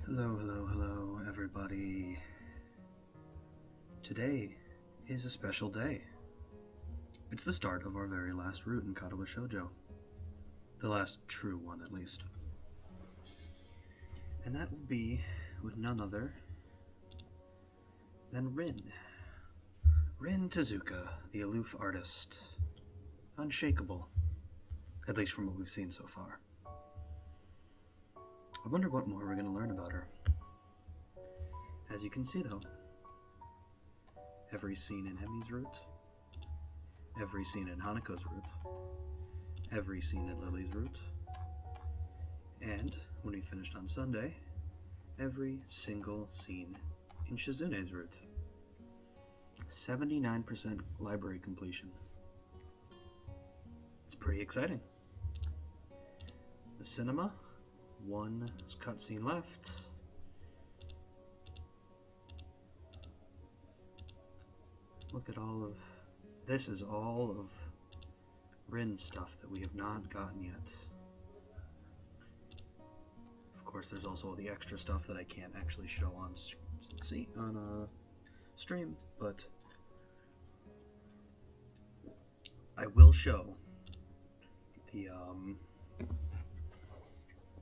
Hello, hello, hello, everybody. Today is a special day. It's the start of our very last route in Katawa Shoujo. The last true one, at least. And that will be with none other than Rin. Rin Tezuka, the aloof artist. Unshakable. At least from what we've seen so far. I wonder what more we're going to learn about her. As you can see, though, every scene in Emi's route, every scene in Hanako's route, every scene in Lily's route, and, when we finished on Sunday, every single scene in Shizune's route. 79% library completion. It's pretty exciting. The cinema, one cutscene left. Look at all of... This is all of Rin's stuff that we have not gotten yet. Of course, there's also all the extra stuff that I can't actually show on stream, but I will show the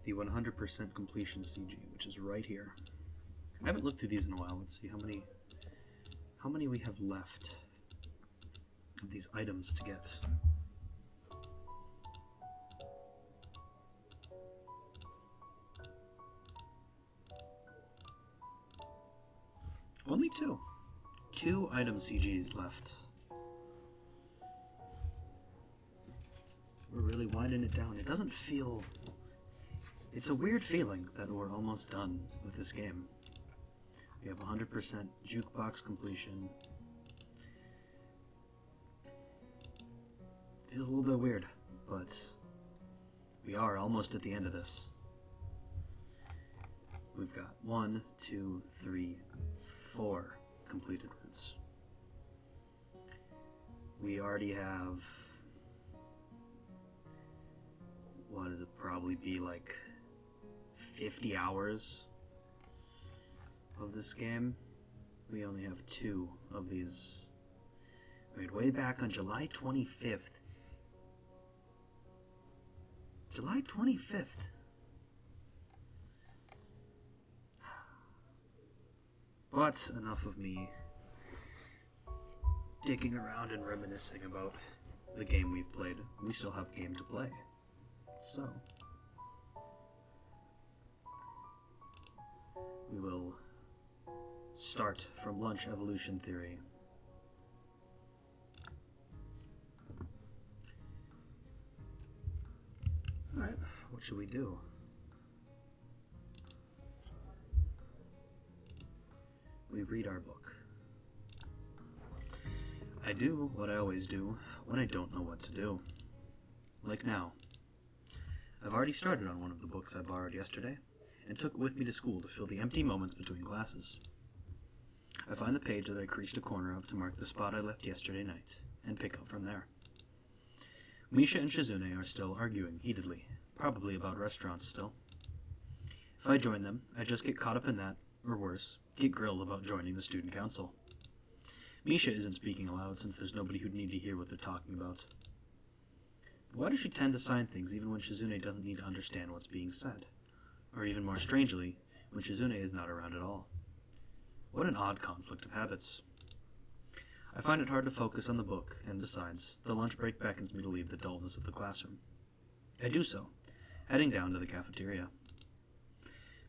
100% completion CG, which is right here. I haven't looked through these in a while. Let's see how many we have left of these items to get. Only two. 2 item CGs left. We're really winding it down. It doesn't feel... It's a weird feeling that we're almost done with this game. We have 100% jukebox completion. Feels a little bit weird, but we are almost at the end of this. We've got 1, 2, 3, 4 completed routes. We already have... What does it probably be, like 50 hours of this game? We only have 2 of these. Wait, way back on July 25th. July 25th. But enough of me dicking around and reminiscing about the game we've played. We still have game to play. So, we will start from lunch evolution theory. Alright, what should we do? We read our book. I do what I always do when I don't know what to do. Like now. I've already started on one of the books I borrowed yesterday, and took it with me to school to fill the empty moments between classes. I find the page that I creased a corner of to mark the spot I left yesterday night, and pick up from there. Misha and Shizune are still arguing heatedly, probably about restaurants still. If I join them, I just get caught up in that, or worse, get grilled about joining the student council. Misha isn't speaking aloud since there's nobody who'd need to hear what they're talking about. Why does she tend to sign things even when Shizune doesn't need to understand what's being said? Or even more strangely, when Shizune is not around at all. What an odd conflict of habits. I find it hard to focus on the book, and besides, the lunch break beckons me to leave the dullness of the classroom. I do so, heading down to the cafeteria.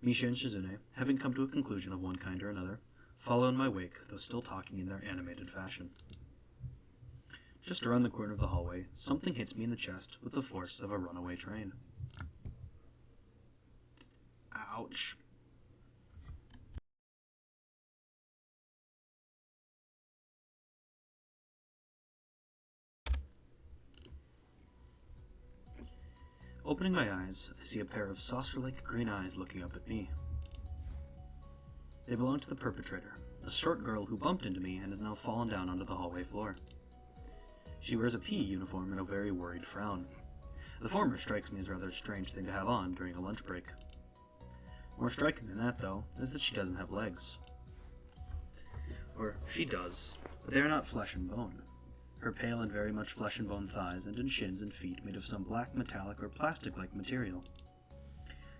Misha and Shizune, having come to a conclusion of one kind or another, follow in my wake, though still talking in their animated fashion. Just around the corner of the hallway, something hits me in the chest with the force of a runaway train. Ouch. Opening my eyes, I see a pair of saucer-like green eyes looking up at me. They belong to the perpetrator, a short girl who bumped into me and has now fallen down onto the hallway floor. She wears a PE uniform and a very worried frown. The former strikes me as a rather strange thing to have on during a lunch break. More striking than that, though, is that she doesn't have legs. Or she does, but they are not flesh and bone. Her pale and very much flesh and bone thighs end in shins and feet made of some black metallic or plastic-like material.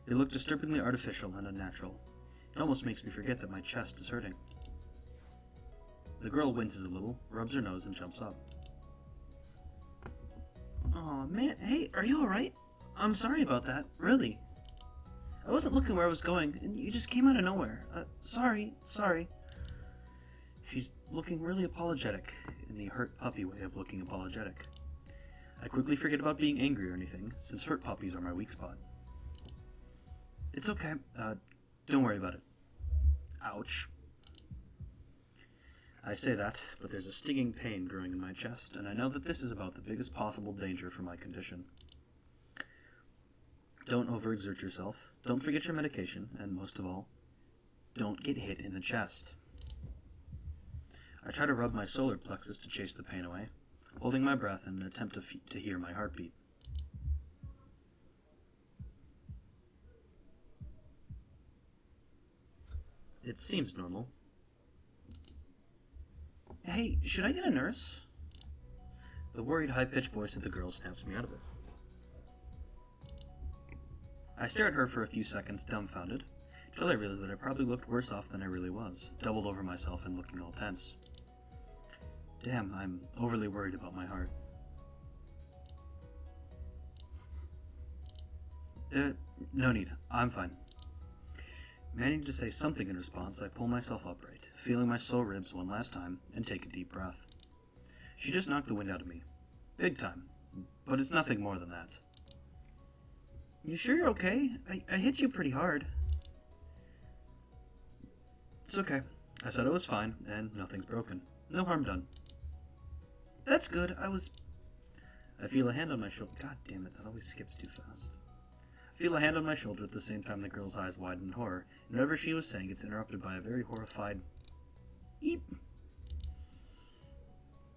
They look disturbingly artificial and unnatural. It almost makes me forget that my chest is hurting. The girl winces a little, rubs her nose, and jumps up. Aw, man, hey, are you alright? I'm sorry about that, really. I wasn't looking where I was going, and you just came out of nowhere. Sorry. She's looking really apologetic, in the hurt puppy way of looking apologetic. I quickly forget about being angry or anything, since hurt puppies are my weak spot. It's okay, don't worry about it. Ouch. I say that, but there's a stinging pain growing in my chest, and I know that this is about the biggest possible danger for my condition. Don't overexert yourself, don't forget your medication, and most of all, don't get hit in the chest. I try to rub my solar plexus to chase the pain away, holding my breath in an attempt to hear my heartbeat. It seems normal. Hey, should I get a nurse? The worried, high-pitched voice of the girl snaps me out of it. I stare at her for a few seconds, dumbfounded, till I realized that I probably looked worse off than I really was, doubled over myself and looking all tense. Damn, I'm overly worried about my heart. No need. I'm fine. Managing to say something in response, I pull myself upright, feeling my sore ribs one last time, and take a deep breath. She just knocked the wind out of me. Big time. But it's nothing more than that. You sure you're okay? I hit you pretty hard. It's okay. I said I was fine, and nothing's broken. No harm done. That's good. I feel a hand on my shoulder. God damn it, that always skips too fast. I feel a hand on my shoulder at the same time the girl's eyes widen in horror, and whatever she was saying gets interrupted by a very horrified eep.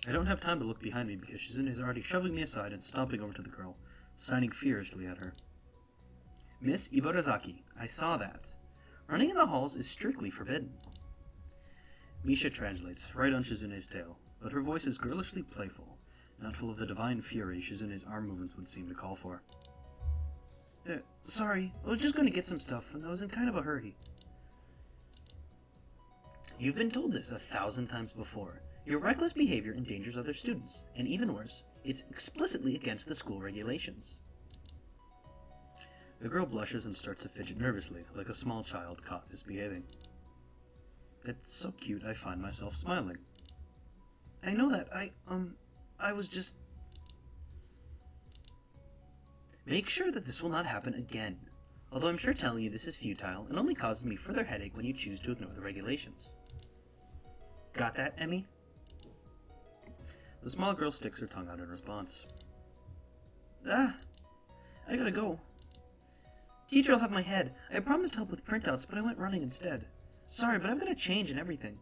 I don't have time to look behind me because Shizune is already shoving me aside and stomping over to the girl, signing furiously at her. Miss Ibarazaki, I saw that. Running in the halls is strictly forbidden. Misha translates, right on Shizune's tail, but her voice is girlishly playful, not full of the divine fury Shizune's arm movements would seem to call for. Sorry, I was just going to get some stuff, and I was in kind of a hurry. You've been told this 1,000 times before. Your reckless behavior endangers other students, and even worse, it's explicitly against the school regulations. The girl blushes and starts to fidget nervously, like a small child caught misbehaving. It's so cute I find myself smiling. I know that, I was just... Make sure that this will not happen again, although I'm sure telling you this is futile and only causes me further headache when you choose to ignore the regulations. Got that, Emmy? The small girl sticks her tongue out in response. I gotta go. Teacher will have my head. I promised to help with printouts, but I went running instead. Sorry, but I've got to change and everything.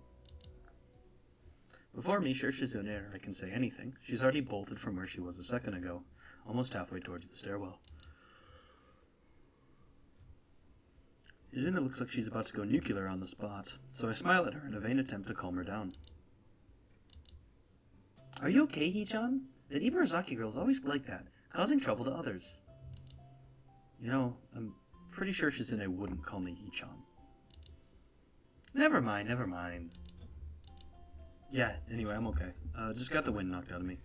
Before me, sure Shizune or I can say anything, she's already bolted from where she was a second ago, almost halfway towards the stairwell. Shizune looks like she's about to go nuclear on the spot, so I smile at her in a vain attempt to calm her down. Are you okay, Hee-chan? That Ibarazaki girl's always like that, causing trouble to others. You know, I'm pretty sure Shizune wouldn't call me Hee-chan. Never mind. Yeah, anyway, I'm okay. Just got the wind knocked out of me.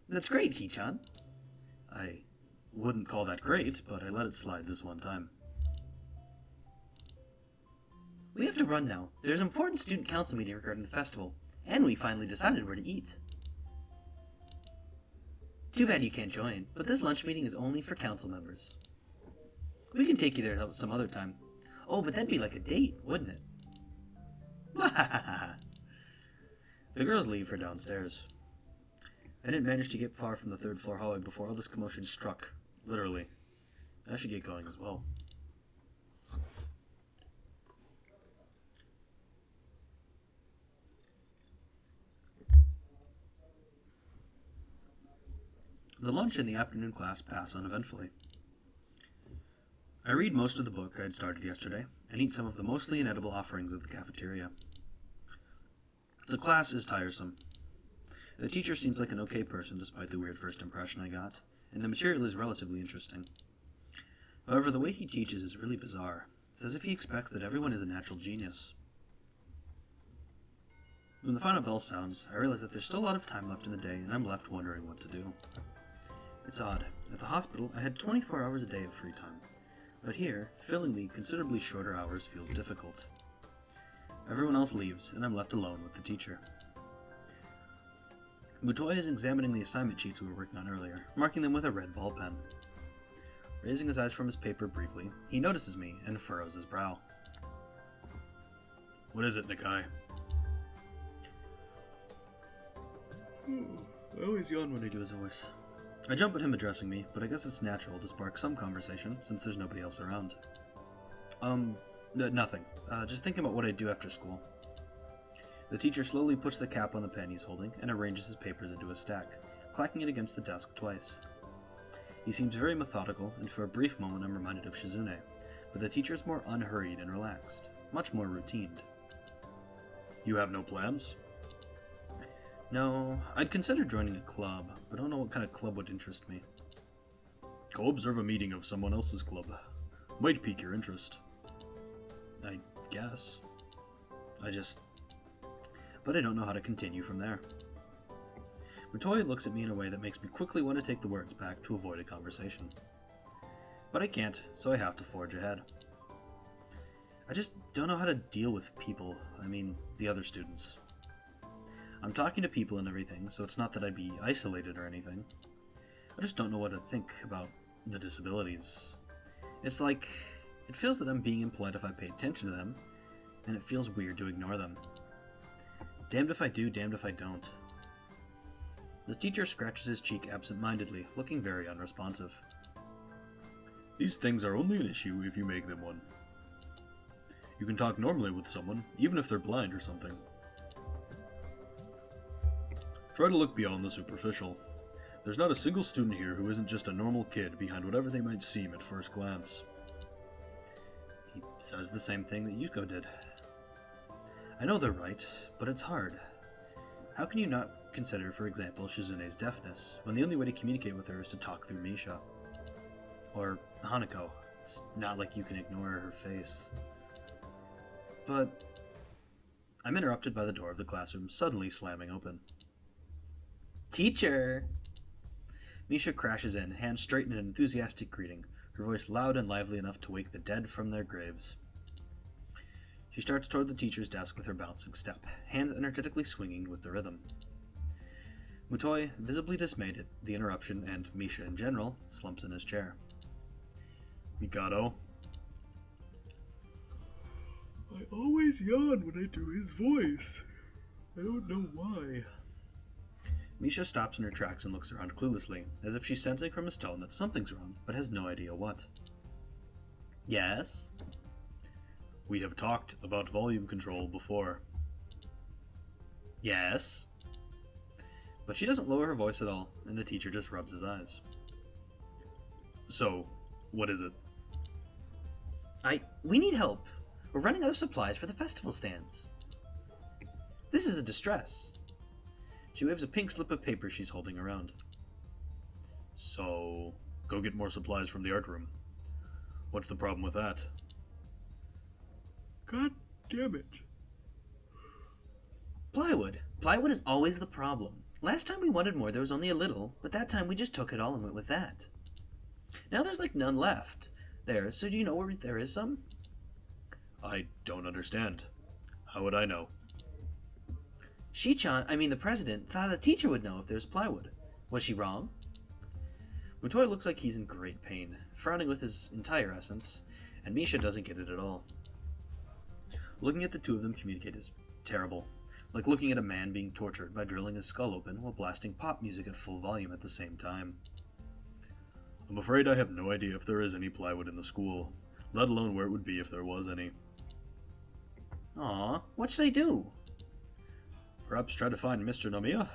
That's great, Hee-chan. I wouldn't call that great, but I let it slide this one time. We have to run now. There's an important student council meeting regarding the festival, and we finally decided where to eat. Too bad you can't join, but this lunch meeting is only for council members. We can take you there some other time. Oh, but that'd be like a date, wouldn't it? The girls leave for downstairs. I didn't manage to get far from the third floor hallway before all this commotion struck. Literally. I should get going as well. The lunch and the afternoon class pass uneventfully. I I read most of the book I had started yesterday, and eat some of the mostly inedible offerings of the cafeteria. The class is tiresome. The teacher seems like an okay person despite the weird first impression I got, and the material is relatively interesting. However, the way he teaches is really bizarre. It's as if he expects that everyone is a natural genius. When the final bell sounds, I realize that there's still a lot of time left in the day, and I'm left wondering what to do. It's odd. At the hospital, I had 24 hours a day of free time. But here, filling the considerably shorter hours feels difficult. Everyone else leaves, and I'm left alone with the teacher. Mutoya is examining the assignment sheets we were working on earlier, marking them with a red ball pen. Raising his eyes from his paper briefly, he notices me and furrows his brow. What is it, Nikai? I always yawn when I do his voice. I jump at him addressing me, but I guess it's natural to spark some conversation since there's nobody else around. Nothing. Just thinking about what I do after school. The teacher slowly puts the cap on the pen he's holding and arranges his papers into a stack, clacking it against the desk twice. He seems very methodical, and for a brief moment I'm reminded of Shizune, but the teacher is more unhurried and relaxed, much more routined. You have no plans? No, I'd consider joining a club, but I don't know what kind of club would interest me. Go observe a meeting of someone else's club. Might pique your interest. I guess. But I don't know how to continue from there. Mutoya looks at me in a way that makes me quickly want to take the words back to avoid a conversation. But I can't, so I have to forge ahead. I just don't know how to deal with people, the other students. I'm talking to people and everything, so it's not that I'd be isolated or anything. I just don't know what to think about the disabilities. It's like, it feels that I'm being impolite if I pay attention to them, and it feels weird to ignore them. Damned if I do, damned if I don't. The teacher scratches his cheek absent-mindedly, looking very unresponsive. These things are only an issue if you make them one. You can talk normally with someone, even if they're blind or something. Try to look beyond the superficial. There's not a single student here who isn't just a normal kid behind whatever they might seem at first glance. He says the same thing that Yuko did. I know they're right, but it's hard. How can you not consider, for example, Shizune's deafness, when the only way to communicate with her is to talk through Misha? Or Hanako. It's not like you can ignore her face. But I'm interrupted by the door of the classroom suddenly slamming open. Teacher! Misha crashes in, hands straight in an enthusiastic greeting, her voice loud and lively enough to wake the dead from their graves. She starts toward the teacher's desk with her bouncing step, hands energetically swinging with the rhythm. Mutoy, visibly dismayed at the interruption and Misha in general, slumps in his chair. Mikado? I always yawn when I do his voice. I don't know why. Misha stops in her tracks and looks around cluelessly, as if she's sensing from his tone that something's wrong, but has no idea what. Yes? We have talked about volume control before. Yes? But she doesn't lower her voice at all, and the teacher just rubs his eyes. So, what is it? We need help. We're running out of supplies for the festival stands. This is a distress. She waves a pink slip of paper she's holding around. So, go get more supplies from the art room. What's the problem with that? God damn it. Plywood. Plywood is always the problem. Last time we wanted more, there was only a little, but that time we just took it all and went with that. Now there's like none left. There, so do you know where there is some? I don't understand. How would I know? The president, thought a teacher would know if there's plywood. Was she wrong? Mutoy looks like he's in great pain, frowning with his entire essence, and Misha doesn't get it at all. Looking at the two of them communicate is terrible, like looking at a man being tortured by drilling his skull open while blasting pop music at full volume at the same time. I'm afraid I have no idea if there is any plywood in the school, let alone where it would be if there was any. Aw, what should I do? Perhaps try to find Mr. Nomiya?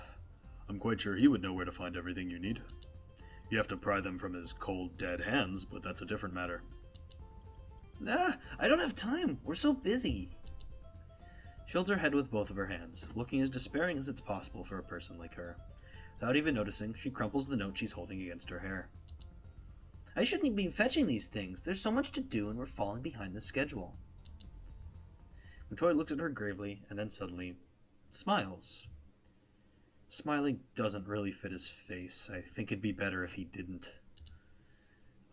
I'm quite sure he would know where to find everything you need. You have to pry them from his cold, dead hands, but that's a different matter. I don't have time. We're so busy. She holds her head with both of her hands, looking as despairing as it's possible for a person like her. Without even noticing, she crumples the note she's holding against her hair. I shouldn't be fetching these things. There's so much to do and we're falling behind the schedule. Mutoi looks at her gravely and then suddenly smiles. Smiling doesn't really fit his face. I think it'd be better if he didn't.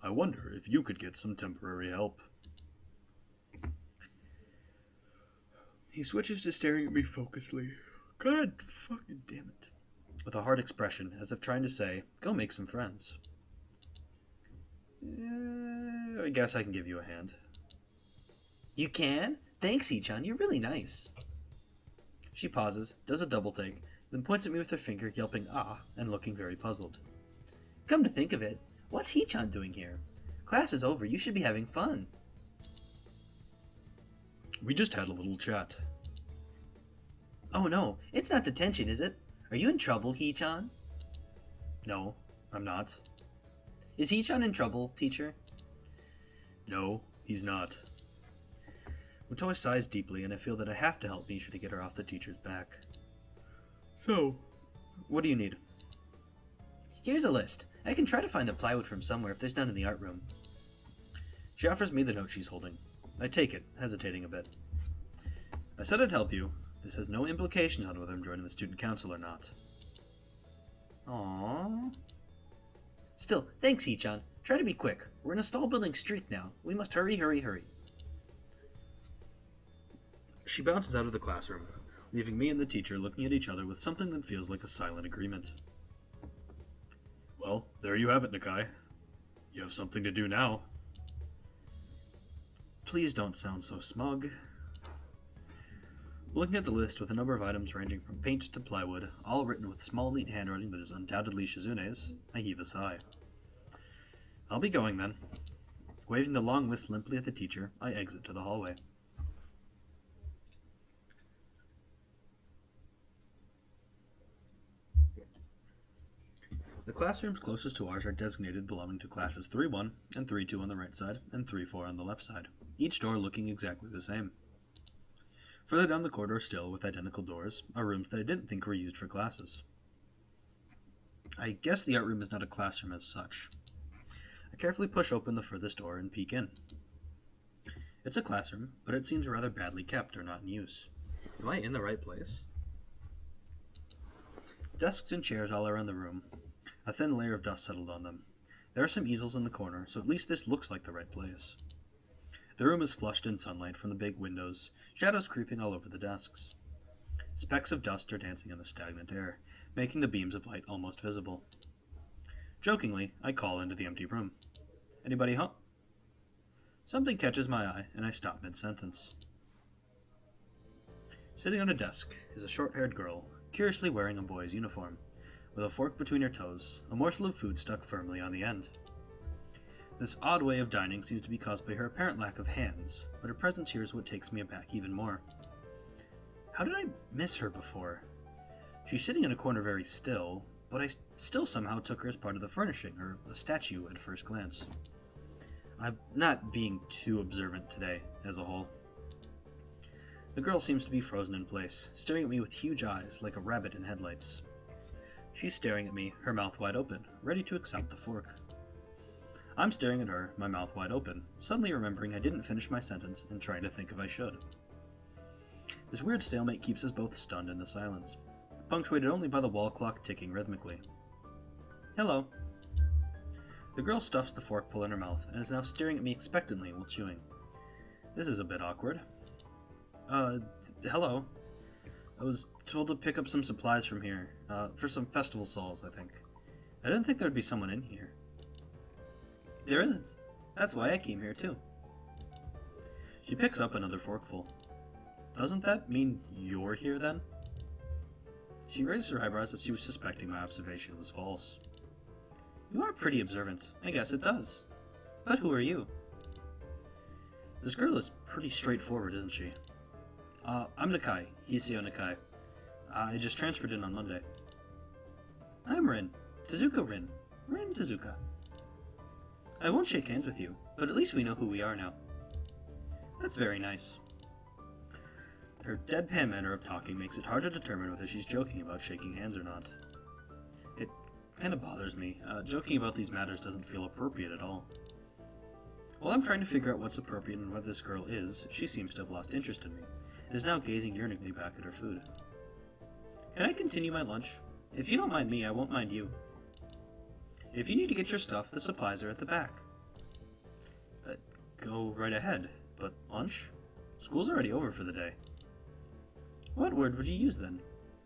I wonder if you could get some temporary help. He switches to staring at me focusedly. God fucking damn it. With a hard expression, as if trying to say, go make some friends. I guess I can give you a hand. You can? Thanks, Ichan. You're really nice. She pauses, does a double take, then points at me with her finger, yelping ah, and looking very puzzled. Come to think of it, what's Hichan doing here? Class is over, you should be having fun. We just had a little chat. Oh no, it's not detention, is it? Are you in trouble, Hichan? No, I'm not. Is Hichan in trouble, teacher? No, he's not. Mutoi sighs deeply, and I feel that I have to help Misha to get her off the teacher's back. So, what do you need? Here's a list. I can try to find the plywood from somewhere if there's none in the art room. She offers me the note she's holding. I take it, hesitating a bit. I said I'd help you. This has no implications on whether I'm joining the student council or not. Aww. Still, thanks, Hichan. Try to be quick. We're in a stall-building streak now. We must hurry, hurry, hurry. She bounces out of the classroom, leaving me and the teacher looking at each other with something that feels like a silent agreement. Well, there you have it, Nakai. You have something to do now. Please don't sound so smug. Looking at the list with a number of items ranging from paint to plywood, all written with small neat handwriting that is undoubtedly Shizune's, I heave a sigh. I'll be going then. Waving the long list limply at the teacher, I exit to the hallway. The classrooms closest to ours are designated belonging to classes 3-1 and 3-2 on the right side and 3-4 on the left side, each door looking exactly the same. Further down the corridor still, with identical doors, are rooms that I didn't think were used for classes. I guess the art room is not a classroom as such. I carefully push open the furthest door and peek in. It's a classroom, but it seems rather badly kept or not in use. Am I in the right place? Desks and chairs all around the room. A thin layer of dust settled on them. There are some easels in the corner, so at least this looks like the right place. The room is flushed in sunlight from the big windows, shadows creeping all over the desks. Specks of dust are dancing in the stagnant air, making the beams of light almost visible. Jokingly, I call into the empty room. Anybody home? Something catches my eye, and I stop mid-sentence. Sitting on a desk is a short-haired girl, curiously wearing a boy's uniform, with a fork between her toes, a morsel of food stuck firmly on the end. This odd way of dining seems to be caused by her apparent lack of hands, but her presence here is what takes me aback even more. How did I miss her before? She's sitting in a corner very still, but I still somehow took her as part of the furnishing, or a statue at first glance. I'm not being too observant today, as a whole. The girl seems to be frozen in place, staring at me with huge eyes like a rabbit in headlights. She's staring at me, her mouth wide open, ready to accept the fork. I'm staring at her, my mouth wide open, suddenly remembering I didn't finish my sentence and trying to think if I should. This weird stalemate keeps us both stunned into silence, punctuated only by the wall clock ticking rhythmically. Hello. The girl stuffs the forkful in her mouth and is now staring at me expectantly while chewing. This is a bit awkward. Hello. I was told to pick up some supplies from here, for some festival stalls, I think. I didn't think there'd be someone in here. There isn't. That's why I came here, too. She picks up another forkful. Doesn't that mean you're here, then? She raises her eyebrows as if she was suspecting my observation was false. You are pretty observant. I guess it does. But who are you? This girl is pretty straightforward, isn't she? I'm Nakai, Hiseo Nakai. I just transferred in on Monday. I'm Rin. Tezuka Rin. Rin Tezuka. I won't shake hands with you, but at least we know who we are now. That's very nice. Her deadpan manner of talking makes it hard to determine whether she's joking about shaking hands or not. It kind of bothers me. Joking about these matters doesn't feel appropriate at all. While I'm trying to figure out what's appropriate and what this girl is, she seems to have lost interest in me, and is now gazing yearningly back at her food. Can I continue my lunch? If you don't mind me, I won't mind you. If you need to get your stuff, the supplies are at the back. Go right ahead, but lunch? School's already over for the day. What word would you use then?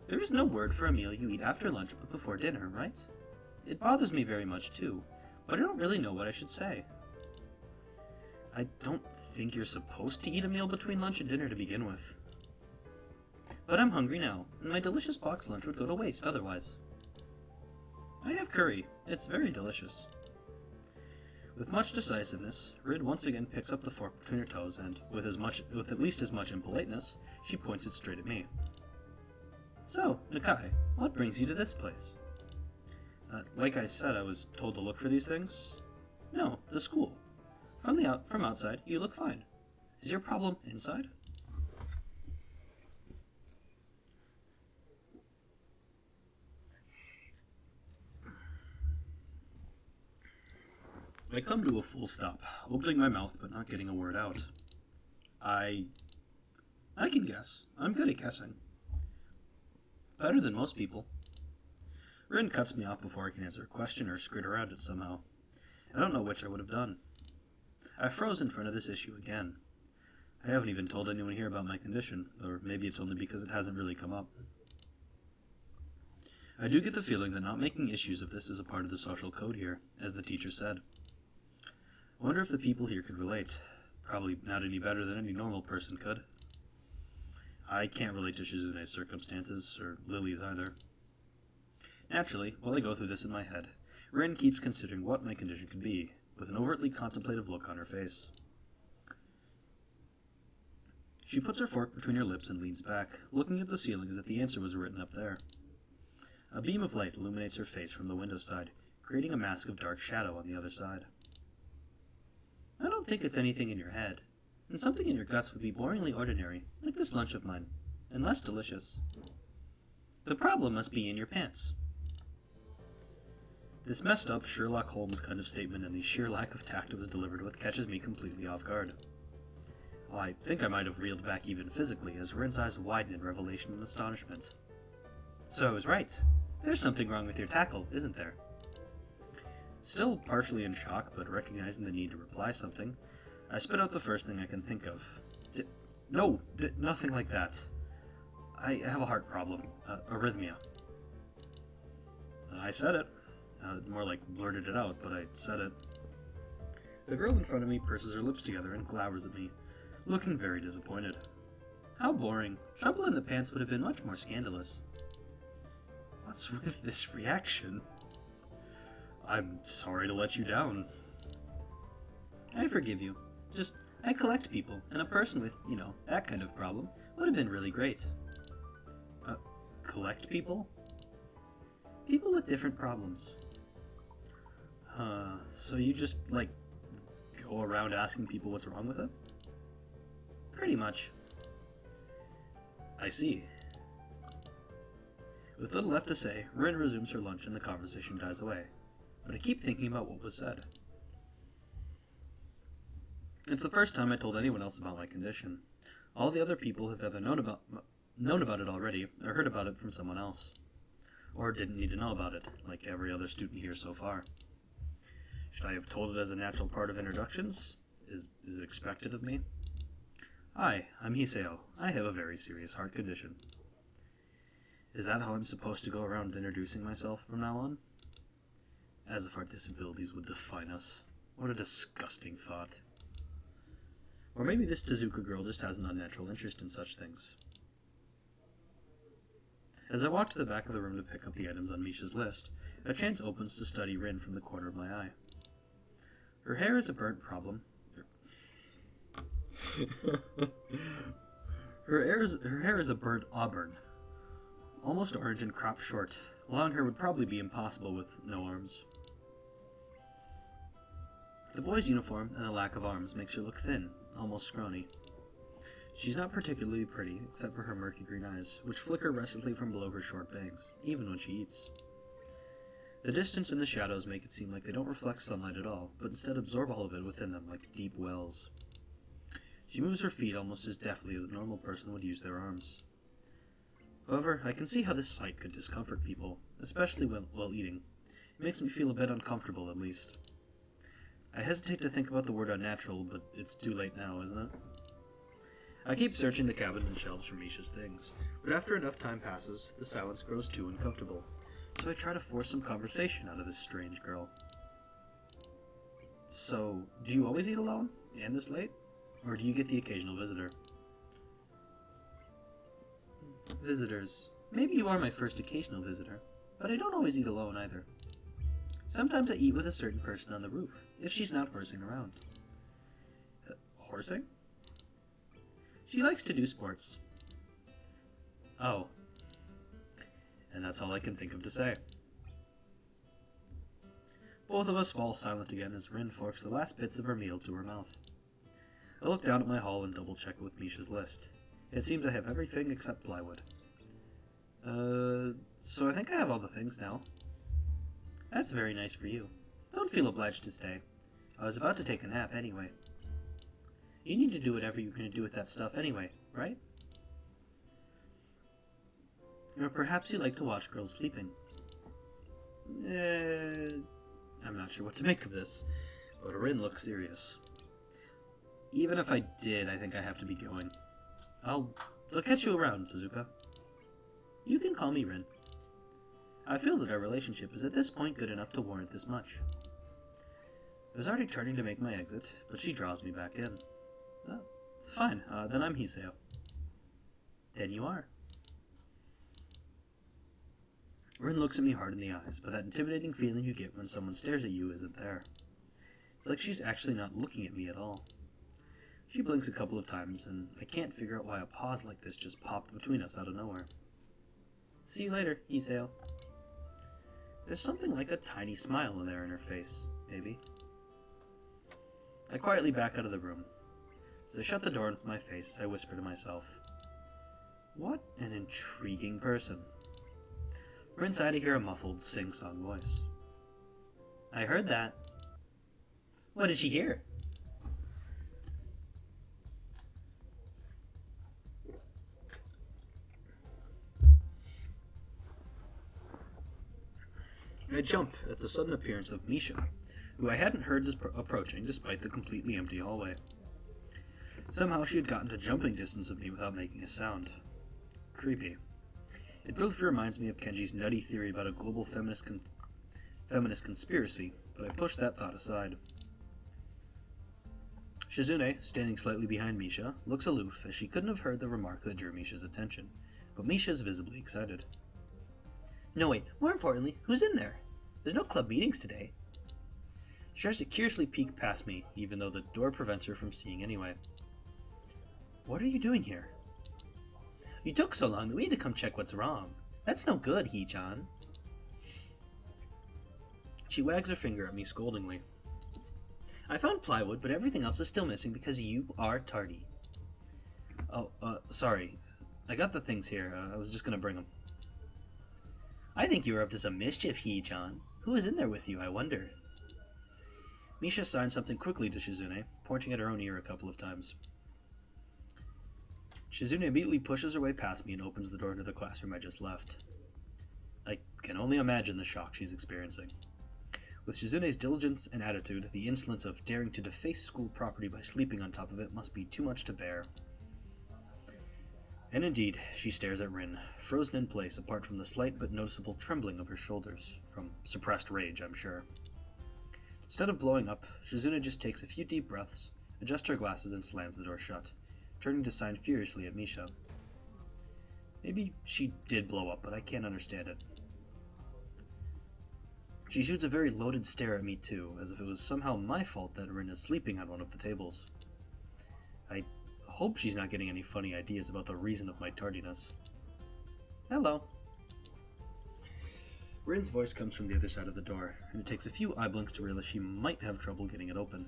There is no word for a meal you eat after lunch but before dinner, right? It bothers me very much too, but I don't really know what I should say. I don't think you're supposed to eat a meal between lunch and dinner to begin with. But I'm hungry now, and my delicious box lunch would go to waste otherwise. I have curry. It's very delicious. With much decisiveness, Rid once again picks up the fork between her toes and, with at least as much impoliteness, she points it straight at me. So, Nakai, what brings you to this place? Like I said, I was told to look for these things. No, the school. From outside, you look fine. Is your problem inside? I come to a full stop, opening my mouth but not getting a word out. I can guess. I'm good at guessing. Better than most people. Rin cuts me off before I can answer a question or skirt around it somehow. I don't know which I would have done. I froze in front of this issue again. I haven't even told anyone here about my condition, or maybe it's only because it hasn't really come up. I do get the feeling that not making issues of this is a part of the social code here, as the teacher said. I wonder if the people here could relate. Probably not any better than any normal person could. I can't relate to Shizune's circumstances, or Lily's either. Naturally, while I go through this in my head, Rin keeps considering what my condition could be, with an overtly contemplative look on her face. She puts her fork between her lips and leans back, looking at the ceiling as if the answer was written up there. A beam of light illuminates her face from the window side, creating a mask of dark shadow on the other side. I don't think it's anything in your head, and something in your guts would be boringly ordinary, like this lunch of mine, and less delicious. The problem must be in your pants. This messed up Sherlock Holmes kind of statement and the sheer lack of tact it was delivered with catches me completely off guard. I think I might have reeled back even physically as Rin's eyes widen in revelation and astonishment. So I was right. There's something wrong with your tackle, isn't there? Still partially in shock, but recognizing the need to reply something, I spit out the first thing I can think of. Nothing like that. I have a heart problem. Arrhythmia. I said it. More like blurted it out, but I said it. The girl in front of me purses her lips together and glowers at me, looking very disappointed. How boring. Trouble in the pants would have been much more scandalous. What's with this reaction? I'm sorry to let you down. I forgive you. I collect people, and a person with, that kind of problem would have been really great. Collect people? People with different problems. So you just, go around asking people what's wrong with it? Pretty much. I see. With little left to say, Rin resumes her lunch and the conversation dies away. But I keep thinking about what was said. It's the first time I told anyone else about my condition. All the other people have either known about it already, or heard about it from someone else. Or didn't need to know about it, like every other student here so far. Should I have told it as a natural part of introductions? Is it expected of me? Hi, I'm Hiseo. I have a very serious heart condition. Is that how I'm supposed to go around introducing myself from now on? As if our disabilities would define us. What a disgusting thought. Or maybe this Tezuka girl just has an unnatural interest in such things. As I walk to the back of the room to pick up the items on Misha's list, a chance opens to study Rin from the corner of my eye. Her hair is a burnt problem. Her hair is a burnt auburn. Almost orange and cropped short. Long hair would probably be impossible with no arms. The boy's uniform and the lack of arms makes her look thin, almost scrawny. She's not particularly pretty, except for her murky green eyes, which flicker restlessly from below her short bangs, even when she eats. The distance and the shadows make it seem like they don't reflect sunlight at all, but instead absorb all of it within them like deep wells. She moves her feet almost as deftly as a normal person would use their arms. However, I can see how this sight could discomfort people, especially while eating. It makes me feel a bit uncomfortable, at least. I hesitate to think about the word unnatural, but it's too late now, isn't it? I keep searching the cabinet and shelves for Misha's things, but after enough time passes, the silence grows too uncomfortable, so I try to force some conversation out of this strange girl. So, do you always eat alone? And this late? Or do you get the occasional visitor? Visitors. Maybe you are my first occasional visitor, but I don't always eat alone either. Sometimes I eat with a certain person on the roof, if she's not horsing around. Horsing? She likes to do sports. Oh. And that's all I can think of to say. Both of us fall silent again as Rin forks the last bits of her meal to her mouth. I look down at my haul and double-check with Misha's list. It seems I have everything except plywood. So I think I have all the things now. That's very nice for you. Don't feel obliged to stay. I was about to take a nap anyway. You need to do whatever you're going to do with that stuff anyway, right? Or perhaps you like to watch girls sleeping. I'm not sure what to make of this, but Rin looks serious. Even if I did, I think I have to be going. I'll catch you around, Tezuka. You can call me Rin. I feel that our relationship is at this point good enough to warrant this much. I was already turning to make my exit, but she draws me back in. Oh, fine, then I'm Hiseo. Then you are. Rin looks at me hard in the eyes, but that intimidating feeling you get when someone stares at you isn't there. It's like she's actually not looking at me at all. She blinks a couple of times, and I can't figure out why a pause like this just popped between us out of nowhere. See you later, Hiseo. There's something like a tiny smile there in her face, maybe. I quietly back out of the room. As I shut the door in my face, I whisper to myself, what an intriguing person. We're inside to hear a muffled, sing-song voice. I heard that. What did she hear? I jump at the sudden appearance of Misha, who I hadn't heard approaching despite the completely empty hallway. Somehow she had gotten to jumping distance of me without making a sound. Creepy. It briefly reminds me of Kenji's nutty theory about a global feminist conspiracy, but I pushed that thought aside. Shizune, standing slightly behind Misha, looks aloof as she couldn't have heard the remark that drew Misha's attention, but Misha is visibly excited. No, wait, more importantly, who's in there? There's no club meetings today. She tries to curiously peek past me, even though the door prevents her from seeing anyway. What are you doing here? You took so long that we had to come check what's wrong. That's no good, Hee-chan. She wags her finger at me scoldingly. I found plywood, but everything else is still missing because you are tardy. Oh, sorry. I got the things here. I was just gonna bring them. I think you were up to some mischief, Hee-chan. Who is in there with you, I wonder? Misha signs something quickly to Shizune, pointing at her own ear a couple of times. Shizune immediately pushes her way past me and opens the door to the classroom I just left. I can only imagine the shock she's experiencing. With Shizune's diligence and attitude, the insolence of daring to deface school property by sleeping on top of it must be too much to bear. And indeed, she stares at Rin, frozen in place apart from the slight but noticeable trembling of her shoulders, from suppressed rage, I'm sure. Instead of blowing up, Shizune just takes a few deep breaths, adjusts her glasses, and slams the door shut, turning to sign furiously at Misha. Maybe she did blow up, but I can't understand it. She shoots a very loaded stare at me too, as if it was somehow my fault that Rin is sleeping on one of the tables. I hope she's not getting any funny ideas about the reason of my tardiness. Hello. Rin's voice comes from the other side of the door, and it takes a few eye blinks to realize she might have trouble getting it open.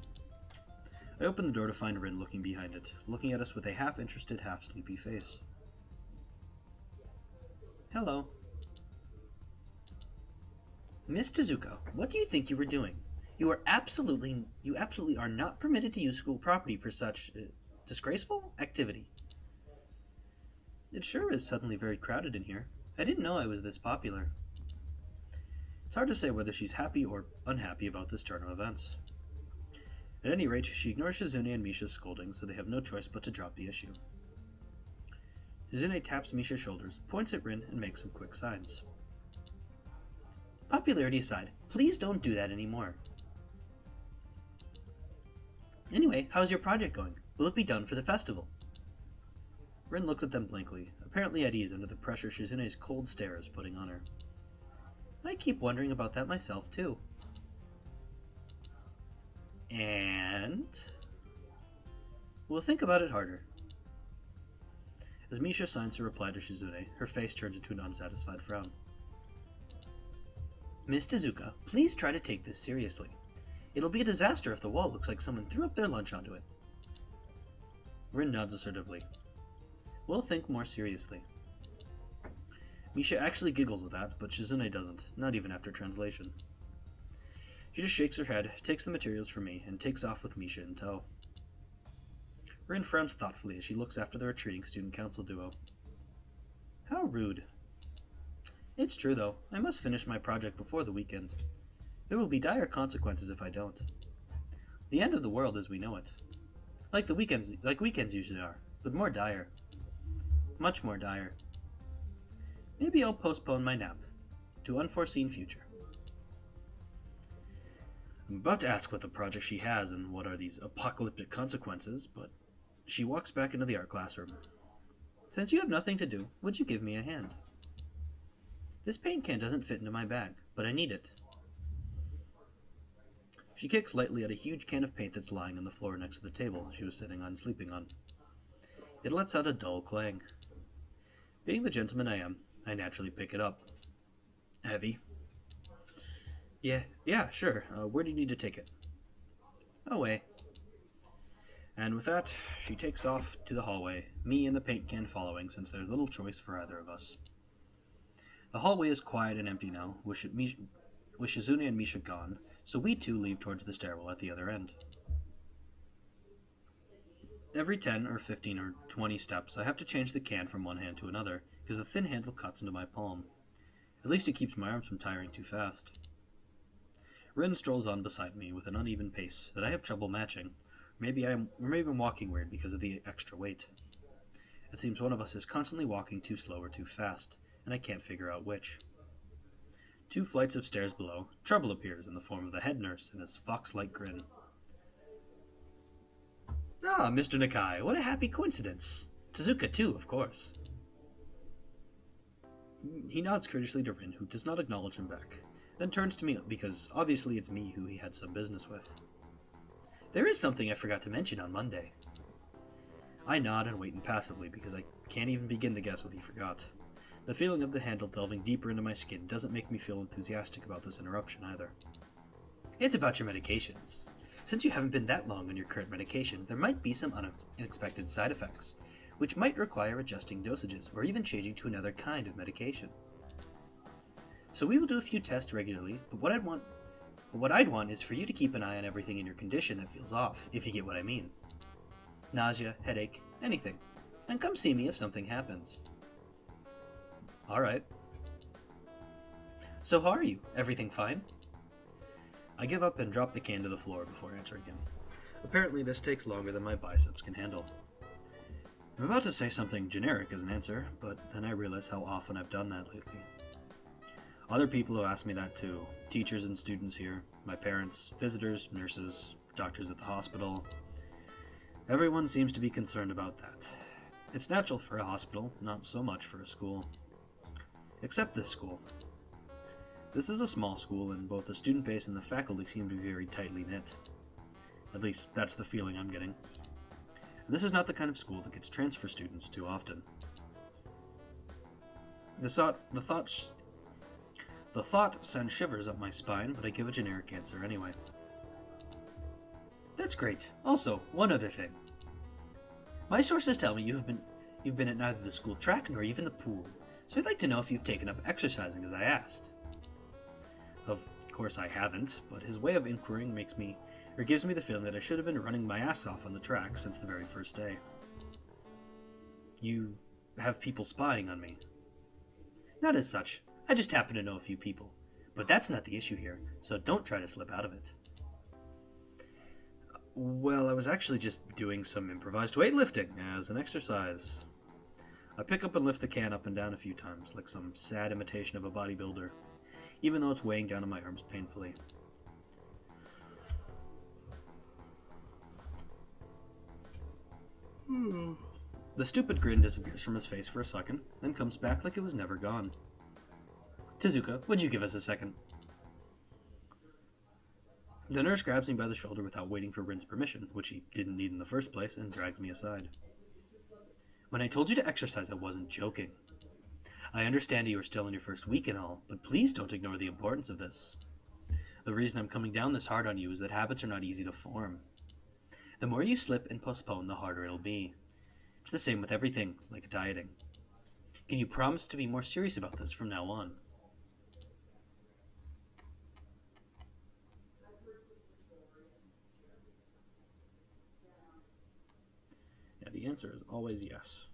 I open the door to find Rin looking behind it, looking at us with a half-interested, half-sleepy face. Hello. Miss Tezuka, what do you think you were doing? You absolutely are not permitted to use school property for such disgraceful activity. It sure is suddenly very crowded in here. I didn't know I was this popular. It's hard to say whether she's happy or unhappy about this turn of events. At any rate, she ignores Shizune and Misha's scolding, so they have no choice but to drop the issue. Shizune taps Misha's shoulders, points at Rin, and makes some quick signs. Popularity aside, please don't do that anymore. Anyway, how's your project going? Will it be done for the festival? Rin looks at them blankly, apparently at ease under the pressure Shizune's cold stare is putting on her. I keep wondering about that myself, too. And we'll think about it harder. As Misha signs her reply to Shizune, her face turns into an unsatisfied frown. Miss Tezuka, please try to take this seriously. It'll be a disaster if the wall looks like someone threw up their lunch onto it. Rin nods assertively. We'll think more seriously. Misha actually giggles at that, but Shizune doesn't, not even after translation. She just shakes her head, takes the materials from me, and takes off with Misha in tow. Rin frowns thoughtfully as she looks after the retreating student council duo. How rude. It's true, though. I must finish my project before the weekend. There will be dire consequences if I don't. The end of the world as we know it. Like weekends usually are, but more dire. Much more dire. Maybe I'll postpone my nap to unforeseen future. I'm about to ask what the project she has and what are these apocalyptic consequences, but she walks back into the art classroom. Since you have nothing to do, would you give me a hand? This paint can doesn't fit into my bag, but I need it. She kicks lightly at a huge can of paint that's lying on the floor next to the table she was sitting on sleeping on. It lets out a dull clang. Being the gentleman I am, I naturally pick it up. Heavy. Yeah, sure. Where do you need to take it? Away. And with that, she takes off to the hallway, me and the paint can following since there's little choice for either of us. The hallway is quiet and empty now, with Shizune and Misha gone, so we two leave towards the stairwell at the other end. Every 10 or 15 or 20 steps, I have to change the can from one hand to another, because the thin handle cuts into my palm. At least it keeps my arms from tiring too fast. Rin strolls on beside me with an uneven pace that I have trouble matching. Maybe I'm walking weird because of the extra weight. It seems one of us is constantly walking too slow or too fast, and I can't figure out which. 2 flights of stairs below, trouble appears in the form of the head nurse and his fox-like grin. Ah, Mr. Nakai, what a happy coincidence. Tezuka too, of course. He nods courteously to Rin, who does not acknowledge him back, then turns to me because obviously it's me who he had some business with. There is something I forgot to mention on Monday. I nod and wait impassively because I can't even begin to guess what he forgot. The feeling of the handle delving deeper into my skin doesn't make me feel enthusiastic about this interruption either. It's about your medications. Since you haven't been that long on your current medications, there might be some unexpected side effects, which might require adjusting dosages or even changing to another kind of medication. So we will do a few tests regularly, but what I'd want is for you to keep an eye on everything in your condition that feels off, if you get what I mean. Nausea, headache, anything. And come see me if something happens. Alright. So how are you? Everything fine? I give up and drop the can to the floor before answering him. Apparently this takes longer than my biceps can handle. I'm about to say something generic as an answer, but then I realize how often I've done that lately. Other people have asked me that too. Teachers and students here, my parents, visitors, nurses, doctors at the hospital. Everyone seems to be concerned about that. It's natural for a hospital, not so much for a school. Except this school. This is a small school, and both the student base and the faculty seem to be very tightly knit. At least, that's the feeling I'm getting. And this is not the kind of school that gets transfer students too often. The thought sends shivers up my spine, but I give a generic answer anyway. That's great. Also, one other thing. My sources tell me you've been at neither the school track nor even the pool, so I'd like to know if you've taken up exercising as I asked. Of course I haven't, but his way of inquiring gives me the feeling that I should have been running my ass off on the track since the very first day. You have people spying on me. Not as such. I just happen to know a few people. But that's not the issue here, so don't try to slip out of it. Well, I was actually just doing some improvised weightlifting as an exercise. I pick up and lift the can up and down a few times, like some sad imitation of a bodybuilder, even though it's weighing down on my arms painfully. The stupid grin disappears from his face for a second, then comes back like it was never gone. Tezuka, would you give us a second? The nurse grabs me by the shoulder without waiting for Rin's permission, which he didn't need in the first place, and drags me aside. When I told you to exercise, I wasn't joking. I understand you are still in your first week and all, but please don't ignore the importance of this. The reason I'm coming down this hard on you is that habits are not easy to form. The more you slip and postpone, the harder it'll be. It's the same with everything, like dieting. Can you promise to be more serious about this from now on? The answer is always yes.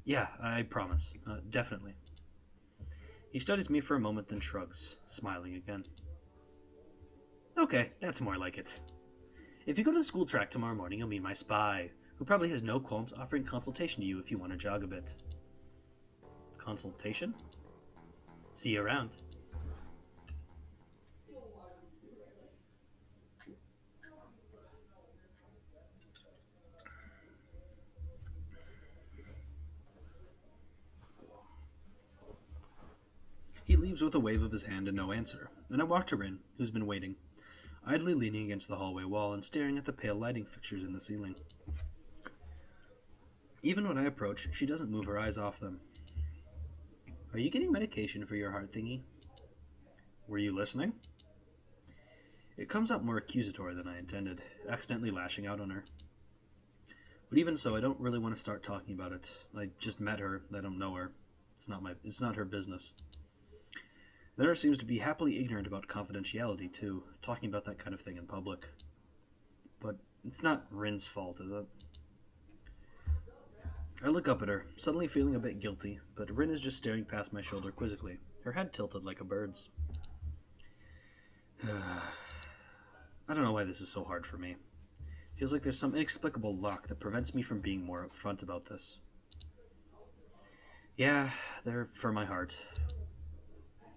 Yeah, I promise. Definitely. He studies me for a moment, then shrugs, smiling again. Okay, that's more like it. If you go to the school track tomorrow morning, you'll meet my spy, who probably has no qualms offering consultation to you if you want to jog a bit. Consultation? See you around. He leaves with a wave of his hand and no answer, and I walk to Rin, who's been waiting, idly leaning against the hallway wall and staring at the pale lighting fixtures in the ceiling. Even when I approach, she doesn't move her eyes off them. Are you getting medication for your heart thingy? Were you listening? It comes out more accusatory than I intended, accidentally lashing out on her. But even so, I don't really want to start talking about it. I just met her, I don't know her. It's not her business. The nurse seems to be happily ignorant about confidentiality, too, talking about that kind of thing in public. But it's not Rin's fault, is it? I look up at her, suddenly feeling a bit guilty, but Rin is just staring past my shoulder quizzically, her head tilted like a bird's. I don't know why this is so hard for me. Feels like there's some inexplicable lock that prevents me from being more upfront about this. Yeah, they're for my heart.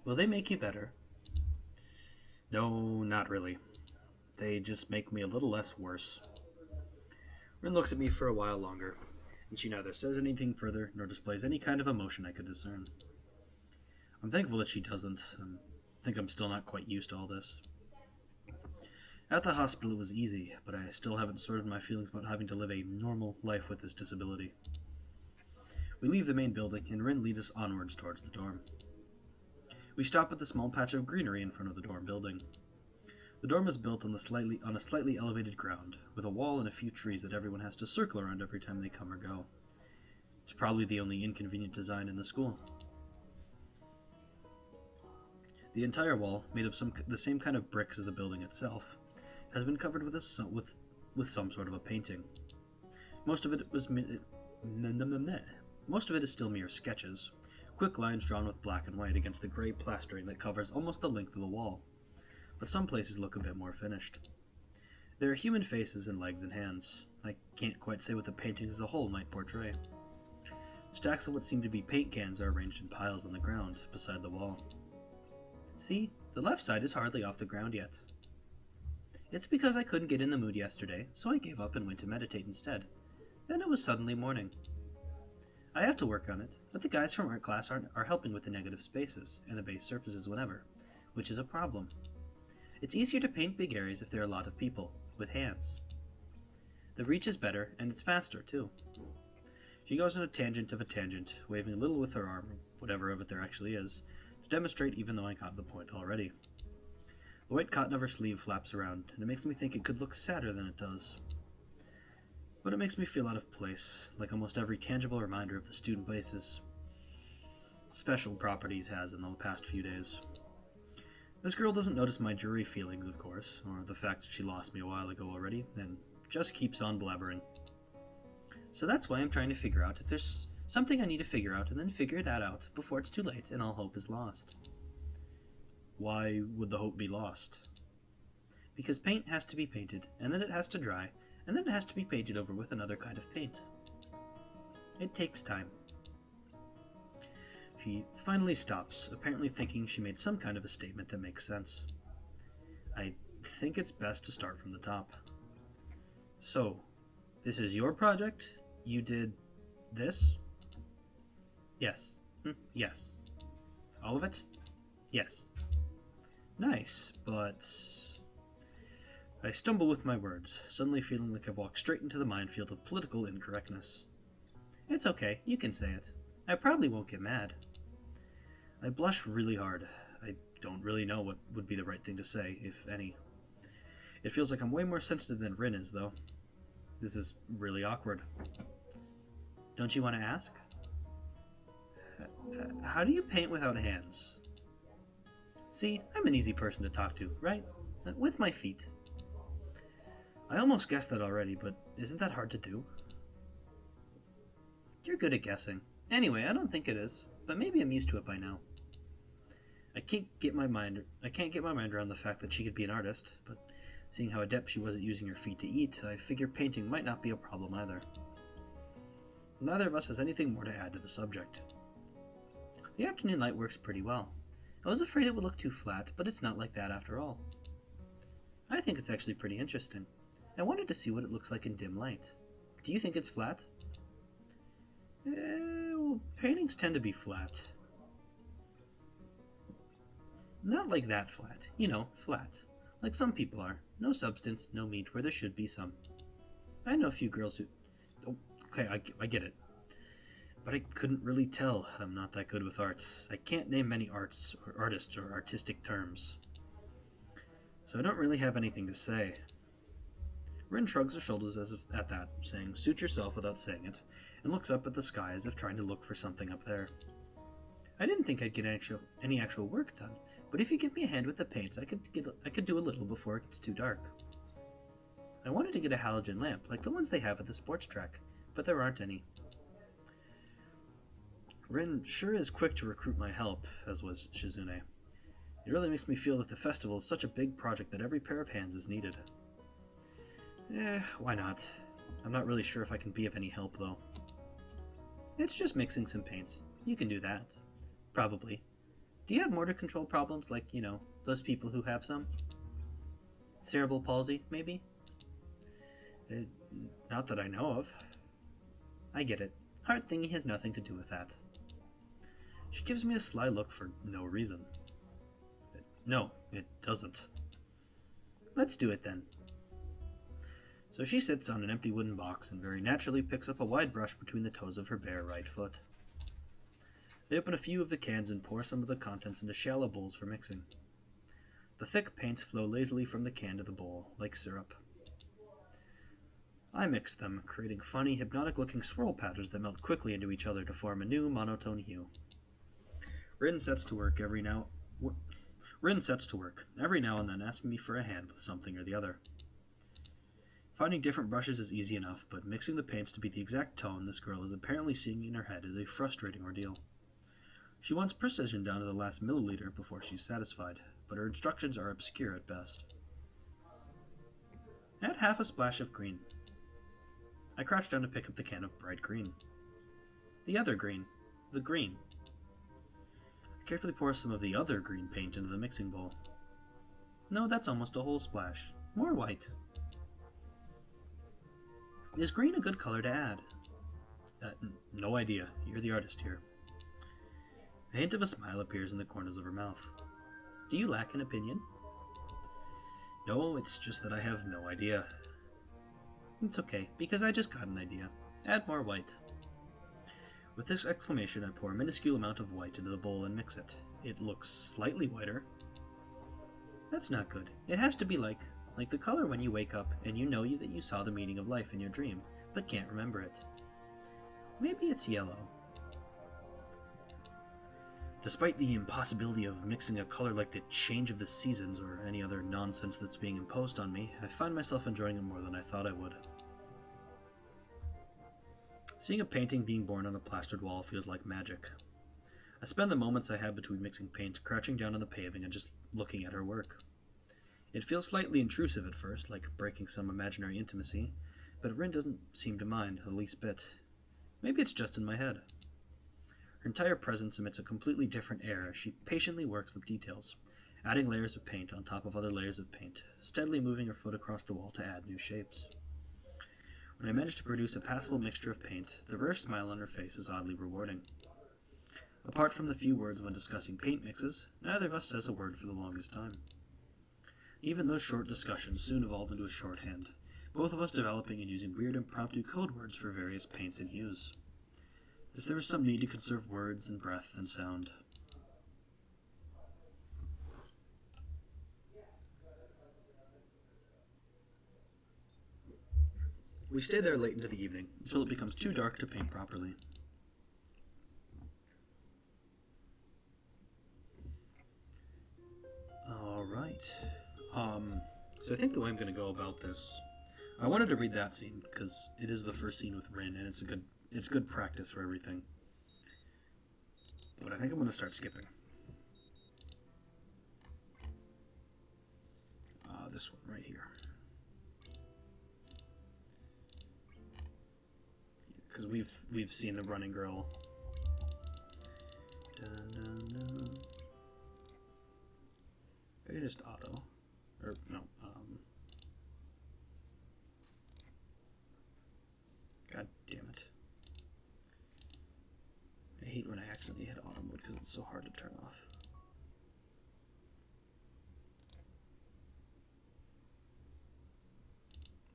Will they make you better? No, not really. They just make me a little less worse. Rin looks at me for a while longer, and she neither says anything further nor displays any kind of emotion I could discern. I'm thankful that she doesn't. I think I'm still not quite used to all this. At the hospital it was easy, but I still haven't sorted my feelings about having to live a normal life with this disability. We leave the main building, and Rin leads us onwards towards the dorm. We stop at the small patch of greenery in front of the dorm building. The dorm is built on a slightly elevated ground, with a wall and a few trees that everyone has to circle around every time they come or go. It's probably the only inconvenient design in the school. The entire wall, made of the same kind of bricks as the building itself, has been covered with some sort of a painting. Most of it is still mere sketches, quick lines drawn with black and white against the gray plastering that covers almost the length of the wall, but some places look a bit more finished. There are human faces and legs and hands. I can't quite say what the painting as a whole might portray. Stacks of what seem to be paint cans are arranged in piles on the ground beside the wall. See, the left side is hardly off the ground yet. It's because I couldn't get in the mood yesterday, so I gave up and went to meditate instead. Then it was suddenly morning. I have to work on it, but the guys from art class are helping with the negative spaces and the base surfaces whenever, which is a problem. It's easier to paint big areas if there are a lot of people, with hands. The reach is better, and it's faster, too. She goes on a tangent of a tangent, waving a little with her arm, whatever of it there actually is, to demonstrate even though I got the point already. The white cotton of her sleeve flaps around, and it makes me think it could look sadder than it does. But it makes me feel out of place, like almost every tangible reminder of the student base's special properties has in the past few days. This girl doesn't notice my jury feelings, of course, or the fact that she lost me a while ago already, and just keeps on blabbering. So that's why I'm trying to figure out if there's something I need to figure out, and then figure that out before it's too late and all hope is lost. Why would the hope be lost? Because paint has to be painted, and then it has to dry, and then it has to be painted over with another kind of paint. It takes time. She finally stops, apparently thinking she made some kind of a statement that makes sense. I think it's best to start from the top. So, this is your project? You did this? Yes. Yes. All of it? Yes. Nice, but... I stumble with my words, suddenly feeling like I've walked straight into the minefield of political incorrectness. It's okay, you can say it. I probably won't get mad. I blush really hard. I don't really know what would be the right thing to say, if any. It feels like I'm way more sensitive than Rin is, though. This is really awkward. Don't you want to ask? How do you paint without hands? See, I'm an easy person to talk to, right? With my feet. I almost guessed that already, but isn't that hard to do? You're good at guessing. Anyway, I don't think it is, but maybe I'm used to it by now. I can't get my mind around the fact that she could be an artist, but seeing how adept she was at using her feet to eat, I figure painting might not be a problem either. Neither of us has anything more to add to the subject. The afternoon light works pretty well. I was afraid it would look too flat, but it's not like that after all. I think it's actually pretty interesting. I wanted to see what it looks like in dim light. Do you think it's flat? Well, paintings tend to be flat. Not like that flat. You know, flat. Like some people are. No substance, no meat, where there should be some. I know a few girls who... Oh, okay, I get it. But I couldn't really tell. I'm not that good with art. I can't name many artists or artistic terms. So I don't really have anything to say. Rin shrugs her shoulders as if at that, saying, "Suit yourself," without saying it, and looks up at the sky as if trying to look for something up there. I didn't think I'd get any actual work done, but if you give me a hand with the paints, I could do a little before it's too dark. I wanted to get a halogen lamp, like the ones they have at the sports track, but there aren't any. Rin sure is quick to recruit my help, as was Shizune. It really makes me feel that the festival is such a big project that every pair of hands is needed. Why not? I'm not really sure if I can be of any help, though. It's just mixing some paints. You can do that. Probably. Do you have motor control problems like, you know, those people who have some? Cerebral palsy, maybe? Not that I know of. I get it. Heart thingy has nothing to do with that. She gives me a sly look for no reason. No, it doesn't. Let's do it then. So she sits on an empty wooden box and very naturally picks up a wide brush between the toes of her bare right foot. They open a few of the cans and pour some of the contents into shallow bowls for mixing. The thick paints flow lazily from the can to the bowl, like syrup. I mix them, creating funny, hypnotic-looking swirl patterns that melt quickly into each other to form a new monotone hue. Rin sets to work every now and then, asking me for a hand with something or the other. Finding different brushes is easy enough, but mixing the paints to be the exact tone this girl is apparently seeing in her head is a frustrating ordeal. She wants precision down to the last milliliter before she's satisfied, but her instructions are obscure at best. Add half a splash of green. I crouch down to pick up the can of bright green. The other green. The green. I carefully pour some of the other green paint into the mixing bowl. No, that's almost a whole splash. More white. Is green a good color to add? No idea. You're the artist here. A hint of a smile appears in the corners of her mouth. Do you lack an opinion? No, it's just that I have no idea. It's okay, because I just got an idea. Add more white. With this exclamation, I pour a minuscule amount of white into the bowl and mix it. It looks slightly whiter. That's not good. It has to be like the color when you wake up and you know that you saw the meaning of life in your dream, but can't remember it. Maybe it's yellow. Despite the impossibility of mixing a color like the change of the seasons or any other nonsense that's being imposed on me, I find myself enjoying it more than I thought I would. Seeing a painting being born on a plastered wall feels like magic. I spend the moments I have between mixing paint crouching down on the paving and just looking at her work. It feels slightly intrusive at first, like breaking some imaginary intimacy, but Rin doesn't seem to mind the least bit. Maybe it's just in my head. Her entire presence emits a completely different air as she patiently works the details, adding layers of paint on top of other layers of paint, steadily moving her foot across the wall to add new shapes. When I manage to produce a passable mixture of paint, the rare smile on her face is oddly rewarding. Apart from the few words when discussing paint mixes, neither of us says a word for the longest time. Even those short discussions soon evolved into a shorthand, both of us developing and using weird impromptu code words for various paints and hues. If there was some need to conserve words and breath and sound. We stay there late into the evening, until it becomes too dark to paint properly. Alright. So I think the way I'm going to go about this, I wanted to read that scene, because it is the first scene with Rin, and it's good practice for everything. But I think I'm going to start skipping. This one right here. Because we've seen the running girl. Dun, dun, dun. Maybe just auto. Or, no, God damn it. I hate when I accidentally hit auto mode because it's so hard to turn off.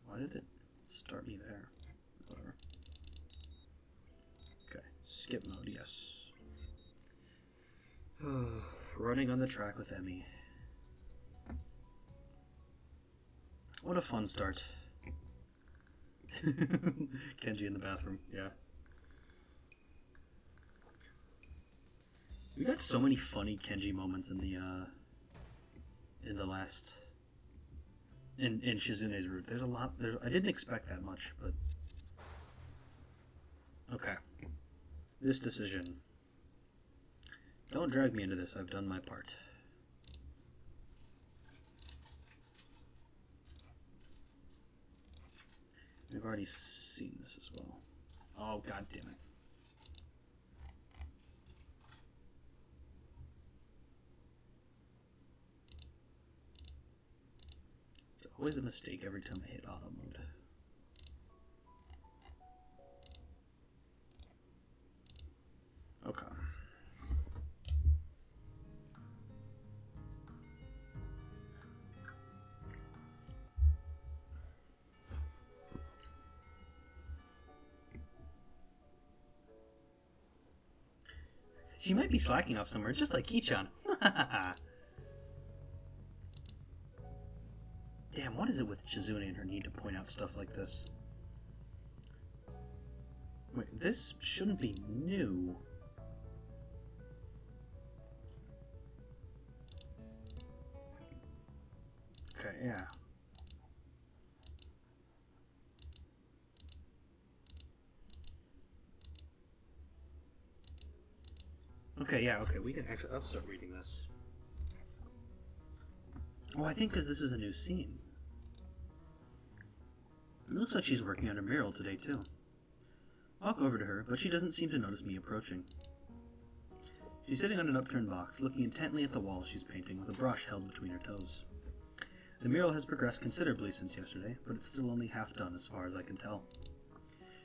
Why did it start me there? Whatever. Okay, skip mode, yes. Running on the track with Emmy. What a fun start. Kenji in the bathroom, yeah. We got so many funny Kenji moments in the last in Shizune's route. There's a lot. I didn't expect that much, but okay. This decision. Don't drag me into this. I've done my part. We've already seen this as well. Oh, god damn it. It's always a mistake every time I hit auto mode. Okay. She might be slacking off somewhere, just like Kichan. Damn, what is it with Shizune and her need to point out stuff like this? Wait, this shouldn't be new. Okay, yeah. Okay, yeah, okay, we can actually, I'll start reading this. Oh, I think because this is a new scene. It looks like she's working on her mural today, too. I walk over to her, but she doesn't seem to notice me approaching. She's sitting on an upturned box, looking intently at the wall she's painting with a brush held between her toes. The mural has progressed considerably since yesterday, but it's still only half done as far as I can tell.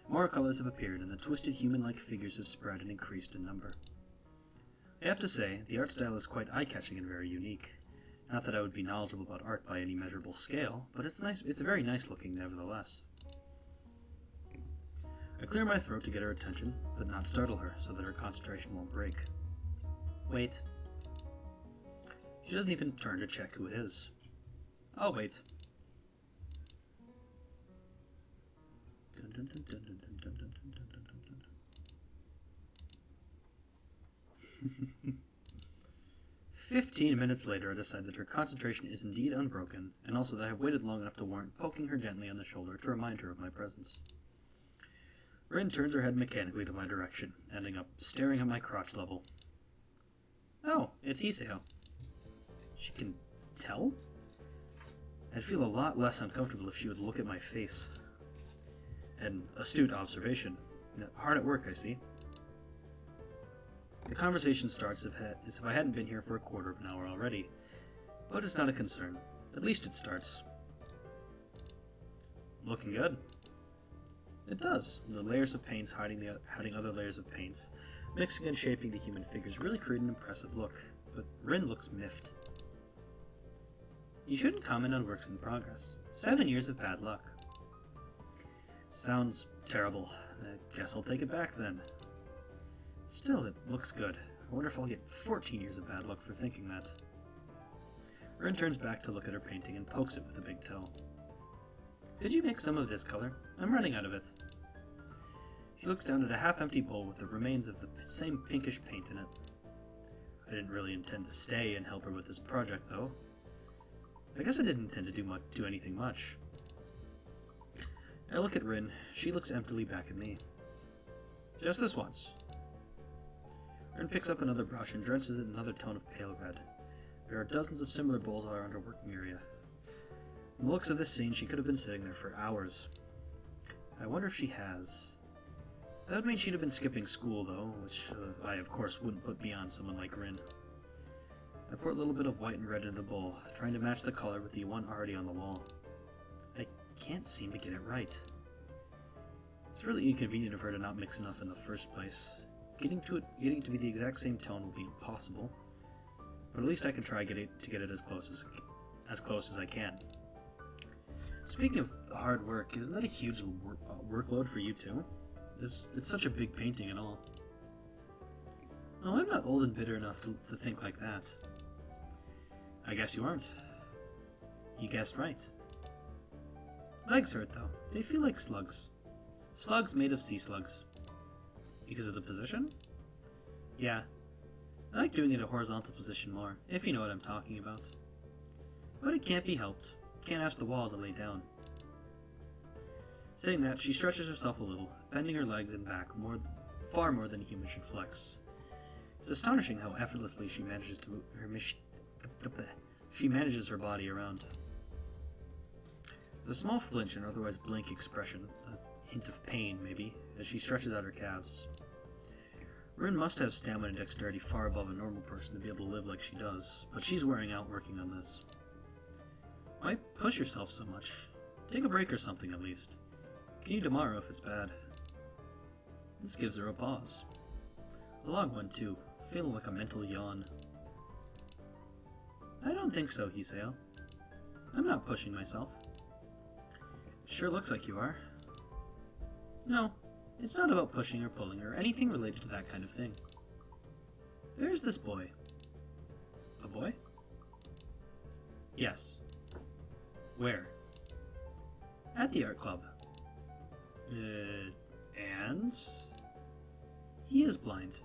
More colors have appeared, and the twisted human-like figures have spread and increased in number. I have to say, the art style is quite eye-catching and very unique. Not that I would be knowledgeable about art by any measurable scale, but it's nice. It's very nice looking nevertheless. I clear my throat to get her attention, but not startle her so that her concentration won't break. Wait. She doesn't even turn to check who it is. I'll wait. Dun, dun, dun, dun, dun, dun, dun, dun, dun, dun, dun, dun. 15 minutes later, I decide that her concentration is indeed unbroken, and also that I have waited long enough to warrant poking her gently on the shoulder to remind her of my presence. Rin turns her head mechanically to my direction, ending up staring at my crotch level. Oh, it's Hiseo. She can tell? I'd feel a lot less uncomfortable if she would look at my face. An astute observation. Hard at work, I see. The conversation starts as if I hadn't been here for a quarter of an hour already, but it's not a concern. At least it starts. Looking good. It does. The layers of paints hiding other layers of paints, mixing and shaping the human figures really create an impressive look, but Rin looks miffed. You shouldn't comment on works in progress. 7 years of bad luck. Sounds terrible. I guess I'll take it back then. Still, it looks good. I wonder if I'll get 14 years of bad luck for thinking that. Rin turns back to look at her painting and pokes it with a big toe. Could you make some of this color? I'm running out of it. She looks down at a half-empty bowl with the remains of the same pinkish paint in it. I didn't really intend to stay and help her with this project, though. I guess I didn't intend to do anything much. I look at Rin. She looks emptily back at me. Just this once. Rin picks up another brush and drenches it in another tone of pale red. There are dozens of similar bowls all around her working area. From the looks of this scene, she could have been sitting there for hours. I wonder if she has. That would mean she'd have been skipping school, though, which I, of course, wouldn't put beyond someone like Rin. I pour a little bit of white and red into the bowl, trying to match the color with the one already on the wall. I can't seem to get it right. It's really inconvenient of her to not mix enough in the first place. Getting to be the exact same tone will be impossible, but at least I can try to get it as close as I can. Speaking of hard work, isn't that a huge workload for you too? It's such a big painting and all. No, I'm not old and bitter enough to think like that. I guess you aren't. You guessed right. Legs hurt though. They feel like slugs. Slugs made of sea slugs. Because of the position? Yeah. I like doing it in a horizontal position more, if you know what I'm talking about. But it can't be helped. Can't ask the wall to lay down. Saying that, she stretches herself a little, bending her legs and back far more than a human should flex. It's astonishing how effortlessly she manages her body around. With a small flinch and otherwise blank expression, a hint of pain maybe, as she stretches out her calves. Rin must have stamina and dexterity far above a normal person to be able to live like she does, but she's wearing out working on this. Why push yourself so much? Take a break or something at least. Can you tomorrow if it's bad? This gives her a pause. A long one too, feeling like a mental yawn. I don't think so, Hiseo. I'm not pushing myself. It sure looks like you are. No, it's not about pushing or pulling or anything related to that kind of thing. There's this boy. A boy? Yes. Where? At the art club. And? He is blind.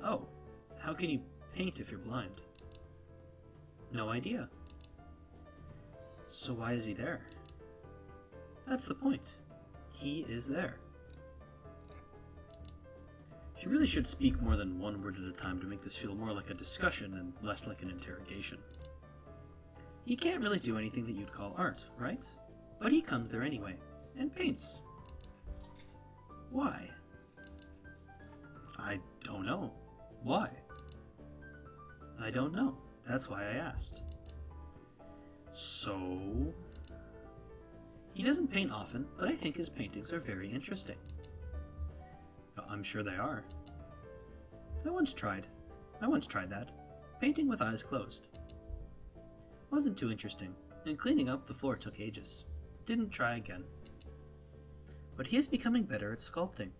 Oh, how can you paint if you're blind? No idea. So why is he there? That's the point. He is there. She really should speak more than one word at a time to make this feel more like a discussion and less like an interrogation. He can't really do anything that you'd call art, right? But he comes there anyway, and paints. Why? I don't know. Why? I don't know. That's why I asked. So? He doesn't paint often, but I think his paintings are very interesting. I'm sure they are. I once tried that. Painting with eyes closed. Wasn't too interesting, and cleaning up the floor took ages. Didn't try again. But he is becoming better at sculpting.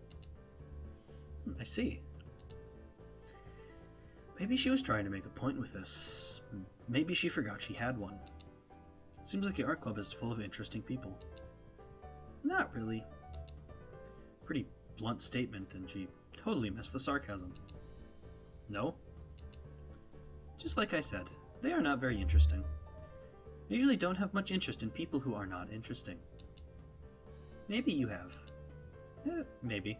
I see. Maybe she was trying to make a point with this. Maybe she forgot she had one. Seems like the art club is full of interesting people. Not really. Pretty blunt statement, and she totally missed the sarcasm. No? Just like I said, they are not very interesting. I usually don't have much interest in people who are not interesting. Maybe you have. Maybe.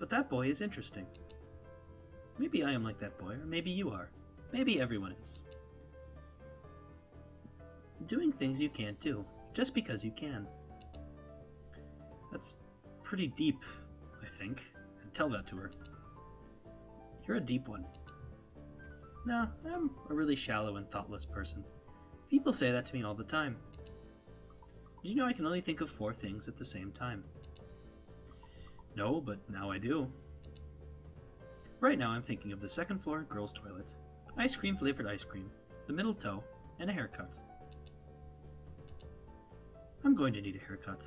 But that boy is interesting. Maybe I am like that boy, or maybe you are. Maybe everyone is. Doing things you can't do, just because you can. That's pretty deep, I think. And tell that to her. You're a deep one. No, I'm a really shallow and thoughtless person. People say that to me all the time. Did you know I can only think of 4 things at the same time? No, but now I do. Right now I'm thinking of the second floor girls' toilet, ice cream flavored ice cream, the middle toe, and a haircut. I'm going to need a haircut.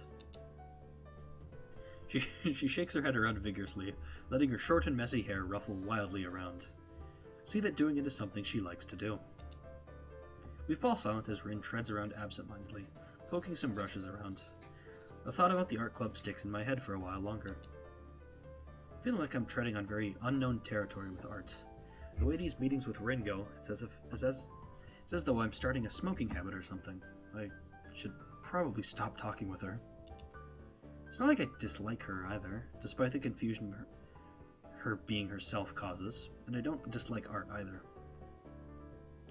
She shakes her head around vigorously, letting her short and messy hair ruffle wildly around. See that doing it is something she likes to do. We fall silent as Rin treads around absent-mindedly, poking some brushes around. The thought about the art club sticks in my head for a while longer. Feeling like I'm treading on very unknown territory with art. The way these meetings with Rin go, it's as though I'm starting a smoking habit or something. I should probably stop talking with her. It's not like I dislike her either, despite the confusion her being herself causes, and I don't dislike art either.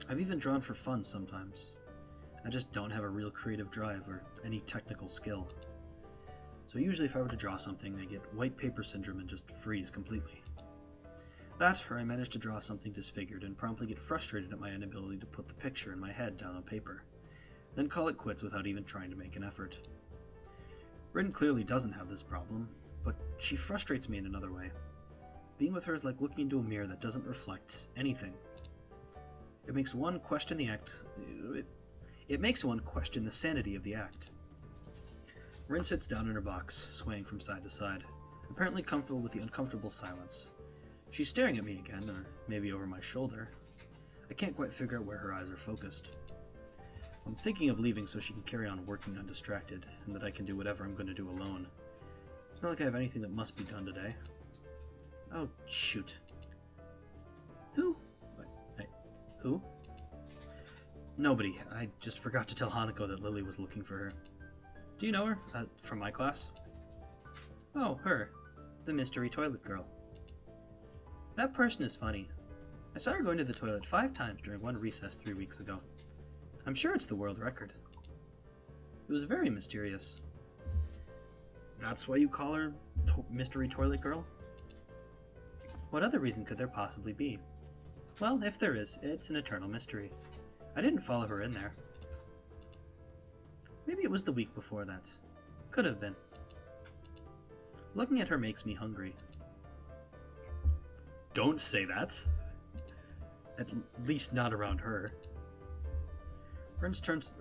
I've even drawn for fun sometimes. I just don't have a real creative drive or any technical skill. So usually if I were to draw something, I get white paper syndrome and just freeze completely. That, or I manage to draw something disfigured and promptly get frustrated at my inability to put the picture in my head down on paper, then call it quits without even trying to make an effort. Rin clearly doesn't have this problem, but she frustrates me in another way. Being with her is like looking into a mirror that doesn't reflect anything. It makes one question the act. It makes one question the sanity of the act. Rin sits down in her box, swaying from side to side, apparently comfortable with the uncomfortable silence. She's staring at me again, or maybe over my shoulder. I can't quite figure out where her eyes are focused. I'm thinking of leaving so she can carry on working undistracted, and that I can do whatever I'm going to do alone. It's not like I have anything that must be done today. Oh, shoot. Who? Who? Nobody. I just forgot to tell Hanako that Lily was looking for her. Do you know her? From my class? Oh, her. The mystery toilet girl. That person is funny. I saw her going to the toilet 5 times during one recess 3 weeks ago. I'm sure it's the world record. It was very mysterious. That's why you call her mystery toilet girl? What other reason could there possibly be? Well, if there is, it's an eternal mystery. I didn't follow her in there. Maybe it was the week before that. Could have been. Looking at her makes me hungry. Don't say that. At least not around her. Rin turns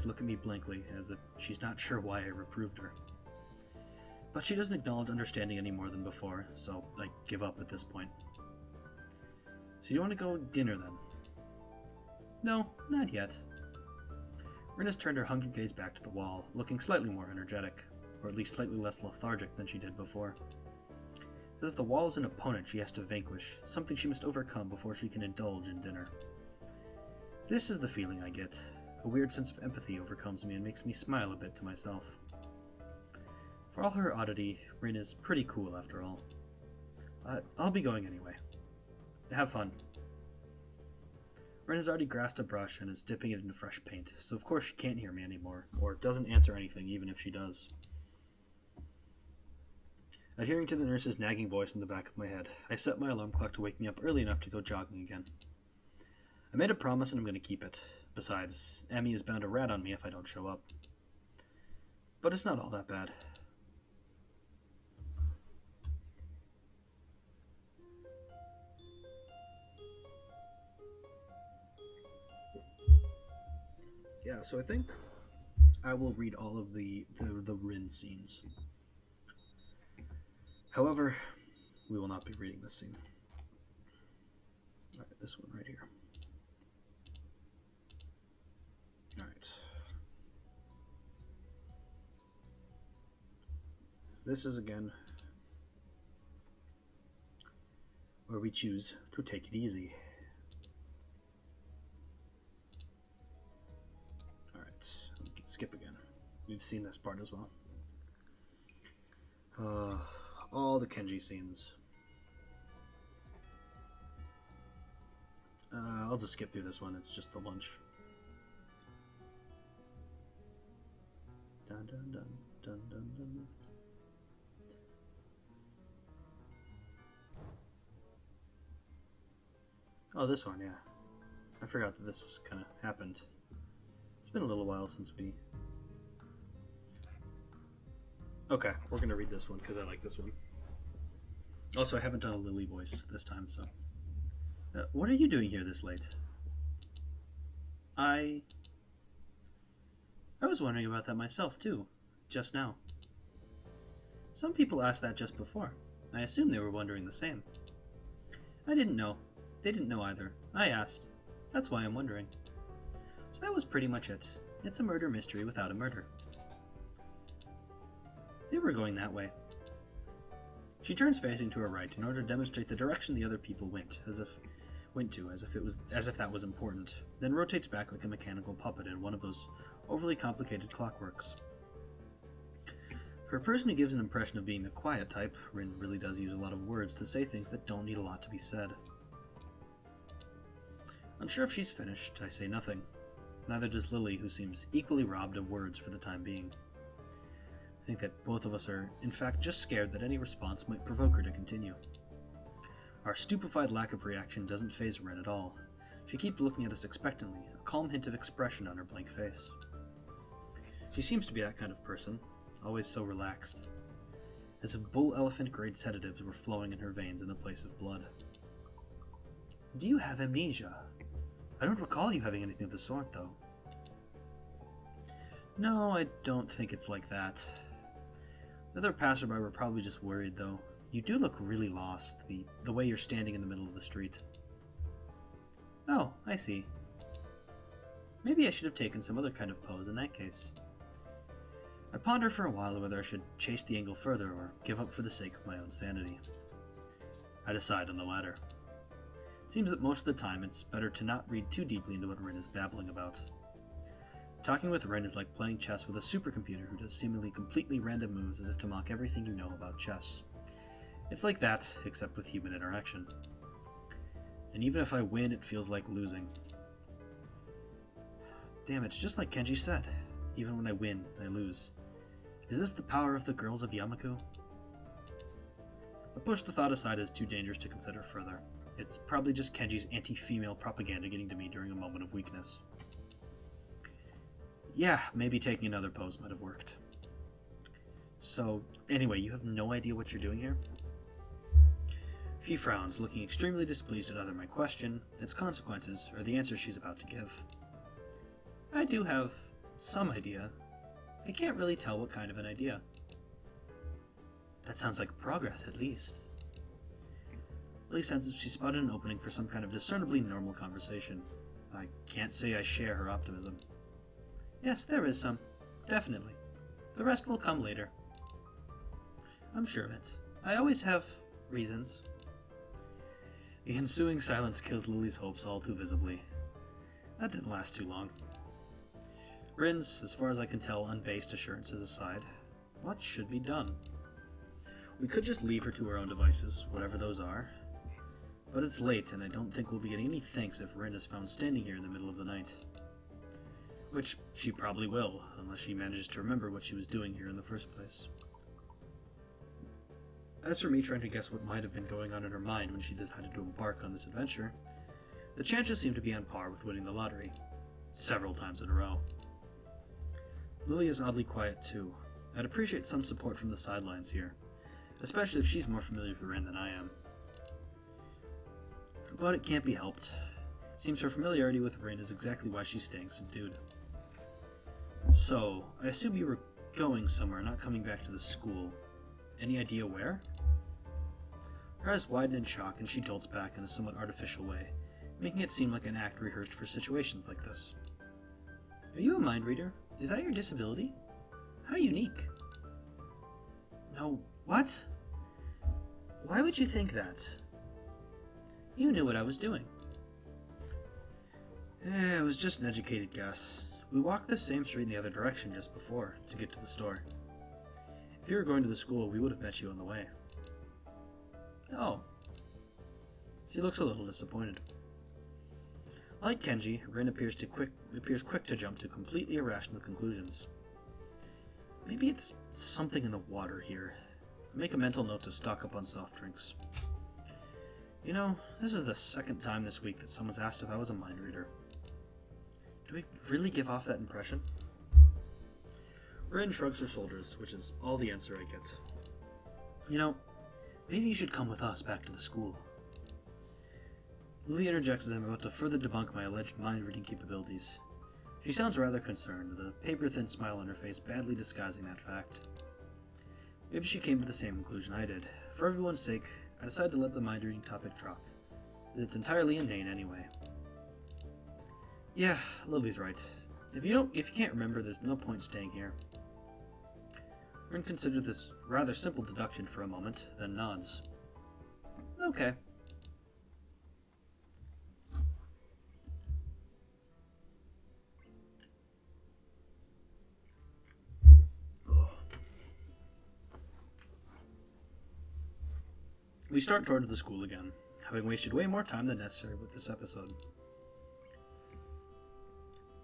to look at me blankly, as if she's not sure why I reproved her. But she doesn't acknowledge understanding any more than before, so I give up at this point. So you want to go dinner then? No, not yet. Rin has turned her hungry gaze back to the wall, looking slightly more energetic, or at least slightly less lethargic than she did before. It's as if the wall is an opponent she has to vanquish, something she must overcome before she can indulge in dinner. This is the feeling I get. A weird sense of empathy overcomes me and makes me smile a bit to myself. For all her oddity, Rin is pretty cool after all. I'll be going anyway. Have fun. Rin has already grasped a brush and is dipping it into fresh paint, so of course she can't hear me anymore, or doesn't answer anything even if she does. Adhering to the nurse's nagging voice in the back of my head, I set my alarm clock to wake me up early enough to go jogging again. I made a promise and I'm going to keep it. Besides, Emmy is bound to rat on me if I don't show up. But it's not all that bad. Yeah, so I think I will read all of the Rin scenes. However, we will not be reading this scene. Alright, this one right here. Alright. So this is again where we choose to take it easy. Alright, we can skip again. We've seen this part as well. All the Kenji scenes. I'll just skip through this one, it's just the lunch. Dun dun dun dun dun dun. Oh, this one, yeah. I forgot that this kind of happened. It's been a little while since we... Okay, we're going to read this one because I like this one. Also, I haven't done a Lily voice this time, so... what are you doing here this late? I was wondering about that myself, too, just now. Some people asked that just before. I assumed they were wondering the same. I didn't know. They didn't know either. I asked. That's why I'm wondering. So that was pretty much it. It's a murder mystery without a murder. They were going that way. She turns facing to her right in order to demonstrate the direction the other people went, as if that was important, then rotates back like a mechanical puppet in one of those overly complicated clockworks. For a person who gives an impression of being the quiet type, Rin really does use a lot of words to say things that don't need a lot to be said. Unsure if she's finished, I say nothing. Neither does Lily, who seems equally robbed of words for the time being. I think that both of us are, in fact, just scared that any response might provoke her to continue. Our stupefied lack of reaction doesn't faze Rin at all. She keeps looking at us expectantly, a calm hint of expression on her blank face. She seems to be that kind of person, always so relaxed, as if bull-elephant-grade sedatives were flowing in her veins in the place of blood. Do you have amnesia? I don't recall you having anything of the sort, though. No, I don't think it's like that. The other passerby were probably just worried, though. You do look really lost, the way you're standing in the middle of the street. Oh, I see. Maybe I should have taken some other kind of pose in that case. I ponder for a while whether I should chase the angle further or give up for the sake of my own sanity. I decide on the latter. It seems that most of the time it's better to not read too deeply into what Rin is babbling about. Talking with Rin is like playing chess with a supercomputer who does seemingly completely random moves as if to mock everything you know about chess. It's like that, except with human interaction. And even if I win, it feels like losing. Damn, it's just like Kenji said. Even when I win, I lose. Is this the power of the girls of Yamaku? I push the thought aside as too dangerous to consider further. It's probably just Kenji's anti-female propaganda getting to me during a moment of weakness. Yeah, maybe taking another pose might have worked. So, anyway, you have no idea what you're doing here? She frowns, looking extremely displeased at either my question, its consequences, or the answer she's about to give. I do have some idea. I can't really tell what kind of an idea. That sounds like progress, at least. Lily senses she spotted an opening for some kind of discernibly normal conversation. I can't say I share her optimism. Yes, there is some. Definitely. The rest will come later. I'm sure of it. I always have reasons. The ensuing silence kills Lily's hopes all too visibly. That didn't last too long. Rin's, as far as I can tell, unbased assurances aside, what should be done? We could just leave her to her own devices, whatever those are. But it's late, and I don't think we'll be getting any thanks if Rin is found standing here in the middle of the night. Which she probably will, unless she manages to remember what she was doing here in the first place. As for me trying to guess what might have been going on in her mind when she decided to embark on this adventure, the chances seem to be on par with winning the lottery, several times in a row. Lily is oddly quiet too. I'd appreciate some support from the sidelines here, especially if she's more familiar with Rin than I am. But it can't be helped. It seems her familiarity with Rin is exactly why she's staying subdued. So, I assume you were going somewhere, not coming back to the school. Any idea where? Her eyes widen in shock, and she jolts back in a somewhat artificial way, making it seem like an act rehearsed for situations like this. Are you a mind reader? Is that your disability? How unique. No, what? Why would you think that? You knew what I was doing. It was just an educated guess. We walked the same street in the other direction just before, to get to the store. If you were going to the school, we would have met you on the way. Oh. She looks a little disappointed. Like Kenji, Rin appears quick to jump to completely irrational conclusions. Maybe it's something in the water here. Make a mental note to stock up on soft drinks. You know, this is the second time this week that someone's asked if I was a mind reader. Do I really give off that impression? Rin shrugs her shoulders, which is all the answer I get. You know, maybe you should come with us back to the school. Lily interjects as I'm about to further debunk my alleged mind-reading capabilities. She sounds rather concerned, with a paper-thin smile on her face badly disguising that fact. Maybe she came to the same conclusion I did. For everyone's sake, I decided to let the mind-reading topic drop. It's entirely inane anyway. Yeah, Lily's right. If you can't remember, there's no point staying here. Rin considered this rather simple deduction for a moment, then nods. Okay. We start toward the school again, having wasted way more time than necessary with this episode.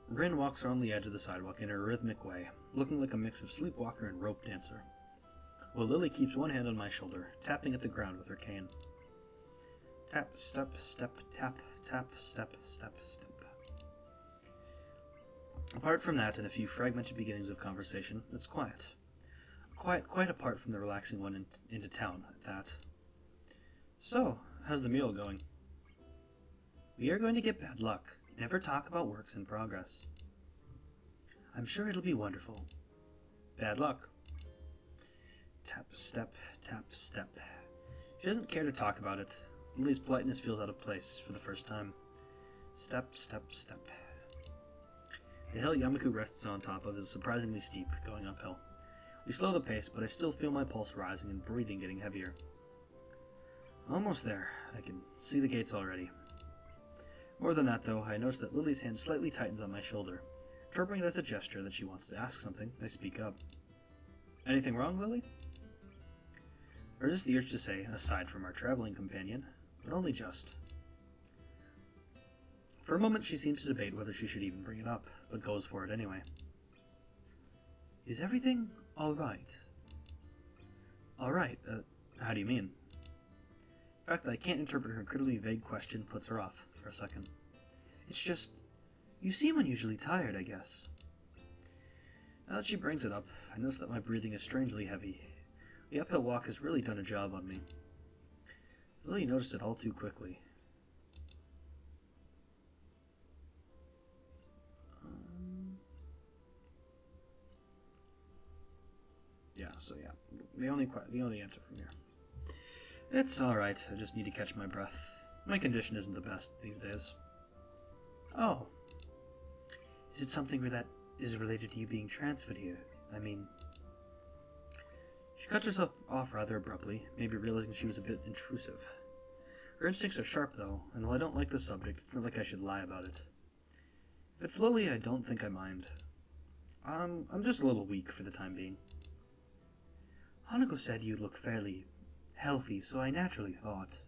Rin walks around the edge of the sidewalk in her rhythmic way, looking like a mix of sleepwalker and rope dancer, while Lily keeps one hand on my shoulder, tapping at the ground with her cane. Tap, step, step, tap, tap, step, step, step. Apart from that and a few fragmented beginnings of conversation, it's quiet. Quite apart from the relaxing one into town, at that. So, how's the mural going? We are going to get bad luck. Never talk about works in progress. I'm sure it'll be wonderful. Bad luck. Tap, step, tap, step. She doesn't care to talk about it. Lily's politeness feels out of place for the first time. Step, step, step. The hill Yamaku rests on top of is surprisingly steep, going uphill. We slow the pace, but I still feel my pulse rising and breathing getting heavier. Almost there. I can see the gates already. More than that, though, I notice that Lily's hand slightly tightens on my shoulder. Interpreting it as a gesture that she wants to ask something, I speak up. Anything wrong, Lily? I resist the urge to say, aside from our traveling companion, but only just. For a moment, she seems to debate whether she should even bring it up, but goes for it anyway. Is everything all right? All right? How do you mean? The fact that I can't interpret her incredibly vague question puts her off for a second. It's just, you seem unusually tired, I guess. Now that she brings it up, I notice that my breathing is strangely heavy. The uphill walk has really done a job on me. Lily noticed it all too quickly. The only answer from here. It's alright, I just need to catch my breath. My condition isn't the best these days. Oh. Is it something that is related to you being transferred here? I mean... She cuts herself off rather abruptly, maybe realizing she was a bit intrusive. Her instincts are sharp, though, and while I don't like the subject, it's not like I should lie about it. If it's Lily, I don't think I mind. I'm just a little weak for the time being. Hanako said you look fairly healthy, so I naturally thought.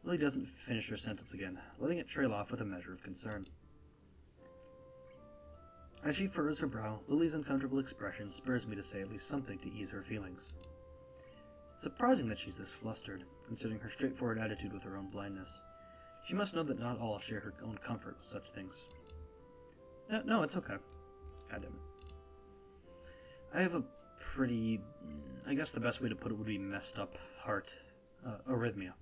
Lily doesn't finish her sentence again, letting it trail off with a measure of concern. As she furrows her brow, Lily's uncomfortable expression spurs me to say at least something to ease her feelings. It's surprising that she's this flustered, considering her straightforward attitude with her own blindness. She must know that not all share her own comfort with such things. No, it's okay. Goddammit. I have a pretty... I guess the best way to put it would be messed up heart. Arrhythmia.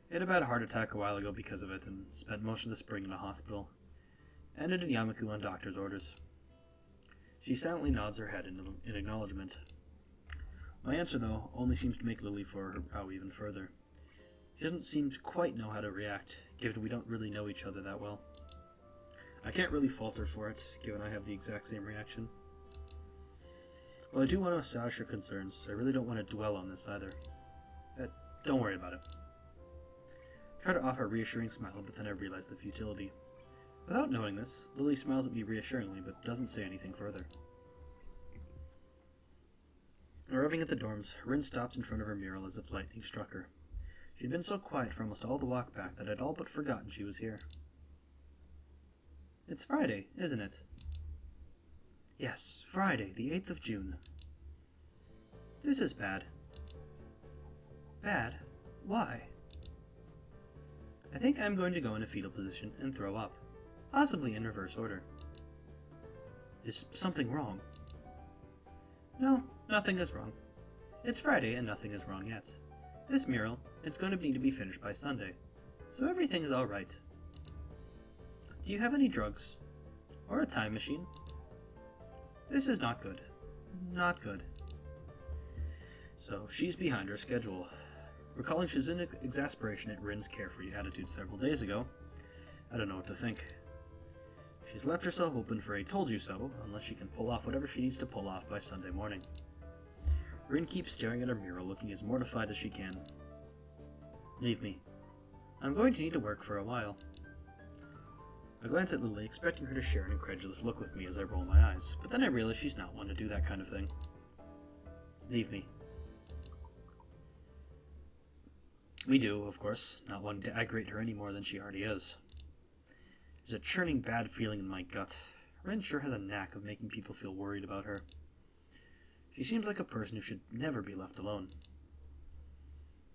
I had a bad heart attack a while ago because of it, and spent most of the spring in a hospital. Ended in Yamaku on doctor's orders. She silently nods her head in acknowledgement. My answer, though, only seems to make Lily furrow her brow even further. She doesn't seem to quite know how to react, given we don't really know each other that well. I can't really fault her for it, given I have the exact same reaction. While I do want to assuage her concerns, I really don't want to dwell on this either. Don't worry about it. I try to offer a reassuring smile, but then I realize the futility. Without knowing this, Lily smiles at me reassuringly, but doesn't say anything further. Arriving at the dorms, Rin stops in front of her mural as if lightning struck her. She'd been so quiet for almost all the walk back that I'd all but forgotten she was here. It's Friday, isn't it? Yes, Friday, the 8th of June. This is bad. Bad? Why? I think I'm going to go in a fetal position and throw up, possibly in reverse order. Is something wrong? No, nothing is wrong. It's Friday and nothing is wrong yet. This mural, it's going to need to be finished by Sunday, so everything is alright. Do you have any drugs? Or a time machine? This is not good. Not good. So, she's behind her schedule. Recalling Shizuna's exasperation at Rin's carefree attitude several days ago, I don't know what to think. She's left herself open for a told you so, unless she can pull off whatever she needs to pull off by Sunday morning. Rin keeps staring at her mural, looking as mortified as she can. Leave me. I'm going to need to work for a while. I glance at Lily, expecting her to share an incredulous look with me as I roll my eyes, but then I realize she's not one to do that kind of thing. Leave me. We do, of course, not wanting to aggravate her any more than she already is. There's a churning bad feeling in my gut. Rin sure has a knack of making people feel worried about her. She seems like a person who should never be left alone.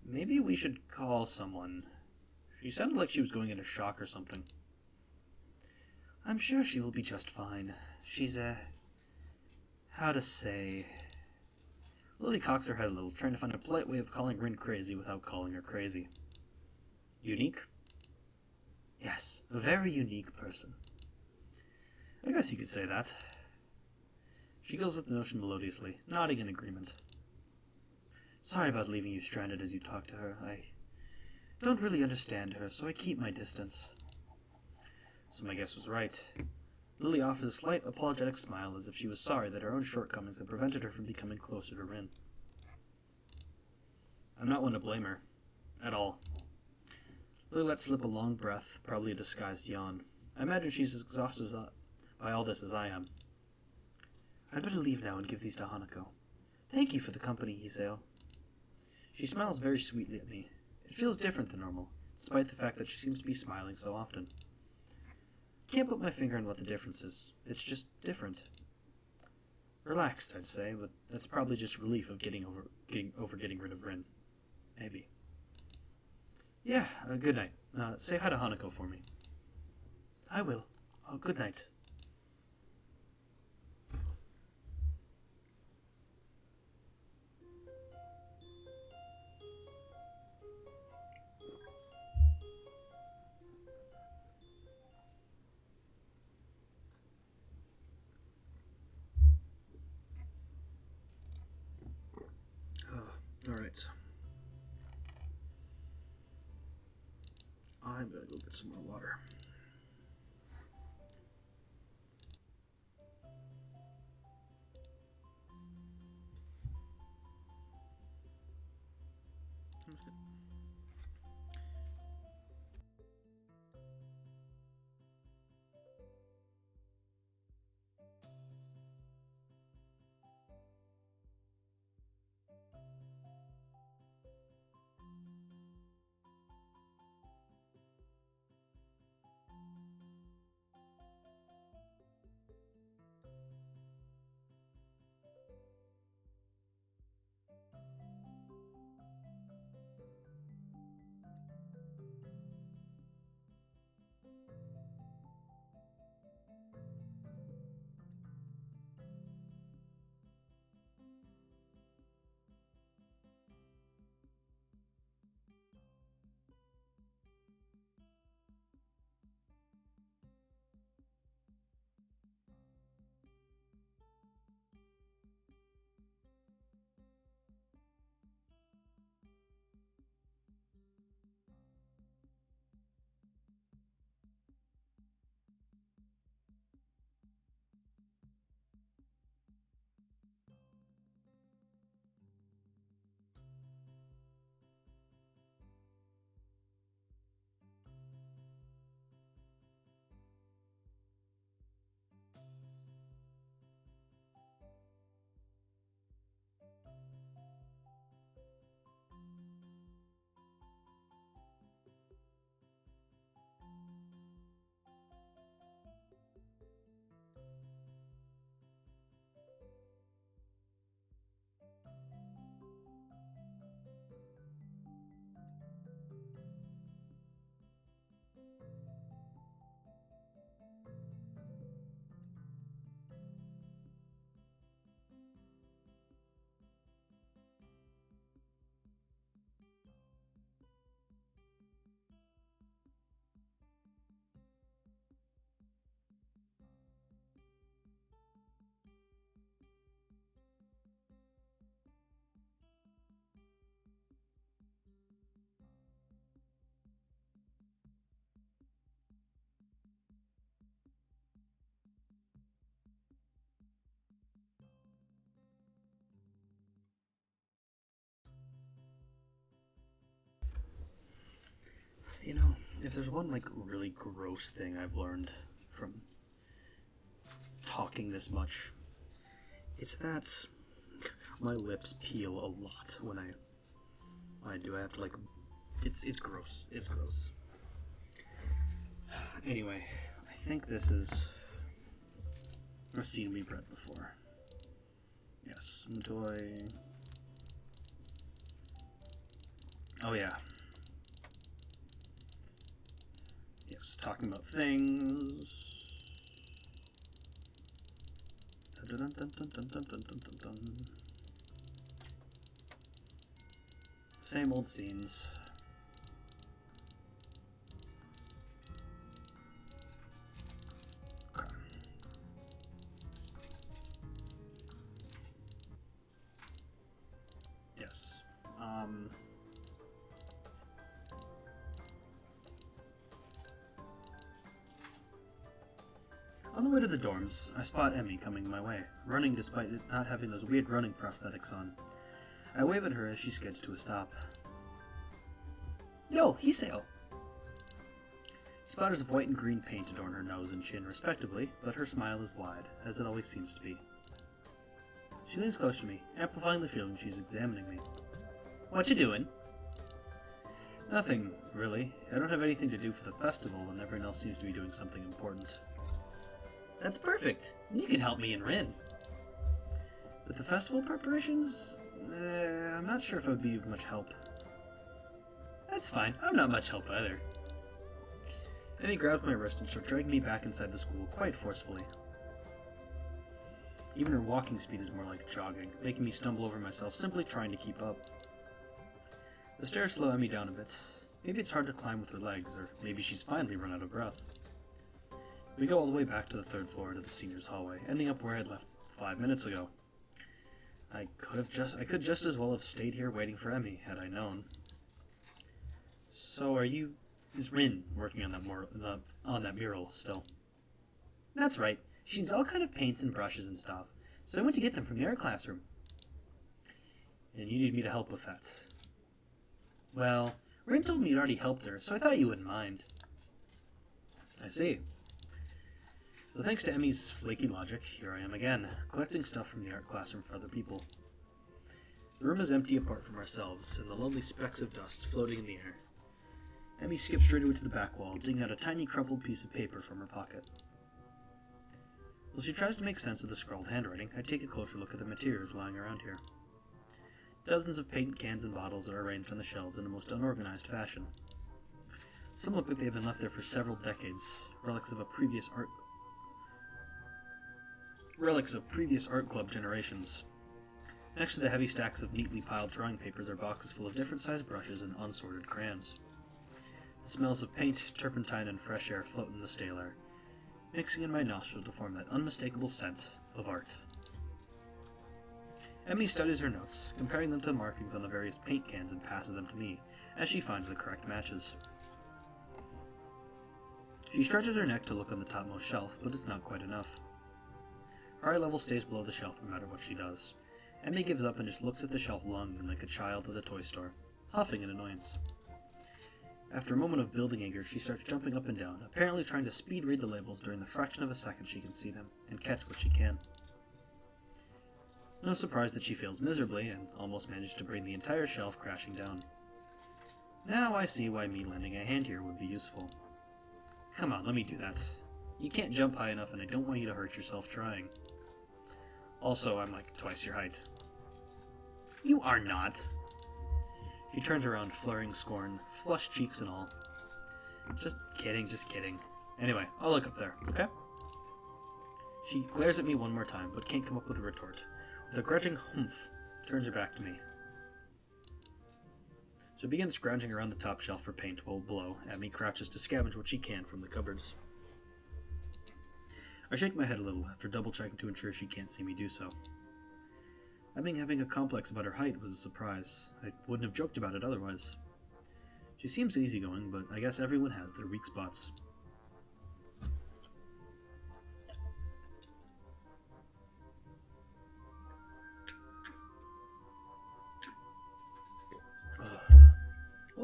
Maybe we should call someone. She sounded like she was going into shock or something. I'm sure she will be just fine. She's how to say... Lily cocks her head a little, trying to find a polite way of calling Rin crazy without calling her crazy. Unique? Yes, a very unique person. I guess you could say that. She giggles at the notion melodiously, nodding in agreement. Sorry about leaving you stranded as you talk to her. I don't really understand her, so I keep my distance. So my guess was right. Lily offers a slight, apologetic smile as if she was sorry that her own shortcomings had prevented her from becoming closer to Rin. I'm not one to blame her. At all. Lily lets slip a long breath, probably a disguised yawn. I imagine she's as exhausted by all this as I am. I'd better leave now and give these to Hanako. Thank you for the company, Hiseo. She smiles very sweetly at me. It feels different than normal, despite the fact that she seems to be smiling so often. Can't put my finger on what the difference is. It's just different. Relaxed, I'd say, but that's probably just relief of getting rid of Rin. Maybe. Yeah, good night. Say hi to Hanako for me. I will. Oh, good night. Alright. I'm gonna go get some more water. You know, if there's one, really gross thing I've learned from talking this much, it's that my lips peel a lot when I do. I have to, it's gross. It's gross. Anyway, I think this is a scene we've read before. Yes, Mutoi. Oh yeah. Yes, talking about things. Dun, dun, dun, dun, dun, dun, dun, dun, dun, dun. Same old scenes. Okay. Yes. On the way to the dorms, I spot Emmy coming my way, running despite it not having those weird running prosthetics on. I wave at her as she skids to a stop. Yo, Hiseo! Splatters of white and green paint adorn her nose and chin respectively, but her smile is wide, as it always seems to be. She leans close to me, amplifying the feeling she's examining me. What you doing? Nothing, really. I don't have anything to do for the festival, and everyone else seems to be doing something important. That's perfect. You can help me and Rin. With the festival preparations? I'm not sure if it would be much help. That's fine. I'm not much help either. Then he grabs my wrist and starts dragging me back inside the school quite forcefully. Even her walking speed is more like jogging, making me stumble over myself simply trying to keep up. The stairs slow Emmy down a bit. Maybe it's hard to climb with her legs, or maybe she's finally run out of breath. We go all the way back to the third floor to the seniors' hallway, ending up where I had left 5 minutes ago. I could just as well have stayed here waiting for Emmy, had I known. So is Rin working on that mural still? That's right. She needs all kind of paints and brushes and stuff, so I went to get them from the art classroom. And you need me to help with that? Well, Rin told me you'd already helped her, so I thought you wouldn't mind. I see. So thanks to Emmy's flaky logic, here I am again, collecting stuff from the art classroom for other people. The room is empty apart from ourselves, and the lonely specks of dust floating in the air. Emmy skips straight away to the back wall, digging out a tiny crumpled piece of paper from her pocket. While she tries to make sense of the scrawled handwriting, I take a closer look at the materials lying around here. Dozens of paint cans and bottles are arranged on the shelves in a most unorganized fashion. Some look like they have been left there for several decades, relics of previous art club generations. Next to the heavy stacks of neatly piled drawing papers are boxes full of different sized brushes and unsorted crayons. The smells of paint, turpentine, and fresh air float in the stale air, mixing in my nostrils to form that unmistakable scent of art. Emmy studies her notes, comparing them to the markings on the various paint cans and passes them to me, as she finds the correct matches. She stretches her neck to look on the topmost shelf, but it's not quite enough. Her eye level stays below the shelf no matter what she does. Emmy gives up and just looks at the shelf longingly like a child at a toy store, huffing in annoyance. After a moment of building anger, she starts jumping up and down, apparently trying to speed read the labels during the fraction of a second she can see them, and catch what she can. No surprise that she fails miserably, and almost managed to bring the entire shelf crashing down. Now I see why me lending a hand here would be useful. Come on, let me do that. You can't jump high enough, and I don't want you to hurt yourself trying. Also, I'm like twice your height. You are not. She turns around, flaring scorn, flushed cheeks and all. Just kidding, just kidding. Anyway, I'll look up there, okay? She glares at me one more time, but can't come up with a retort. With a grudging humph, turns her back to me. So begins scrounging around the top shelf for paint while below, Emmy crouches to scavenge what she can from the cupboards. I shake my head a little after double-checking to ensure she can't see me do so. Emmy having a complex about her height was a surprise. I wouldn't have joked about it otherwise. She seems easygoing, but I guess everyone has their weak spots.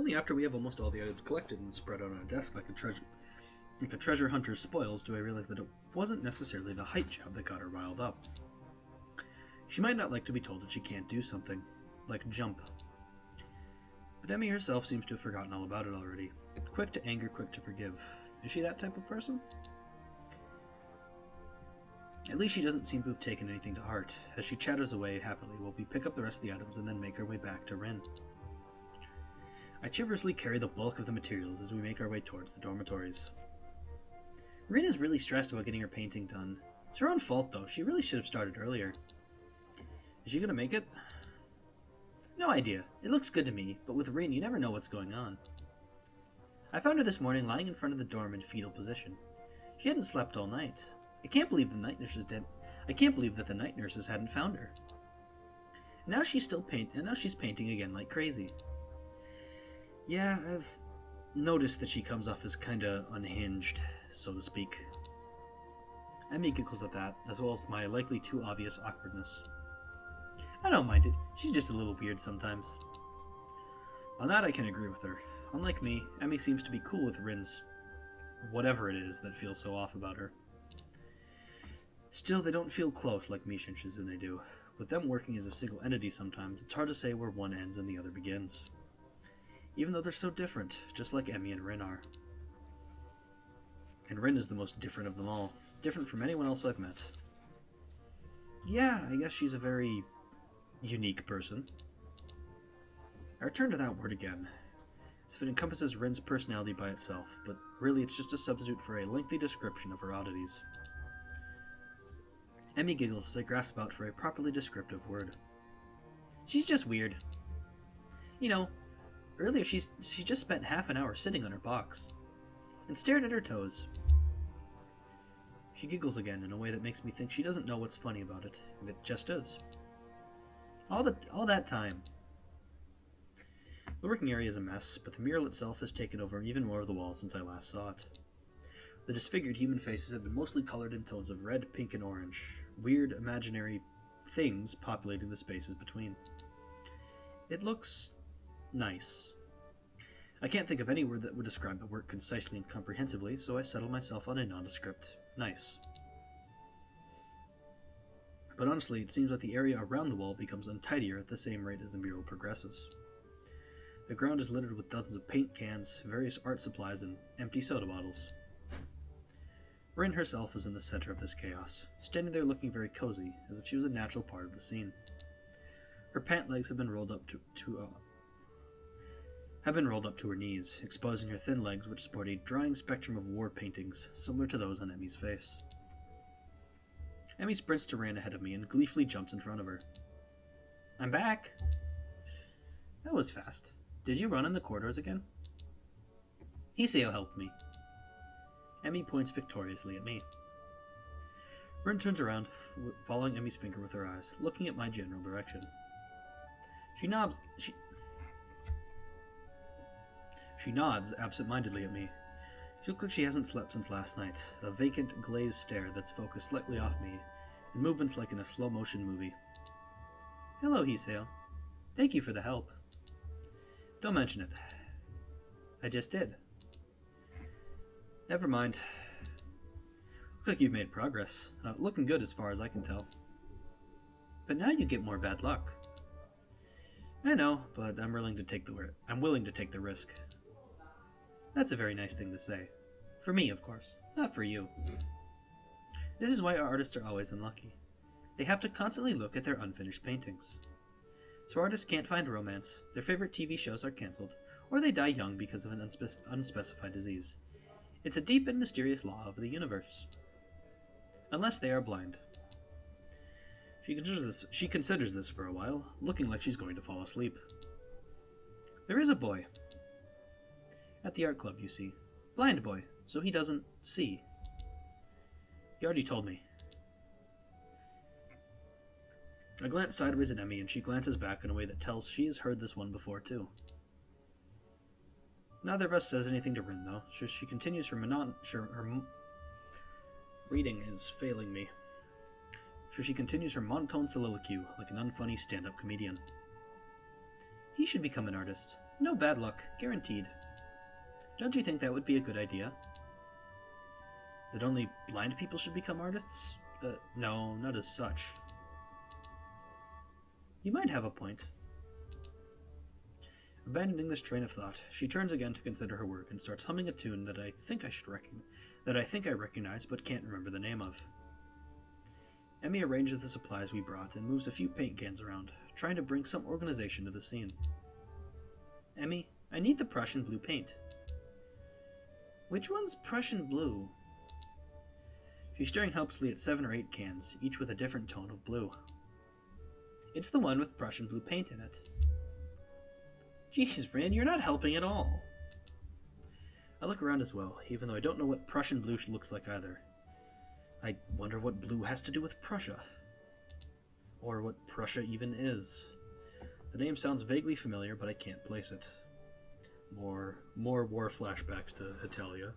Only after we have almost all the items collected and spread out on our desk like a treasure hunter's spoils do I realize that it wasn't necessarily the height job that got her riled up. She might not like to be told that she can't do something, like jump. But Emmy herself seems to have forgotten all about it already. Quick to anger, quick to forgive. Is she that type of person? At least she doesn't seem to have taken anything to heart, as she chatters away happily while we pick up the rest of the items and then make our way back to Rin. I chivalrously carry the bulk of the materials as we make our way towards the dormitories. Rin is really stressed about getting her painting done. It's her own fault, though. She really should have started earlier. Is she gonna make it? No idea. It looks good to me, but with Rin, you never know what's going on. I found her this morning lying in front of the dorm in fetal position. She hadn't slept all night. I can't believe the night nurses did. I can't believe that the night nurses hadn't found her. And now she's painting again like crazy. Yeah, I've noticed that she comes off as kinda unhinged, so to speak. Emmy giggles at that, as well as my likely too obvious awkwardness. I don't mind it. She's just a little weird sometimes. On that I can agree with her. Unlike me, Emmy seems to be cool with Rin's whatever it is that feels so off about her. Still, they don't feel close like Misha and Shizune do. With them working as a single entity sometimes, it's hard to say where one ends and the other begins. Even though they're so different, just like Emmy and Rin are. And Rin is the most different of them all. Different from anyone else I've met. Yeah, I guess she's a very unique person. I return to that word again, as if it encompasses Rin's personality by itself, but really it's just a substitute for a lengthy description of her oddities. Emmy giggles as I grasp out for a properly descriptive word. She's just weird. You know, earlier she just spent half an hour sitting on her box, and stared at her toes. She giggles again in a way that makes me think she doesn't know what's funny about it, and it just is. All that time. The working area is a mess, but the mural itself has taken over even more of the wall since I last saw it. The disfigured human faces have been mostly colored in tones of red, pink, and orange, weird, imaginary things populating the spaces between. It looks nice. I can't think of any word that would describe the work concisely and comprehensively, so I settle myself on a nondescript nice. But honestly, it seems like the area around the wall becomes untidier at the same rate as the mural progresses. The ground is littered with dozens of paint cans, various art supplies, and empty soda bottles. Rin herself is in the center of this chaos, standing there looking very cozy, as if she was a natural part of the scene. Her pant legs have been rolled up to her knees, exposing her thin legs, which sport a drying spectrum of war paintings, similar to those on Emmy's face. Emmy sprints to Rin ahead of me and gleefully jumps in front of her. I'm back! That was fast. Did you run in the corridors again? Hiseo helped me. Emmy points victoriously at me. Rin turns around, following Emmy's finger with her eyes, looking at my general direction. She nods absent-mindedly at me. She looks like she hasn't slept since last night, a vacant, glazed stare that's focused slightly off me, and movements like in a slow-motion movie. Hello, Hiseo. Thank you for the help. Don't mention it. I just did. Never mind. Looks like you've made progress. Looking good as far as I can tell. But now you get more bad luck. I know, but I'm willing to take the risk. That's a very nice thing to say. For me, of course. Not for you. This is why our artists are always unlucky. They have to constantly look at their unfinished paintings. So artists can't find romance, their favorite TV shows are cancelled, or they die young because of an unspecified disease. It's a deep and mysterious law of the universe. Unless they are blind. She considers this for a while, looking like she's going to fall asleep. There is a boy. At the art club, you see. Blind boy, so he doesn't see. He already told me. I glance sideways at Emmy, and she glances back in a way that tells she has heard this one before, too. Neither of us says anything to Rin, though, so she continues her reading is failing me. So she continues her monotone soliloquy like an unfunny stand-up comedian. He should become an artist. No bad luck, guaranteed. Don't you think that would be a good idea? That only blind people should become artists? No, not as such. You might have a point. Abandoning this train of thought, she turns again to consider her work and starts humming a tune that I think I recognize but can't remember the name of. Emmy arranges the supplies we brought and moves a few paint cans around, trying to bring some organization to the scene. Emmy, I need the Prussian blue paint. Which one's Prussian blue? She's staring helplessly at 7 or 8 cans, each with a different tone of blue. It's the one with Prussian blue paint in it. Jeez, Rin, you're not helping at all. I look around as well, even though I don't know what Prussian blue looks like either. I wonder what blue has to do with Prussia. Or what Prussia even is. The name sounds vaguely familiar, but I can't place it. More war flashbacks to Italia.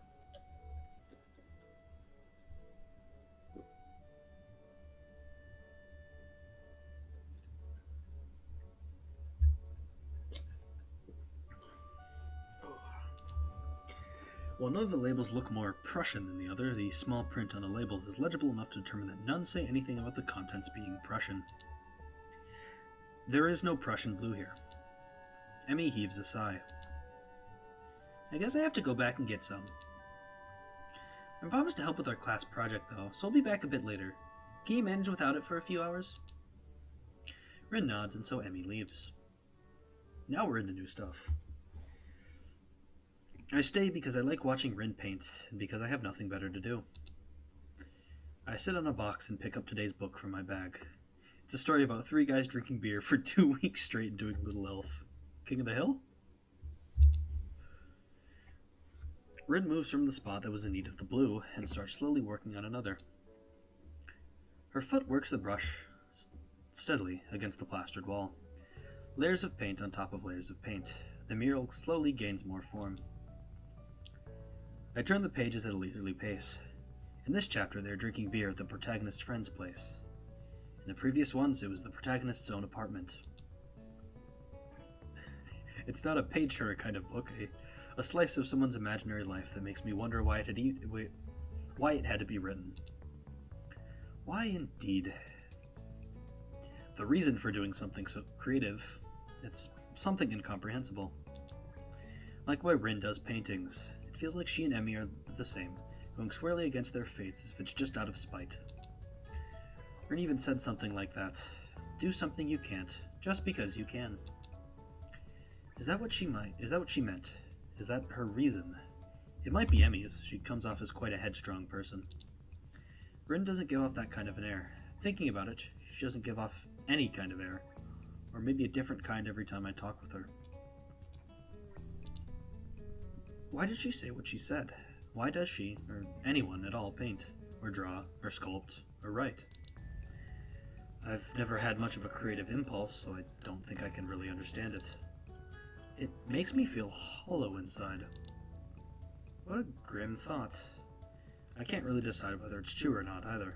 While none of the labels look more Prussian than the other, the small print on the label is legible enough to determine that none say anything about the contents being Prussian. There is no Prussian blue here. Emmy heaves a sigh. I guess I have to go back and get some. I promised to help with our class project, though, so I'll be back a bit later. Can you manage without it for a few hours? Rin nods, and so Emmy leaves. Now we're into new stuff. I stay because I like watching Rin paint, and because I have nothing better to do. I sit on a box and pick up today's book from my bag. It's a story about 3 guys drinking beer for 2 weeks straight and doing little else. King of the Hill? Rin moves from the spot that was in need of the blue and starts slowly working on another. Her foot works the brush steadily against the plastered wall. Layers of paint on top of layers of paint. The mural slowly gains more form. I turn the pages at a leisurely pace. In this chapter, they're drinking beer at the protagonist's friend's place. In the previous ones, it was the protagonist's own apartment. It's not a page-turner kind of book, a slice of someone's imaginary life that makes me wonder why it had to be written. Why indeed? The reason for doing something so creative, it's something incomprehensible. Like why Rin does paintings. It feels like she and Emmy are the same, going squarely against their fates as if it's just out of spite. Rin even said something like that. Do something you can't, just because you can. Is that what she meant? Is that her reason? It might be Emmy's. She comes off as quite a headstrong person. Rin doesn't give off that kind of an air. Thinking about it, she doesn't give off any kind of air. Or maybe a different kind every time I talk with her. Why did she say what she said? Why does she, or anyone at all, paint, or draw, or sculpt, or write? I've never had much of a creative impulse, so I don't think I can really understand it. It makes me feel hollow inside. What a grim thought. I can't really decide whether it's true or not, either.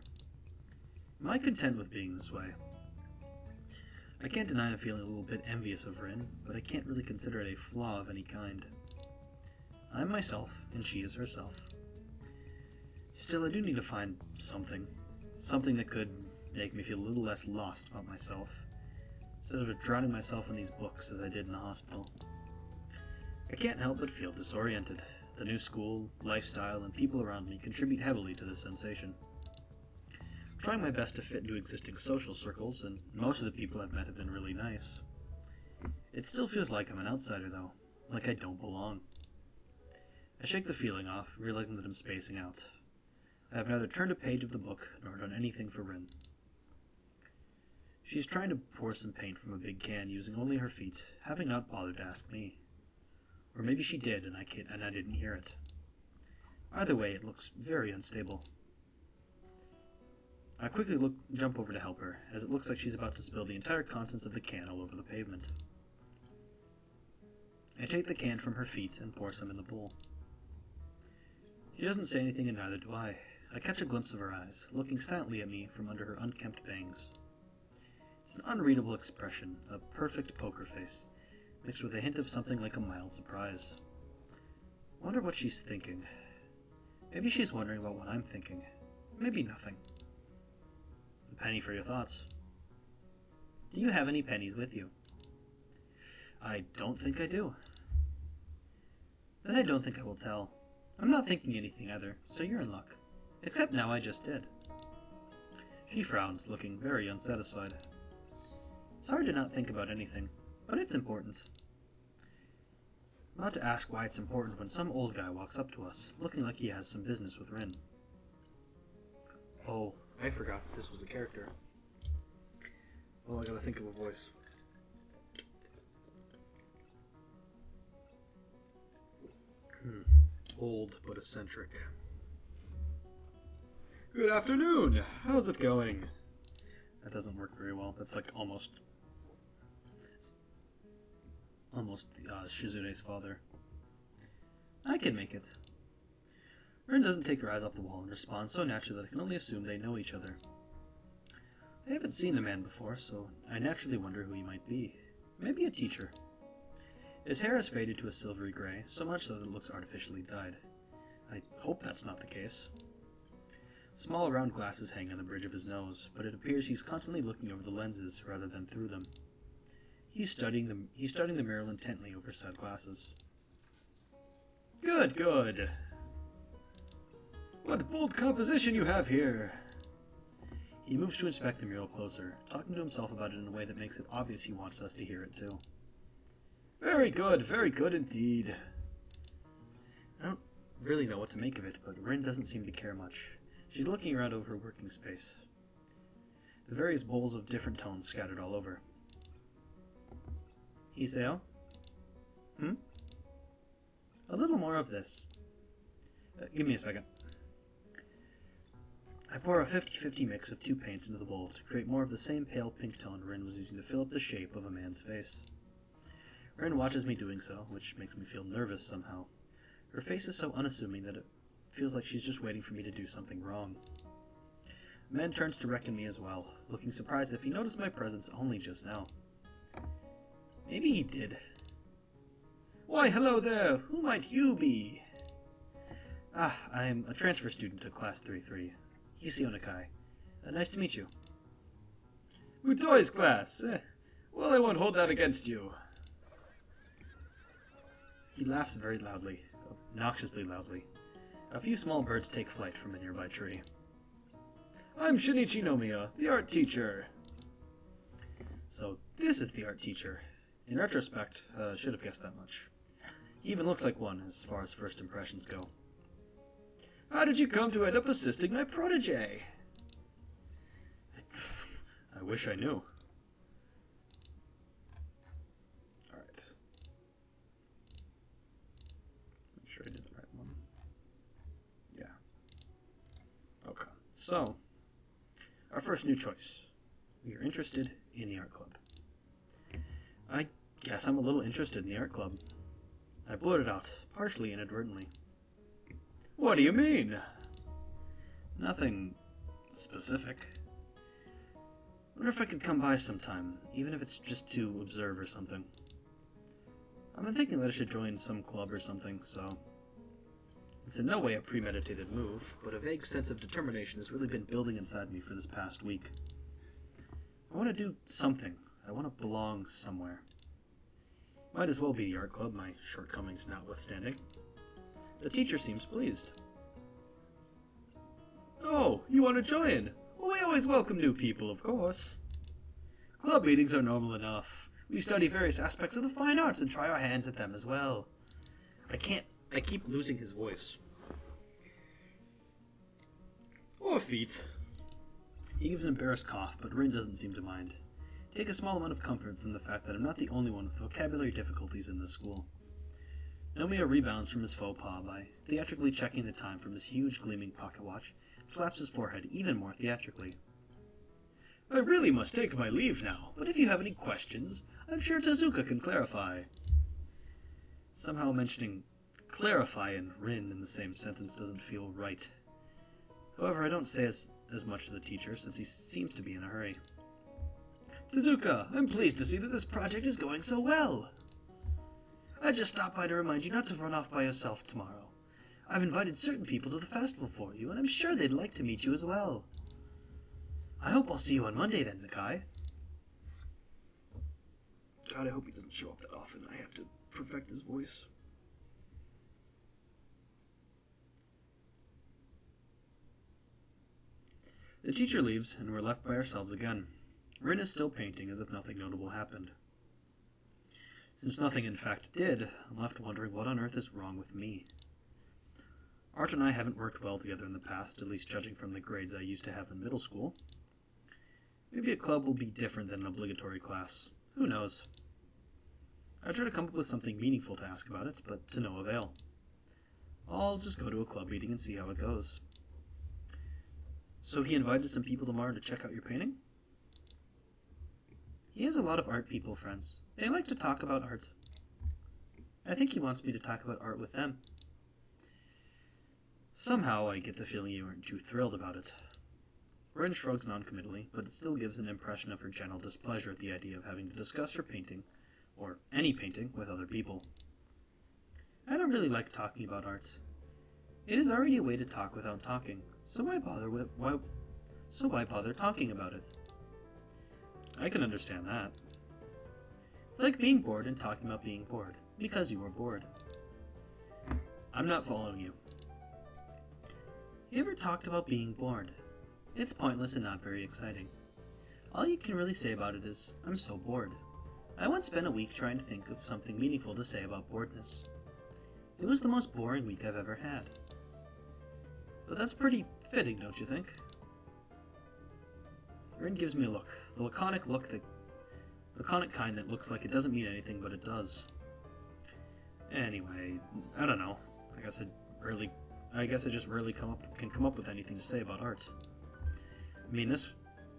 Am I content with being this way? I can't deny I'm feeling a little bit envious of Rin, but I can't really consider it a flaw of any kind. I'm myself, and she is herself. Still, I do need to find something. Something that could make me feel a little less lost about myself, instead of drowning myself in these books as I did in the hospital. I can't help but feel disoriented. The new school, lifestyle, and people around me contribute heavily to this sensation. I'm trying my best to fit into existing social circles, and most of the people I've met have been really nice. It still feels like I'm an outsider, though, like I don't belong. I shake the feeling off, realizing that I'm spacing out. I have neither turned a page of the book, nor done anything for Rin. She's trying to pour some paint from a big can using only her feet, having not bothered to ask me. Or maybe she did, and I didn't hear it. Either way, it looks very unstable. I quickly jump over to help her, as it looks like she's about to spill the entire contents of the can all over the pavement. I take the can from her feet and pour some in the bowl. She doesn't say anything, and neither do I. I catch a glimpse of her eyes, looking silently at me from under her unkempt bangs. It's an unreadable expression, a perfect poker face, mixed with a hint of something like a mild surprise. Wonder what she's thinking. Maybe she's wondering about what I'm thinking. Maybe nothing. A penny for your thoughts. Do you have any pennies with you? I don't think I do. Then I don't think I will tell. I'm not thinking anything either, so you're in luck. Except now I just did. She frowns, looking very unsatisfied. It's hard to not think about anything, but it's important. I'm about to ask why it's important when some old guy walks up to us, looking like he has some business with Rin. Oh, I forgot this was a character. Oh, I gotta think of a voice. Old but eccentric. Good afternoon! How's it going? That doesn't work very well. That's like almost Shizune's father. I can make it. Rin doesn't take her eyes off the wall and responds so naturally that I can only assume they know each other. I haven't seen the man before, so I naturally wonder who he might be. Maybe a teacher. His hair has faded to a silvery gray, so much so that it looks artificially dyed. I hope that's not the case. Small round glasses hang on the bridge of his nose, but it appears he's constantly looking over the lenses rather than through them. He's studying the mirror intently over said glasses. Good, good. What bold composition you have here! He moves to inspect the mural closer, talking to himself about it in a way that makes it obvious he wants us to hear it too. Very good indeed. I don't really know what to make of it, but Rin doesn't seem to care much. She's looking around over her working space. The various bowls of different tones scattered all over. Hiseo? A little more of this. Give me a second. I pour a 50-50 mix of two paints into the bowl to create more of the same pale pink tone Rin was using to fill up the shape of a man's face. Rin watches me doing so, which makes me feel nervous somehow. Her face is so unassuming that it feels like she's just waiting for me to do something wrong. The man turns to reckon me as well, looking surprised if he noticed my presence only just now. Maybe he did. Why, hello there! Who might you be? I'm a transfer student to Class 3-3. Hiseo Nakai. Nice to meet you. Utoi's class! Well, I won't hold that against you. He laughs very loudly, obnoxiously loudly. A few small birds take flight from a nearby tree. I'm Shinichi Nomiya, the art teacher. So, this is the art teacher. In retrospect, should have guessed that much. He even looks like one, as far as first impressions go. How did you come to end up assisting my protege? I wish I knew. Alright. Make sure I did the right one. Yeah. Okay. So, our first new choice. We are interested in the art club. I guess I'm a little interested in the art club. I blurted out, partially inadvertently. What do you mean? Nothing specific. Wonder if I could come by sometime, even if it's just to observe or something. I've been thinking that I should join some club or something, so... It's in no way a premeditated move, but a vague sense of determination has really been building inside me for this past week. I want to do something. I want to belong somewhere. Might as well be the art club, my shortcomings notwithstanding. The teacher seems pleased. Oh, you want to join? Well, we always welcome new people, of course. Club meetings are normal enough. We study various aspects of the fine arts and try our hands at them as well. I keep losing his voice. Or feet. He gives an embarrassed cough, but Rin doesn't seem to mind. Take a small amount of comfort from the fact that I'm not the only one with vocabulary difficulties in this school. Nomiya rebounds from his faux pas by theatrically checking the time from his huge gleaming pocket watch, and slaps his forehead even more theatrically. I really must take my leave now, but if you have any questions, I'm sure Tezuka can clarify. Somehow mentioning clarify and Rin in the same sentence doesn't feel right. However, I don't say as much to the teacher, since he seems to be in a hurry. Tezuka, I'm pleased to see that this project is going so well. I just stopped by to remind you not to run off by yourself tomorrow. I've invited certain people to the festival for you, and I'm sure they'd like to meet you as well. I hope I'll see you on Monday then, Nakai. God, I hope he doesn't show up that often. I have to perfect his voice. The teacher leaves, and we're left by ourselves again. Rin is still painting as if nothing notable happened. Since nothing in fact did, I'm left wondering what on earth is wrong with me. Art and I haven't worked well together in the past, at least judging from the grades I used to have in middle school. Maybe a club will be different than an obligatory class. Who knows? I try to come up with something meaningful to ask about it, but to no avail. I'll just go to a club meeting and see how it goes. So he invited some people tomorrow to check out your painting? He has a lot of art people friends. They like to talk about art. I think he wants me to talk about art with them. Somehow I get the feeling you aren't too thrilled about it. Rin shrugs noncommittally, but it still gives an impression of her general displeasure at the idea of having to discuss her painting, or any painting, with other people. I don't really like talking about art. It is already a way to talk without talking, so why bother talking about it? I can understand that. It's like being bored and talking about being bored, because you are bored. I'm not following you. You ever talked about being bored? It's pointless and not very exciting. All you can really say about it is, I'm so bored. I once spent a week trying to think of something meaningful to say about boredness. It was the most boring week I've ever had. But that's pretty fitting, don't you think? Rin gives me a look, the laconic kind that looks like it doesn't mean anything, but it does. Anyway, I don't know. I guess I just rarely can come up with anything to say about art. I mean, this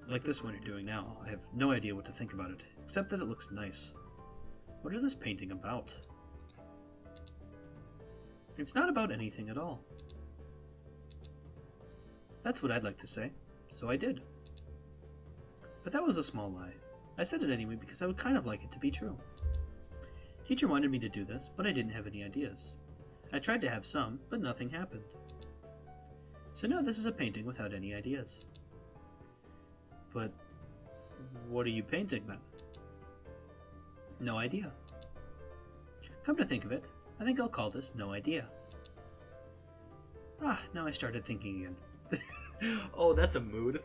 one you're doing now, I have no idea what to think about it, except that it looks nice. What is this painting about? It's not about anything at all. That's what I'd like to say, so I did. But that was a small lie. I said it anyway because I would kind of like it to be true. Teacher wanted me to do this, but I didn't have any ideas. I tried to have some, but nothing happened. So now this is a painting without any ideas. But what are you painting then? No idea. Come to think of it, I think I'll call this No Idea. Now I started thinking again. Oh, that's a mood.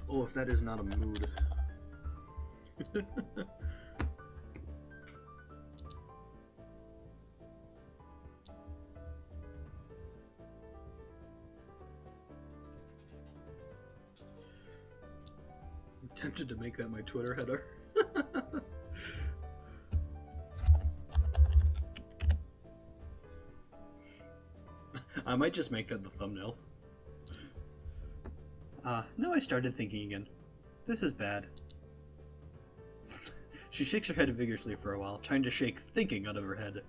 Oh, if that is not a mood. I'm tempted to make that my Twitter header. I might just make that the thumbnail. Now I started thinking again. This is bad. She shakes her head vigorously for a while, trying to shake thinking out of her head.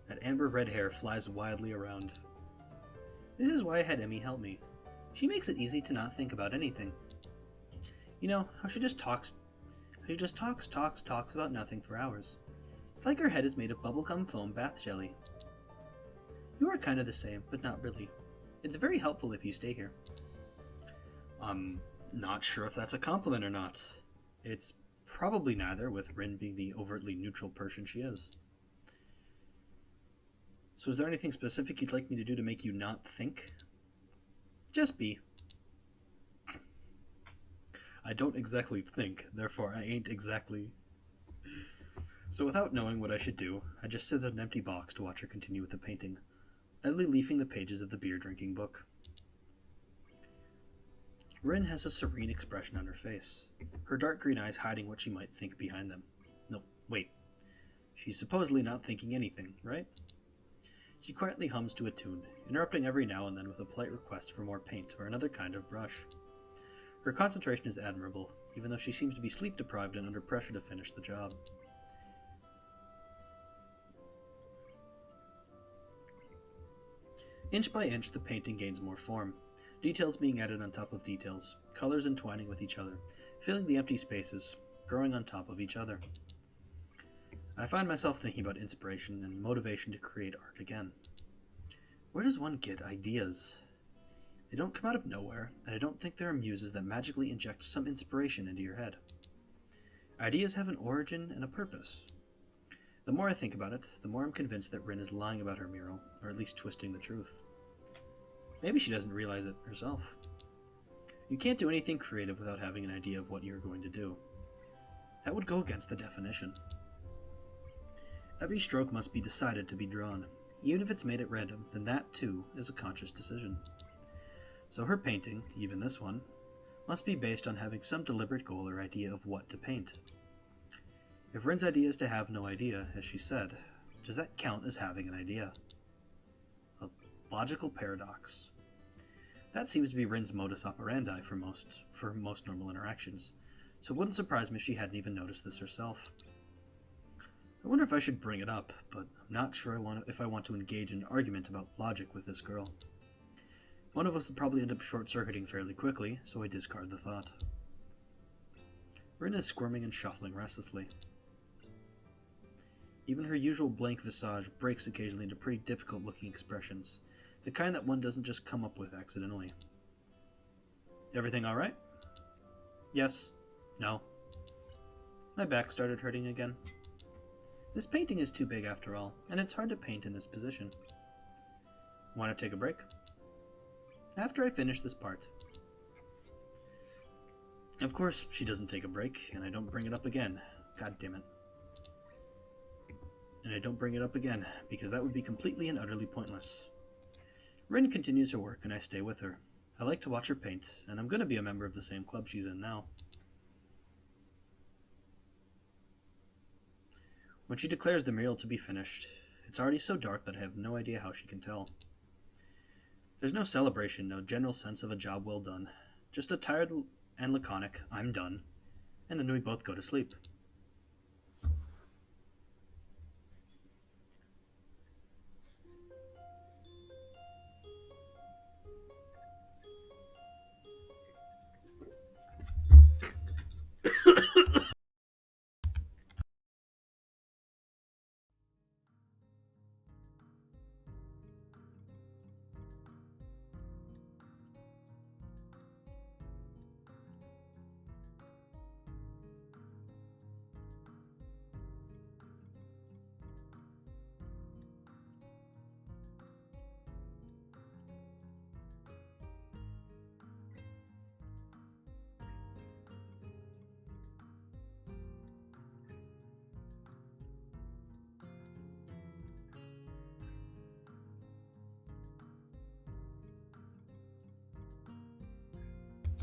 That amber red hair flies wildly around. This is why I had Emmy help me. She makes it easy to not think about anything. You know, how she just talks about nothing for hours. It's like her head is made of bubblegum foam bath jelly. You are kind of the same, but not really. It's very helpful if you stay here. I'm not sure if that's a compliment or not. It's probably neither, with Rin being the overtly neutral person she is. So is there anything specific you'd like me to do to make you not think? Just be. I don't exactly think, therefore I ain't exactly... So without knowing what I should do, I just sit at an empty box to watch her continue with the painting, idly leafing the pages of the beer-drinking book. Rin has a serene expression on her face, her dark green eyes hiding what she might think behind them. No, wait. She's supposedly not thinking anything, right? She quietly hums to a tune, interrupting every now and then with a polite request for more paint or another kind of brush. Her concentration is admirable, even though she seems to be sleep-deprived and under pressure to finish the job. Inch by inch, the painting gains more form. Details being added on top of details, colors entwining with each other, filling the empty spaces, growing on top of each other. I find myself thinking about inspiration and motivation to create art again. Where does one get ideas? They don't come out of nowhere, and I don't think there are muses that magically inject some inspiration into your head. Ideas have an origin and a purpose. The more I think about it, the more I'm convinced that Rin is lying about her mural, or at least twisting the truth. Maybe she doesn't realize it herself. You can't do anything creative without having an idea of what you're going to do. That would go against the definition. Every stroke must be decided to be drawn. Even if it's made at random, then that, too, is a conscious decision. So her painting, even this one, must be based on having some deliberate goal or idea of what to paint. If Rin's idea is to have no idea, as she said, does that count as having an idea? A logical paradox. That seems to be Rin's modus operandi for most normal interactions, so it wouldn't surprise me if she hadn't even noticed this herself. I wonder if I should bring it up, but I'm not sure if I want to engage in an argument about logic with this girl. One of us would probably end up short-circuiting fairly quickly, so I discard the thought. Rin is squirming and shuffling restlessly. Even her usual blank visage breaks occasionally into pretty difficult-looking expressions, the kind that one doesn't just come up with accidentally. Everything all right? Yes. No. My back started hurting again. This painting is too big after all, and it's hard to paint in this position. Want to take a break? After I finish this part. Of course, she doesn't take a break, and I don't bring it up again. God damn it. And I don't bring it up again, because that would be completely and utterly pointless. Rin continues her work, and I stay with her. I like to watch her paint, and I'm going to be a member of the same club she's in now. When she declares the mural to be finished, it's already so dark that I have no idea how she can tell. There's no celebration, no general sense of a job well done. Just a tired and laconic, I'm done, and then we both go to sleep.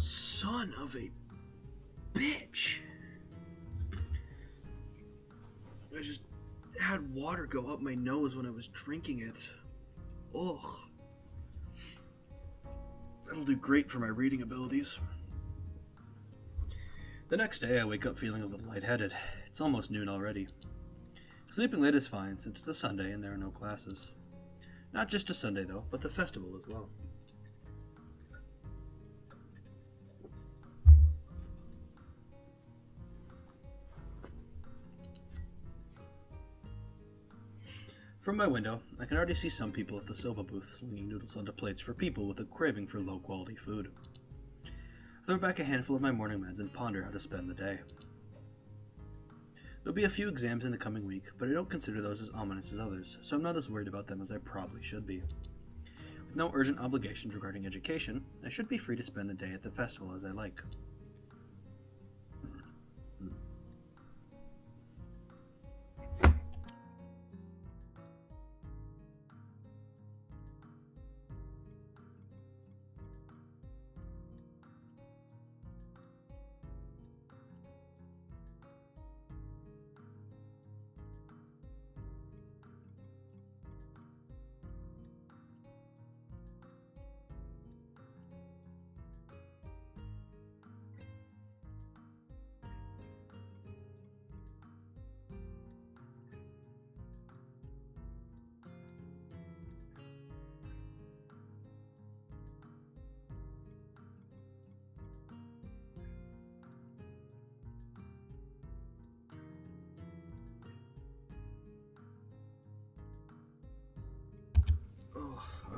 Son of a bitch. I just had water go up my nose when I was drinking it. Ugh. That'll do great for my reading abilities. The next day I wake up feeling a little lightheaded. It's almost noon already. Sleeping late is fine since it's a Sunday and there are no classes. Not just a Sunday though, but the festival as well. From my window, I can already see some people at the soba booth slinging noodles onto plates for people with a craving for low-quality food. I throw back a handful of my morning meds and ponder how to spend the day. There'll be a few exams in the coming week, but I don't consider those as ominous as others, so I'm not as worried about them as I probably should be. With no urgent obligations regarding education, I should be free to spend the day at the festival as I like.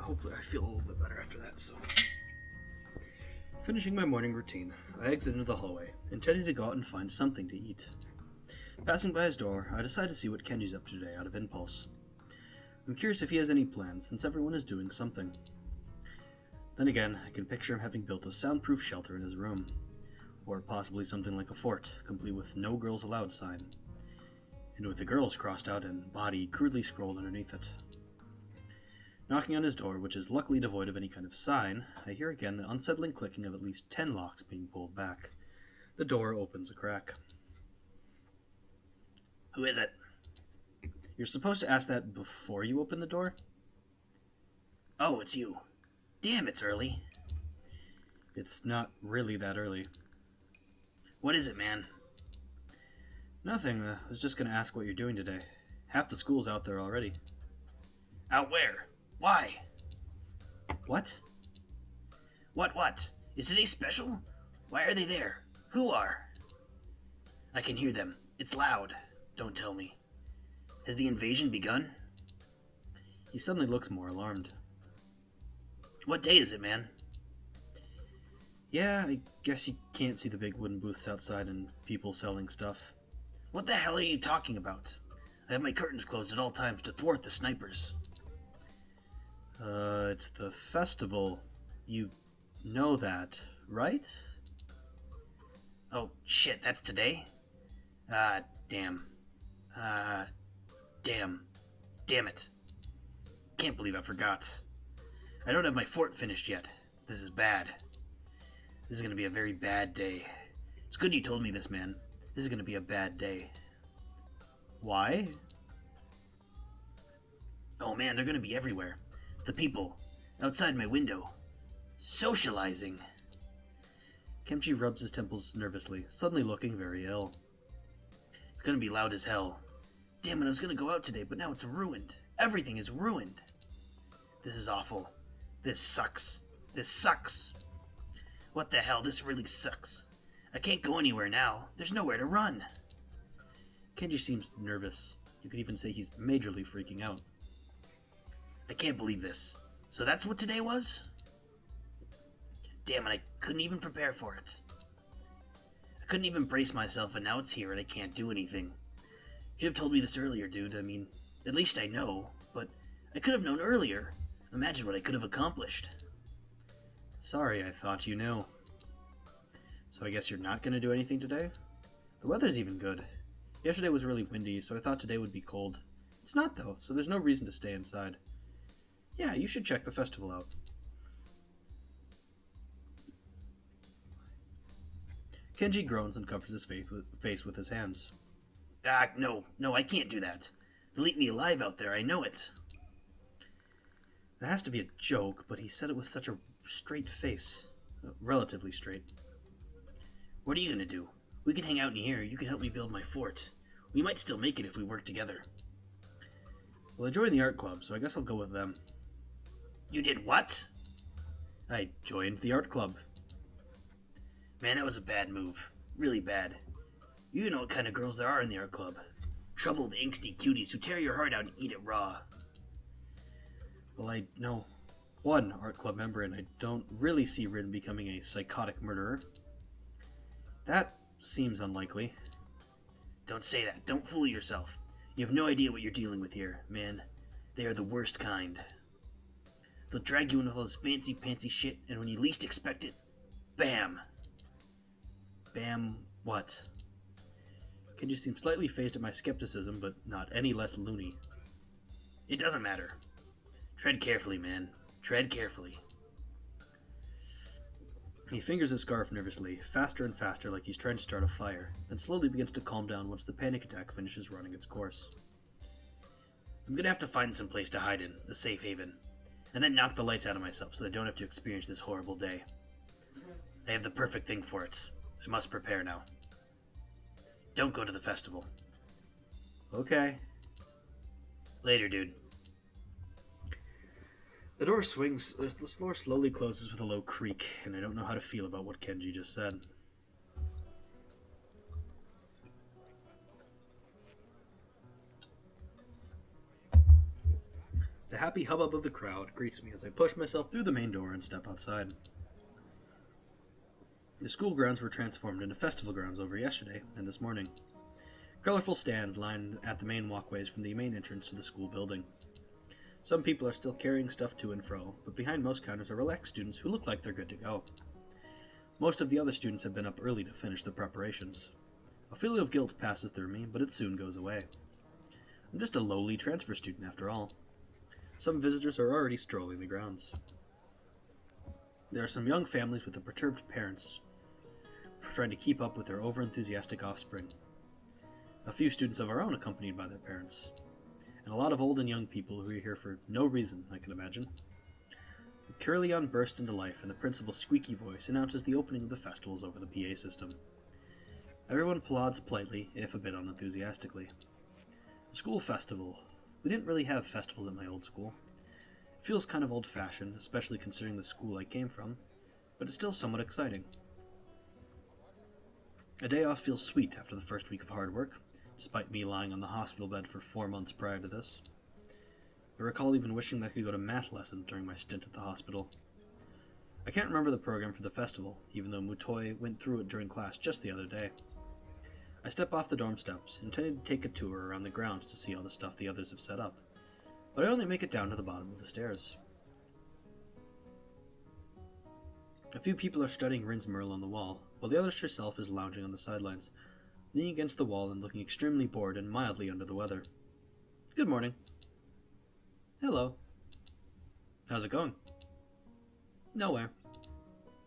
hopefully I feel a little bit better after that, so... Finishing my morning routine, I exit into the hallway, intending to go out and find something to eat. Passing by his door, I decide to see what Kenji's up to today out of impulse. I'm curious if he has any plans, since everyone is doing something. Then again, I can picture him having built a soundproof shelter in his room. Or possibly something like a fort, complete with "No Girls Allowed" sign. And with the girls crossed out and body crudely scrolled underneath it. Knocking on his door, which is luckily devoid of any kind of sign, I hear again the unsettling clicking of at least 10 locks being pulled back. The door opens a crack. Who is it? You're supposed to ask that before you open the door? Oh, it's you. Damn, it's early. It's not really that early. What is it, man? Nothing. I was just going to ask what you're doing today. Half the school's out there already. Out where? Why? What? What? Is today special? Why are they there? Who are? I can hear them. It's loud. Don't tell me. Has the invasion begun? He suddenly looks more alarmed. What day is it, man? Yeah, I guess you can't see the big wooden booths outside and people selling stuff. What the hell are you talking about? I have my curtains closed at all times to thwart the snipers. It's the festival. You know that, right? Oh, shit, that's today? Damn. Damn it. Can't believe I forgot. I don't have my fort finished yet. This is bad. This is gonna be a very bad day. It's good you told me this, man. This is gonna be a bad day. Why? Oh man, they're gonna be everywhere. The people, outside my window, socializing. Kemchi rubs his temples nervously, suddenly looking very ill. It's gonna be loud as hell. Damn it, I was gonna go out today, but now it's ruined. Everything is ruined. This is awful. This sucks. This sucks. What the hell, this really sucks. I can't go anywhere now. There's nowhere to run. Kenji seems nervous. You could even say he's majorly freaking out. I can't believe this. So that's what today was? Damn it, I couldn't even prepare for it. I couldn't even brace myself, and now it's here and I can't do anything. You should have told me this earlier, dude. I mean, at least I know, but I could have known earlier. Imagine what I could have accomplished. Sorry, I thought you knew. So I guess you're not going to do anything today? The weather's even good. Yesterday was really windy, so I thought today would be cold. It's not, though, so there's no reason to stay inside. Yeah, you should check the festival out. Kenji groans and covers his face with his hands. No, I can't do that. They'll eat me alive out there, I know it. That has to be a joke, but he said it with such a straight face. Relatively straight. What are you gonna do? We can hang out in here, you can help me build my fort. We might still make it if we work together. Well, I joined the art club, so I guess I'll go with them. You did what? I joined the art club. Man, that was a bad move. Really bad. You know what kind of girls there are in the art club. Troubled, angsty cuties who tear your heart out and eat it raw. Well, I know one art club member, and I don't really see Rin becoming a psychotic murderer. That seems unlikely. Don't say that. Don't fool yourself. You have no idea what you're dealing with here, man. They are the worst kind. They'll drag you into all this fancy-pantsy shit, and when you least expect it, bam! Bam what? Kenji seems slightly fazed at my skepticism, but not any less loony. It doesn't matter. Tread carefully, man. Tread carefully. He fingers his scarf nervously, faster and faster like he's trying to start a fire, and slowly begins to calm down once the panic attack finishes running its course. I'm gonna have to find some place to hide in, a safe haven, and then knock the lights out of myself so that I don't have to experience this horrible day. I have the perfect thing for it. I must prepare now. Don't go to the festival. Okay. Later, dude. The door slowly closes with a low creak, and I don't know how to feel about what Kenji just said. The happy hubbub of the crowd greets me as I push myself through the main door and step outside. The school grounds were transformed into festival grounds over yesterday and this morning. Colorful stands line at the main walkways from the main entrance to the school building. Some people are still carrying stuff to and fro, but behind most counters are relaxed students who look like they're good to go. Most of the other students have been up early to finish the preparations. A feeling of guilt passes through me, but it soon goes away. I'm just a lowly transfer student after all. Some visitors are already strolling the grounds. There are some young families with the perturbed parents trying to keep up with their overenthusiastic offspring. A few students of our own accompanied by their parents. And a lot of old and young people who are here for no reason, I can imagine. The carillon bursts into life, and the principal's squeaky voice announces the opening of the festivals over the PA system. Everyone applauds politely, if a bit unenthusiastically. The school festival. We didn't really have festivals at my old school. It feels kind of old-fashioned, especially considering the school I came from, but it's still somewhat exciting. A day off feels sweet after the first week of hard work, despite me lying on the hospital bed for 4 months prior to this. I recall even wishing that I could go to math lessons during my stint at the hospital. I can't remember the program for the festival, even though Mutoy went through it during class just the other day. I step off the dorm steps, intending to take a tour around the grounds to see all the stuff the others have set up, but I only make it down to the bottom of the stairs. A few people are studying Rin's mural on the wall, while the artist herself is lounging on the sidelines, leaning against the wall and looking extremely bored and mildly under the weather. Good morning. Hello. How's it going? Nowhere.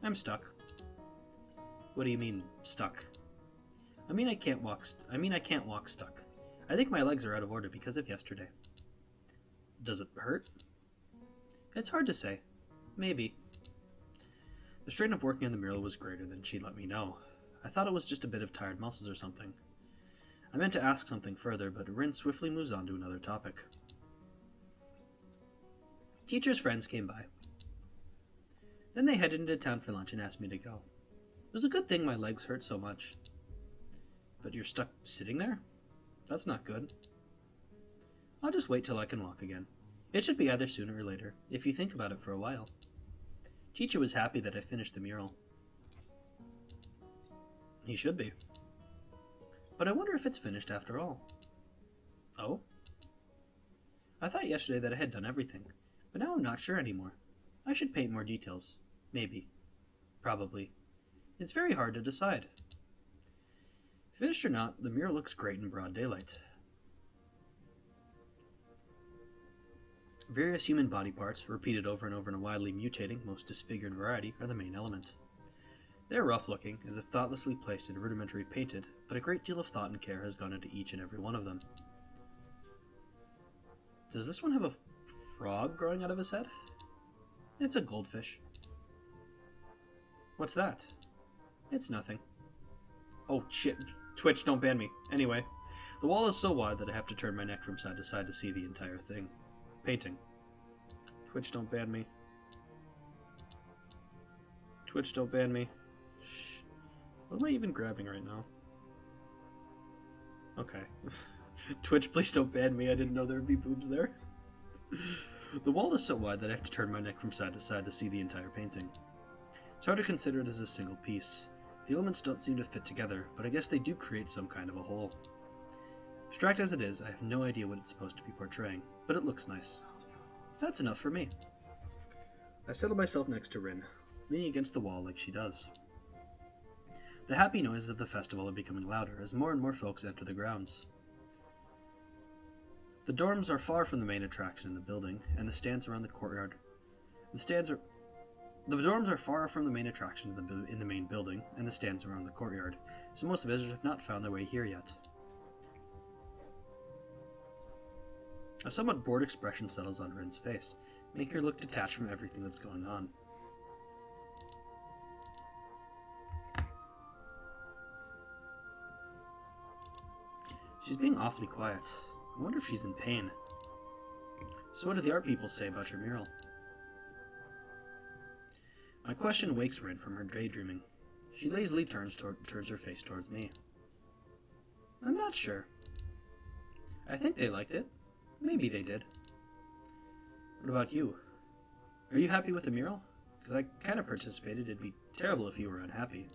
I'm stuck. What do you mean, stuck? I can't walk stuck. I think my legs are out of order because of yesterday. Does it hurt? It's hard to say. Maybe. The strain of working on the mural was greater than she'd let me know. I thought it was just a bit of tired muscles or something. I meant to ask something further, but Rin swiftly moves on to another topic. Teacher's friends came by. Then they headed into town for lunch and asked me to go. It was a good thing my legs hurt so much. But you're stuck sitting there? That's not good. I'll just wait till I can walk again. It should be either sooner or later, if you think about it for a while. Teacher was happy that I finished the mural. He should be. But I wonder if it's finished after all. Oh? I thought yesterday that I had done everything, but now I'm not sure anymore. I should paint more details. Maybe. Probably. It's very hard to decide. Finished or not, the mural looks great in broad daylight. Various human body parts, repeated over and over in a widely mutating, most disfigured variety, are the main element. They are rough-looking, as if thoughtlessly placed and rudimentary painted, but a great deal of thought and care has gone into each and every one of them. Does this one have a frog growing out of his head? It's a goldfish. What's that? It's nothing. Oh shit, Twitch, don't ban me. Anyway, the wall is so wide that I have to turn my neck from side to side to see the entire thing. Painting. Twitch, don't ban me. Twitch, don't ban me. Shh. What am I even grabbing right now? Okay. Twitch, please don't ban me. I didn't know there would be boobs there. The wall is so wide that I have to turn my neck from side to see the entire painting. It's hard to consider it as a single piece. The elements don't seem to fit together, but I guess they do create some kind of a whole. Abstract as it is, I have no idea what it's supposed to be portraying, but it looks nice. That's enough for me. I settle myself next to Rin, leaning against the wall like she does. The happy noises of the festival are becoming louder as more and more folks enter the grounds. The dorms are far from the main attraction in the building, and the stands around the courtyard. The dorms are far from the main attraction in the main building, and the stands around the courtyard, so most visitors have not found their way here yet. A somewhat bored expression settles on Rin's face, making her look detached from everything that's going on. She's being awfully quiet. I wonder if she's in pain. So what do the art people say about your mural? My question wakes Rin from her daydreaming. She lazily turns her face towards me. I'm not sure. I think they liked it. Maybe they did. What about you? Are you happy with the mural? Because I kind of participated. It'd be terrible if you were unhappy.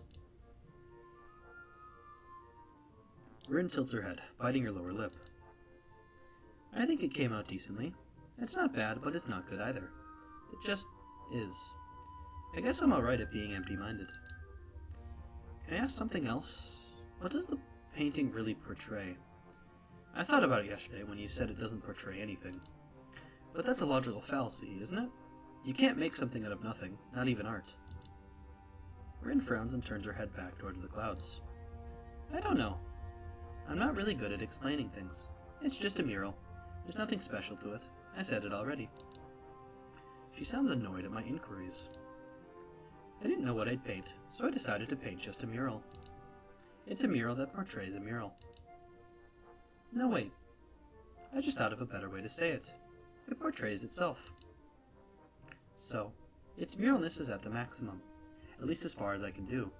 Rin tilts her head, biting her lower lip. I think it came out decently. It's not bad, but it's not good either. It just is. I guess I'm alright at being empty-minded. Can I ask something else? What does the painting really portray? I thought about it yesterday when you said it doesn't portray anything. But that's a logical fallacy, isn't it? You can't make something out of nothing, not even art. Rin frowns and turns her head back toward the clouds. I don't know. I'm not really good at explaining things. It's just a mural. There's nothing special to it. I said it already. She sounds annoyed at my inquiries. I didn't know what I'd paint, so I decided to paint just a mural. It's a mural that portrays a mural. No, wait. I just thought of a better way to say it. It portrays itself. So, its muralness is at the maximum, at least as far as I can do.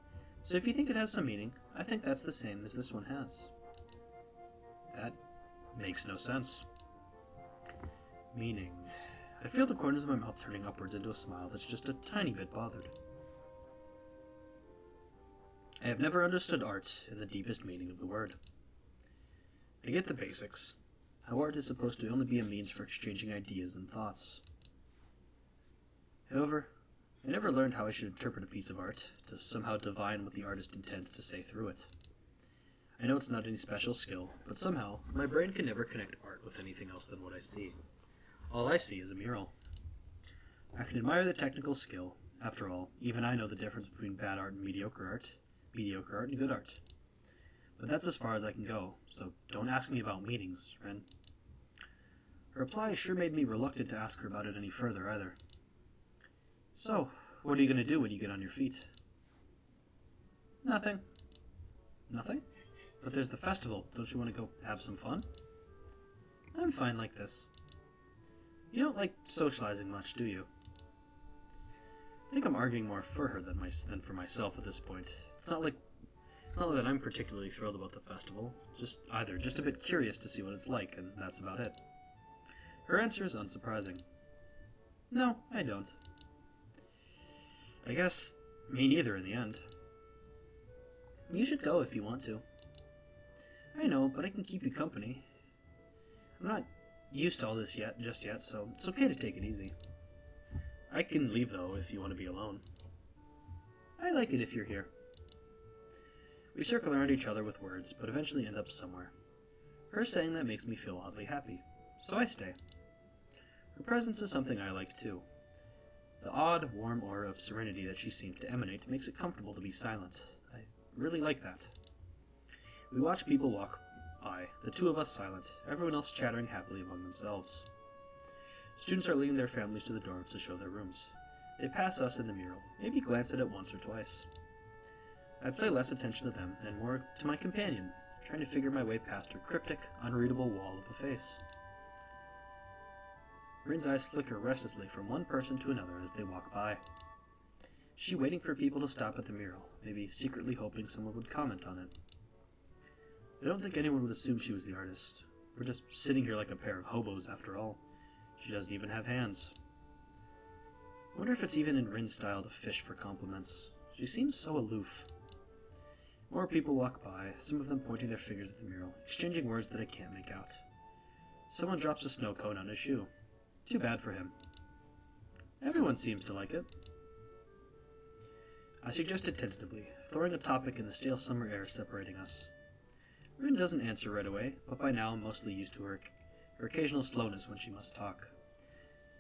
So if you think it has some meaning, I think that's the same as this one has. That makes no sense. Meaning, I feel the corners of my mouth turning upwards into a smile that's just a tiny bit bothered. I have never understood art in the deepest meaning of the word. I get the basics, how art is supposed to only be a means for exchanging ideas and thoughts. However, I never learned how I should interpret a piece of art to somehow divine what the artist intends to say through it. I know it's not any special skill, but somehow my brain can never connect art with anything else than what I see. All I see is a mural. I can admire the technical skill. After all, even I know the difference between bad art and mediocre art and good art. But that's as far as I can go, so don't ask me about meanings, Ren. Her reply sure made me reluctant to ask her about it any further, either. So, what are you going to do when you get on your feet? Nothing. Nothing? But there's the festival. Don't you want to go have some fun? I'm fine like this. You don't like socializing much, do you? I think I'm arguing more for her than for myself at this point. It's not like that I'm particularly thrilled about the festival. Just a bit curious to see what it's like, and that's about it. Her answer is unsurprising. No, I don't. I guess me neither in the end. You should go if you want to. I know, but I can keep you company. I'm not used to all this just yet, so it's okay to take it easy. I can leave, though, if you want to be alone. I like it if you're here. We circle around each other with words, but eventually end up somewhere. Her saying that makes me feel oddly happy, so I stay. Her presence is something I like, too. The odd, warm aura of serenity that she seems to emanate makes it comfortable to be silent. I really like that. We watch people walk by, the two of us silent, everyone else chattering happily among themselves. Students are leading their families to the dorms to show their rooms. They pass us in the mural, maybe glance at it once or twice. I pay less attention to them and more to my companion, trying to figure my way past her cryptic, unreadable wall of a face. Rin's eyes flicker restlessly from one person to another as they walk by. Is she waiting for people to stop at the mural, maybe secretly hoping someone would comment on it? I don't think anyone would assume she was the artist. We're just sitting here like a pair of hobos after all. She doesn't even have hands. I wonder if it's even in Rin's style to fish for compliments. She seems so aloof. More people walk by, some of them pointing their fingers at the mural, exchanging words that I can't make out. Someone drops a snow cone on his shoe. Too bad for him. Everyone seems to like it. I suggested tentatively, throwing a topic in the stale summer air separating us. Rin doesn't answer right away, but by now I'm mostly used to her occasional slowness when she must talk.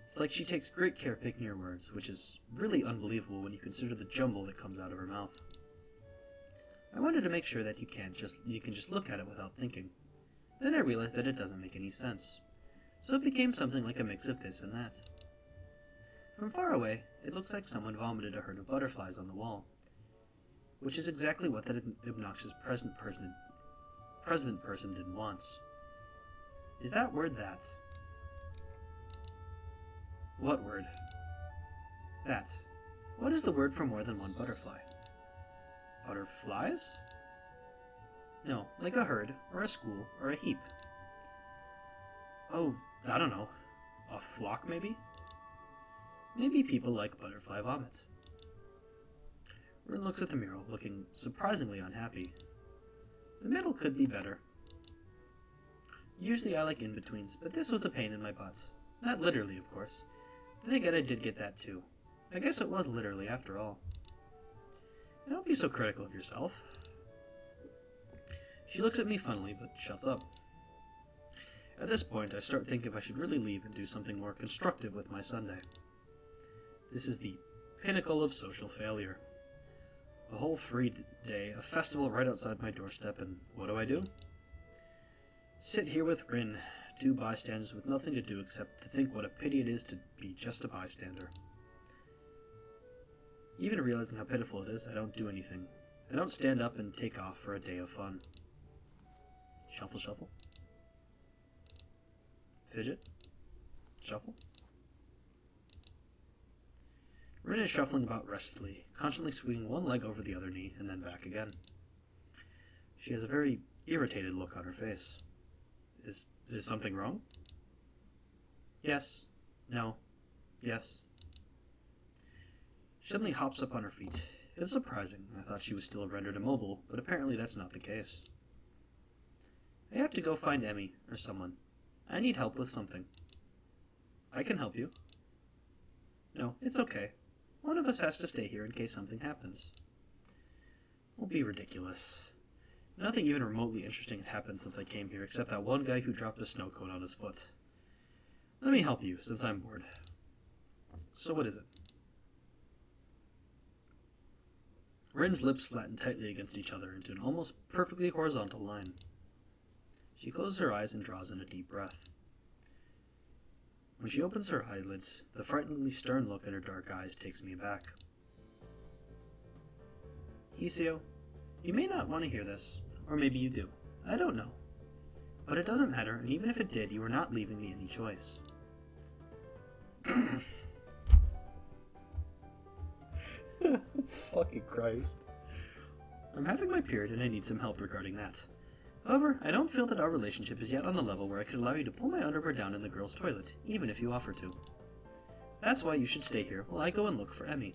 It's like she takes great care picking her words, which is really unbelievable when you consider the jumble that comes out of her mouth. I wanted to make sure that you can just look at it without thinking. Then I realized that it doesn't make any sense. So it became something like a mix of this and that. From far away, it looks like someone vomited a herd of butterflies on the wall, which is exactly what that obnoxious present person did once. Is that word that? What word? That. What is the word for more than one butterfly? Butterflies? No, like a herd, or a school, or a heap. Oh, I don't know. A flock, maybe? Maybe people like butterfly vomit. Rin looks at the mural, looking surprisingly unhappy. The middle could be better. Usually I like in-betweens, but this was a pain in my butt. Not literally, of course. Then again, I did get that too. I guess it was literally, after all. And don't be so critical of yourself. She looks at me funnily, but shuts up. At this point, I start thinking if I should really leave and do something more constructive with my Sunday. This is the pinnacle of social failure. A whole free day, a festival right outside my doorstep, and what do? Sit here with Rin, two bystanders with nothing to do except to think what a pity it is to be just a bystander. Even realizing how pitiful it is, I don't do anything. I don't stand up and take off for a day of fun. Shuffle, shuffle. Fidget. Shuffle. Rin is shuffling about restlessly, constantly swinging one leg over the other knee and then back again. She has a very irritated look on her face. Is something wrong? Yes. No. Yes. She suddenly hops up on her feet. It's surprising. I thought she was still rendered immobile, but apparently that's not the case. I have to go find Emmy, or someone. I need help with something. I can help you. No, it's okay. One of us has to stay here in case something happens. Don't be ridiculous. Nothing even remotely interesting had happened since I came here, except that one guy who dropped a snow cone on his foot. Let me help you, since I'm bored. So what is it? Rin's lips flatten tightly against each other into an almost perfectly horizontal line. She closes her eyes and draws in a deep breath. When she opens her eyelids, the frighteningly stern look in her dark eyes takes me aback. Hisio, you may not want to hear this, or maybe you do. I don't know. But it doesn't matter, and even if it did, you are not leaving me any choice. Fucking Christ. I'm having my period and I need some help regarding that. However, I don't feel that our relationship is yet on the level where I could allow you to pull my underwear down in the girls' toilet, even if you offer to. That's why you should stay here while I go and look for Emmy.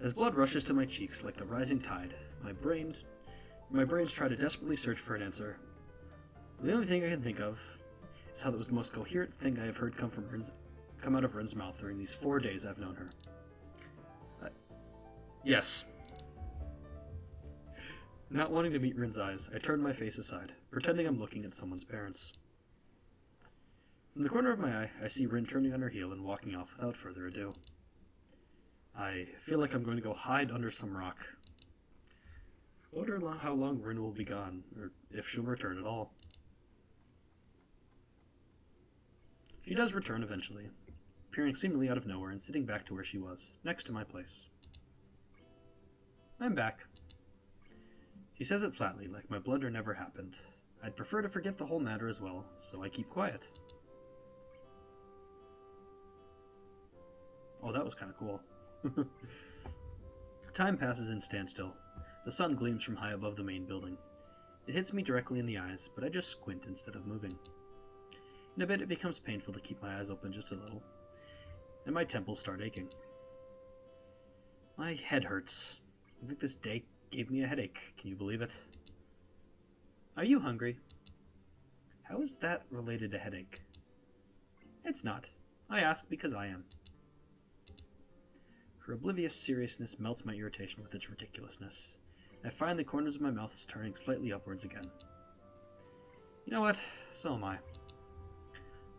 As blood rushes to my cheeks like the rising tide, my brains try to desperately search for an answer. The only thing I can think of is how that was the most coherent thing I have heard come out of Rin's mouth during these 4 days I've known her. Yes. Not wanting to meet Rin's eyes, I turn my face aside, pretending I'm looking at someone's parents. From the corner of my eye, I see Rin turning on her heel and walking off without further ado. I feel like I'm going to go hide under some rock. I wonder how long Rin will be gone, or if she'll return at all. She does return eventually, appearing seemingly out of nowhere and sitting back to where she was, next to my place. I'm back. She says it flatly, like my blunder never happened. I'd prefer to forget the whole matter as well, so I keep quiet. Oh, that was kind of cool. Time passes in standstill. The sun gleams from high above the main building. It hits me directly in the eyes, but I just squint instead of moving. In a bit, it becomes painful to keep my eyes open just a little, and my temples start aching. My head hurts. I think this day gave me a headache. Can you believe it? Are you hungry? How is that related to headache? It's not. I ask because I am. Her oblivious seriousness melts my irritation with its ridiculousness. I find the corners of my mouth turning slightly upwards again. You know what? So am I.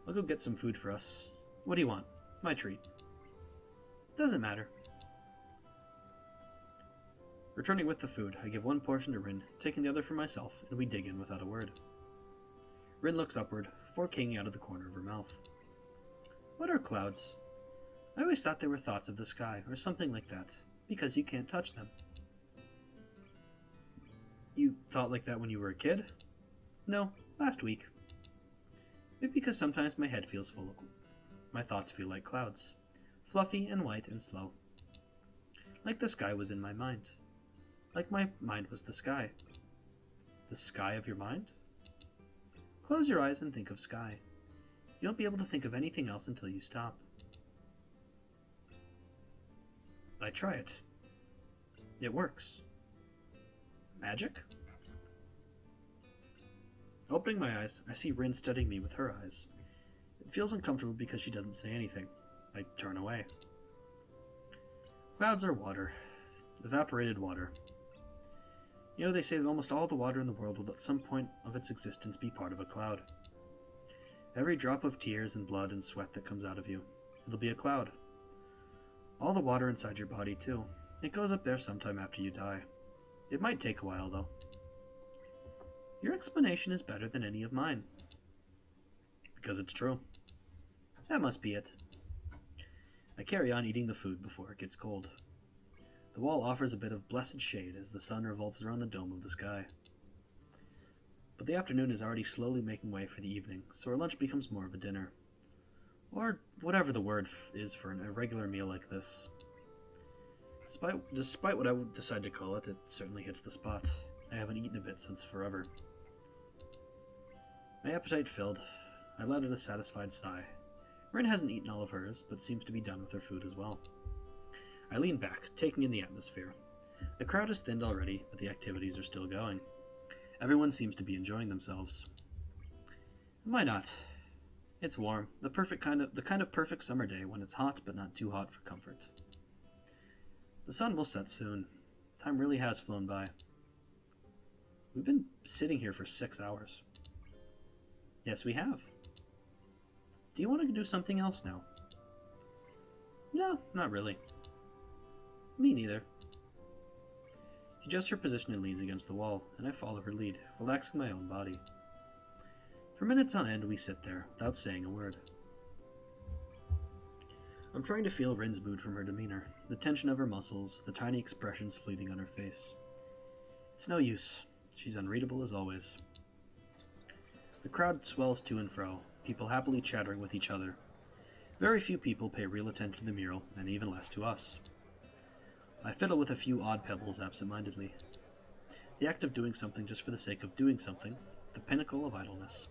I'll go get some food for us. What do you want? My treat. Doesn't matter. Returning with the food, I give one portion to Rin, taking the other for myself, and we dig in without a word. Rin looks upward, fork hanging out of the corner of her mouth. What are clouds? I always thought they were thoughts of the sky, or something like that, because you can't touch them. You thought like that when you were a kid? No, last week. Maybe because sometimes my head feels full of my thoughts feel like clouds, fluffy and white and slow. Like the sky was in my mind. Like my mind was the sky. The sky of your mind? Close your eyes and think of sky. You won't be able to think of anything else until you stop. I try it. It works. Magic? Opening my eyes, I see Rin studying me with her eyes. It feels uncomfortable because she doesn't say anything. I turn away. Clouds are water. Evaporated water. You know, they say that almost all the water in the world will at some point of its existence be part of a cloud. Every drop of tears and blood and sweat that comes out of you, it'll be a cloud. All the water inside your body, too. It goes up there sometime after you die. It might take a while, though. Your explanation is better than any of mine. Because it's true. That must be it. I carry on eating the food before it gets cold. The wall offers a bit of blessed shade as the sun revolves around the dome of the sky. But the afternoon is already slowly making way for the evening, so our lunch becomes more of a dinner. Or whatever the word is for an irregular meal like this. Despite what I would decide to call it, it certainly hits the spot. I haven't eaten a bit since forever. My appetite filled, I let out a satisfied sigh. Rin hasn't eaten all of hers, but seems to be done with her food as well. I lean back, taking in the atmosphere. The crowd has thinned already, but the activities are still going. Everyone seems to be enjoying themselves. Why not? It's warm, the kind of perfect summer day when it's hot but not too hot for comfort. The sun will set soon. Time really has flown by. We've been sitting here for 6 hours. Yes, we have. Do you want to do something else now? No, not really. Me neither. She adjusts her position and leans against the wall, and I follow her lead, relaxing my own body. For minutes on end, we sit there, without saying a word. I'm trying to feel Rin's mood from her demeanor, the tension of her muscles, the tiny expressions fleeting on her face. It's no use. She's unreadable as always. The crowd swells to and fro, people happily chattering with each other. Very few people pay real attention to the mural, and even less to us. I fiddle with a few odd pebbles absent-mindedly. The act of doing something just for the sake of doing something, the pinnacle of idleness.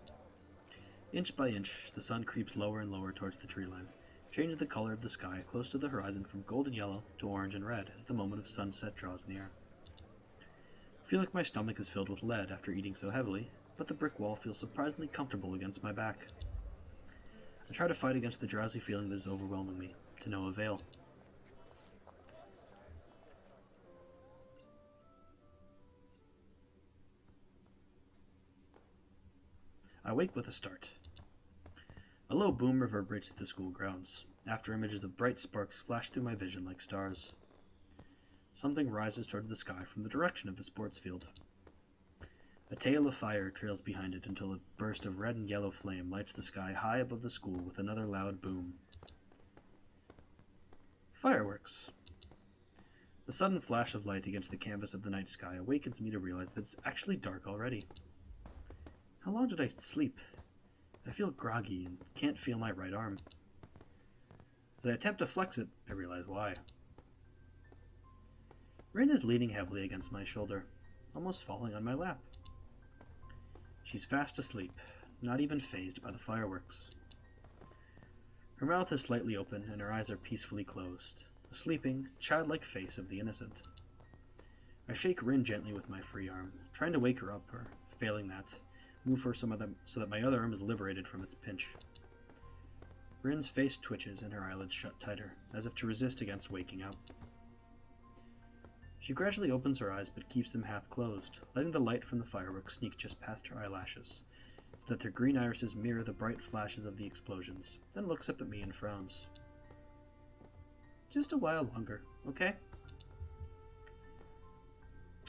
Inch by inch, the sun creeps lower and lower towards the tree line, changing the color of the sky close to the horizon from golden yellow to orange and red as the moment of sunset draws near. I feel like my stomach is filled with lead after eating so heavily, but the brick wall feels surprisingly comfortable against my back. I try to fight against the drowsy feeling that is overwhelming me, to no avail. I wake with a start. A low boom reverberates through the school grounds, after images of bright sparks flash through my vision like stars. Something rises toward the sky from the direction of the sports field. A tail of fire trails behind it until a burst of red and yellow flame lights the sky high above the school with another loud boom. Fireworks. The sudden flash of light against the canvas of the night sky awakens me to realize that it's actually dark already. How long did I sleep? I feel groggy and can't feel my right arm. As I attempt to flex it, I realize why. Rin is leaning heavily against my shoulder, almost falling on my lap. She's fast asleep, not even fazed by the fireworks. Her mouth is slightly open and her eyes are peacefully closed, a sleeping, childlike face of the innocent. I shake Rin gently with my free arm, trying to wake her up, or, failing that, move her so that my other arm is liberated from its pinch. Rin's face twitches and her eyelids shut tighter, as if to resist against waking up. She gradually opens her eyes but keeps them half closed, letting the light from the fireworks sneak just past her eyelashes, so that their green irises mirror the bright flashes of the explosions, then looks up at me and frowns. Just a while longer, okay?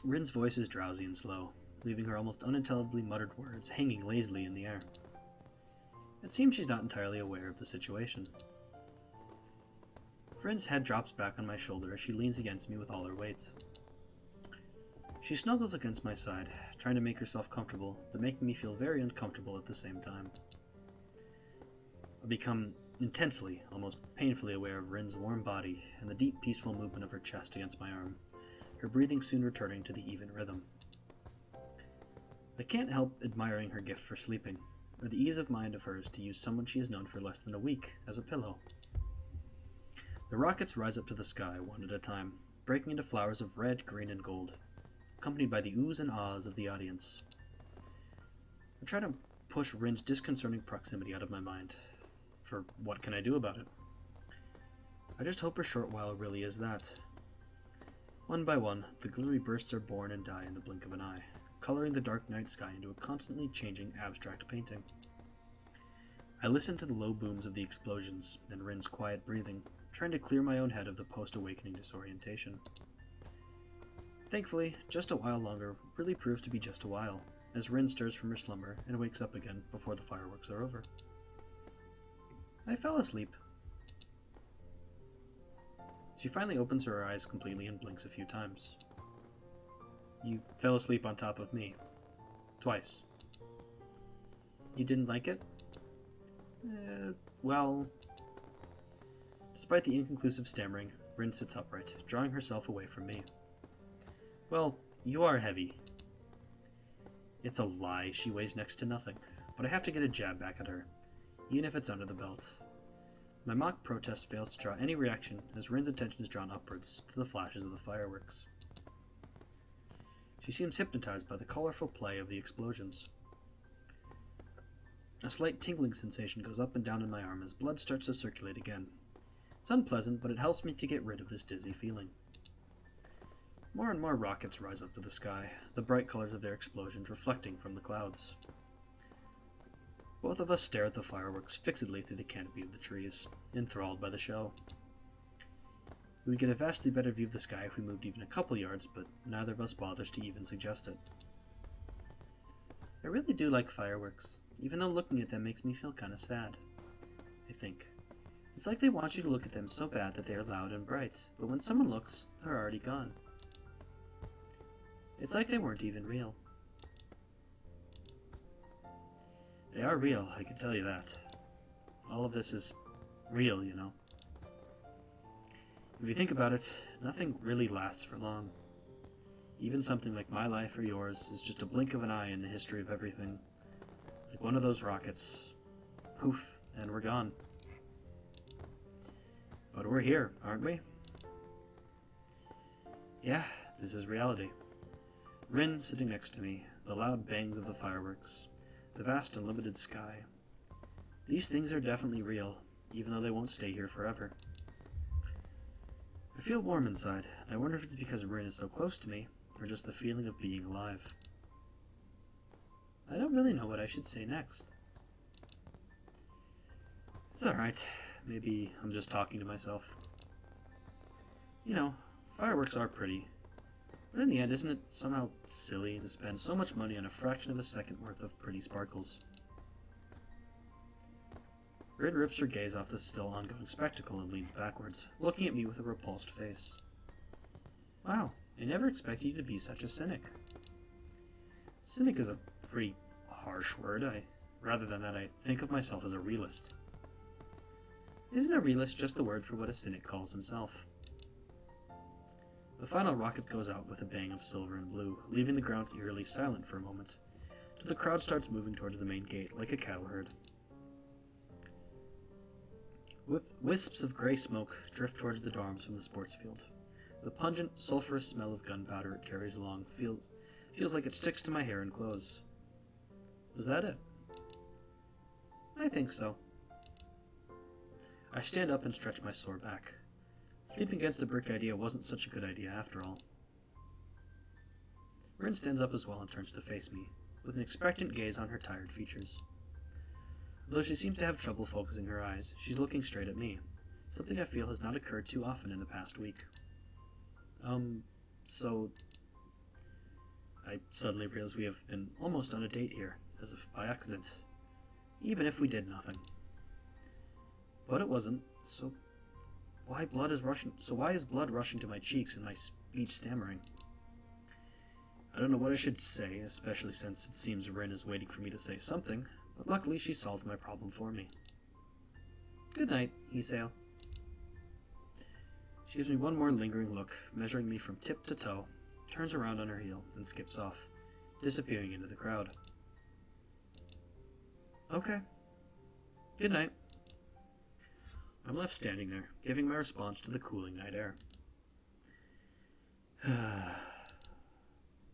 Rin's voice is drowsy and slow, leaving her almost unintelligibly muttered words hanging lazily in the air. It seems she's not entirely aware of the situation. Rin's head drops back on my shoulder as she leans against me with all her weight. She snuggles against my side, trying to make herself comfortable, but making me feel very uncomfortable at the same time. I become intensely, almost painfully aware of Rin's warm body and the deep, peaceful movement of her chest against my arm, her breathing soon returning to the even rhythm. I can't help admiring her gift for sleeping, or the ease of mind of hers to use someone she has known for less than a week as a pillow. The rockets rise up to the sky one at a time, breaking into flowers of red, green, and gold, accompanied by the oohs and ahs of the audience. I try to push Rin's disconcerting proximity out of my mind, for what can I do about it? I just hope her short while really is that. One by one, the glittery bursts are born and die in the blink of an eye, coloring the dark night sky into a constantly changing abstract painting. I listen to the low booms of the explosions and Rin's quiet breathing, trying to clear my own head of the post-awakening disorientation. Thankfully, just a while longer really proves to be just a while, as Rin stirs from her slumber and wakes up again before the fireworks are over. I fell asleep. She finally opens her eyes completely and blinks a few times. You fell asleep on top of me. Twice. You didn't like it? Well... Despite the inconclusive stammering, Rin sits upright, drawing herself away from me. Well, you are heavy. It's a lie, she weighs next to nothing, but I have to get a jab back at her, even if it's under the belt. My mock protest fails to draw any reaction as Rin's attention is drawn upwards to the flashes of the fireworks. She seems hypnotized by the colorful play of the explosions. A slight tingling sensation goes up and down in my arm as blood starts to circulate again. It's unpleasant, but it helps me to get rid of this dizzy feeling. More and more rockets rise up to the sky, the bright colors of their explosions reflecting from the clouds. Both of us stare at the fireworks fixedly through the canopy of the trees, enthralled by the show. We would get a vastly better view of the sky if we moved even a couple yards, but neither of us bothers to even suggest it. I really do like fireworks, even though looking at them makes me feel kinda sad. I think. It's like they want you to look at them so bad that they are loud and bright, but when someone looks, they're already gone. It's like they weren't even real. They are real, I can tell you that. All of this is real, you know. If you think about it, nothing really lasts for long. Even something like my life or yours is just a blink of an eye in the history of everything. Like one of those rockets. Poof, and we're gone. But we're here, aren't we? Yeah, this is reality. Rin sitting next to me, the loud bangs of the fireworks, the vast unlimited sky. These things are definitely real, even though they won't stay here forever. I feel warm inside, and I wonder if it's because Rin is so close to me, or just the feeling of being alive. I don't really know what I should say next. It's alright. Maybe I'm just talking to myself. You know, fireworks are pretty. But in the end, isn't it somehow silly to spend so much money on a fraction of a second worth of pretty sparkles? Rin rips her gaze off the still ongoing spectacle and leans backwards, looking at me with a repulsed face. Wow, I never expected you to be such a cynic. Cynic is a pretty harsh word. Rather than that, I think of myself as a realist. Isn't a realist just the word for what a cynic calls himself? The final rocket goes out with a bang of silver and blue, leaving the grounds eerily silent for a moment, till the crowd starts moving towards the main gate like a cattle herd. Wisps of gray smoke drift towards the dorms from the sports field. The pungent, sulphurous smell of gunpowder it carries along feels like it sticks to my hair and clothes. Was that it? I think so. I stand up and stretch my sore back. Sleeping against a brick idea wasn't such a good idea after all. Rin stands up as well and turns to face me, with an expectant gaze on her tired features. Though she seems to have trouble focusing her eyes, she's looking straight at me, something I feel has not occurred too often in the past week. So... I suddenly realize we have been almost on a date here, as if by accident. Even if we did nothing. But it wasn't, so why is blood rushing to my cheeks and my speech stammering? I don't know what I should say, especially since it seems Rin is waiting for me to say something, but luckily she solves my problem for me. Good night, Isao. She gives me one more lingering look, measuring me from tip to toe, turns around on her heel, and skips off, disappearing into the crowd. Okay. Good night. I'm left standing there, giving my response to the cooling night air. The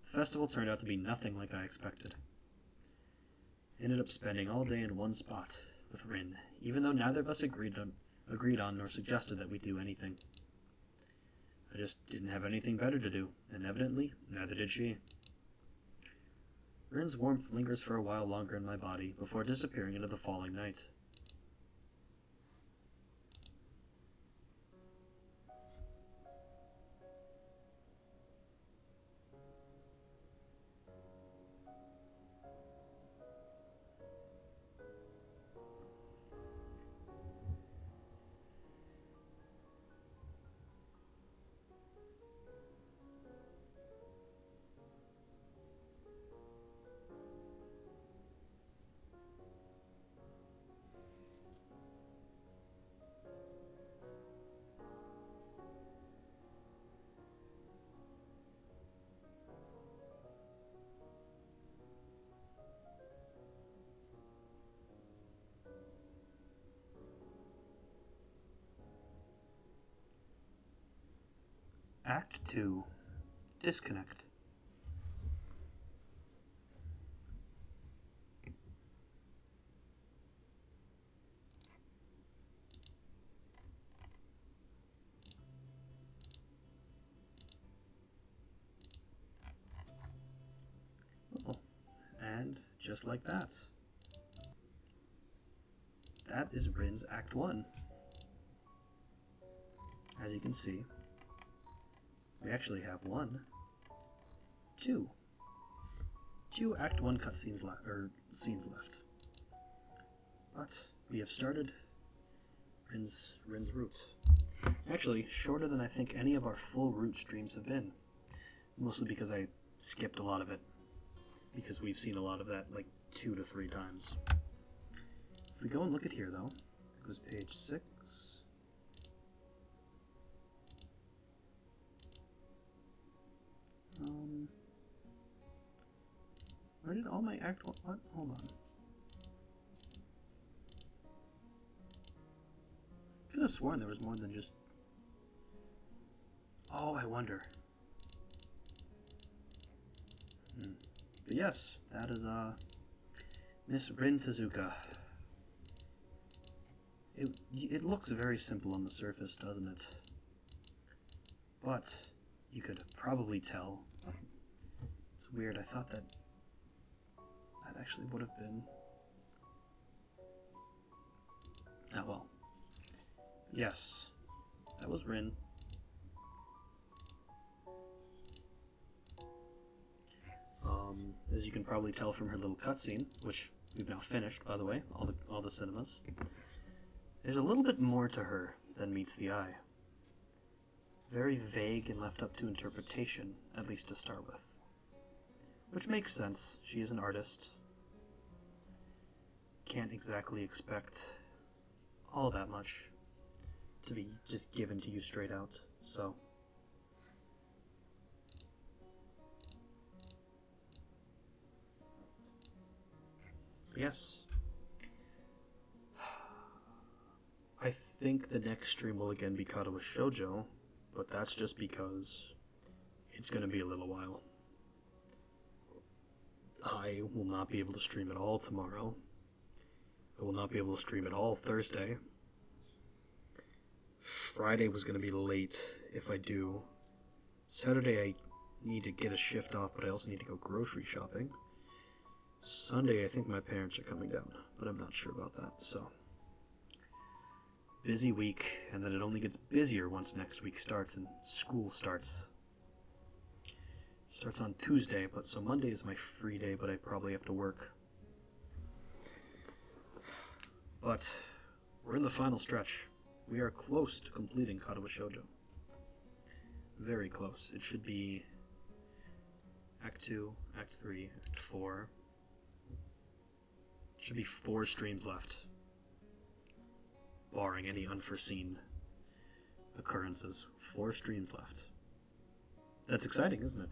festival turned out to be nothing like I expected. I ended up spending all day in one spot with Rin, even though neither of us agreed on nor suggested that we do anything. I just didn't have anything better to do, and evidently, neither did she. Rin's warmth lingers for a while longer in my body before disappearing into the falling night. Act 2. Disconnect. Oh, and just like that. That is Rin's Act 1. As you can see, we actually have two Act 1 cutscenes scenes left. But we have started Rin's route. Actually, shorter than I think any of our full route streams have been. Mostly because I skipped a lot of it. Because we've seen a lot of that like 2 to 3 times. If we go and look at here though, it was page 6. Where did all my Act 1... What? Hold on. I could have sworn there was more than just... Oh, I wonder. But yes, that is, Miss Rin Tezuka. It looks very simple on the surface, doesn't it? But you could probably tell. It's weird, I thought that actually would have been... Oh well. Yes, that was Rin. As you can probably tell from her little cutscene, which we've now finished, by the way, all the cinemas, there's a little bit more to her than meets the eye. Very vague and left up to interpretation, at least to start with. Which makes sense. She is an artist. Can't exactly expect all that much to be just given to you straight out, so... Yes. I think the next stream will again be Katawa Shoujo, but that's just because it's going to be a little while. I will not be able to stream at all tomorrow. I will not be able to stream at all Thursday. Friday was going to be late if I do. Saturday I need to get a shift off, but I also need to go grocery shopping. Sunday I think my parents are coming down, but I'm not sure about that, so... Busy week, and then it only gets busier once next week starts and school starts. Starts on Tuesday, but so Monday is my free day, but I probably have to work. But we're in the final stretch. We are close to completing Katawa Shoujo. Very close. It should be Act 2, Act 3, Act 4. Should be 4 streams left, barring any unforeseen occurrences. 4 streams left. That's exciting, isn't it?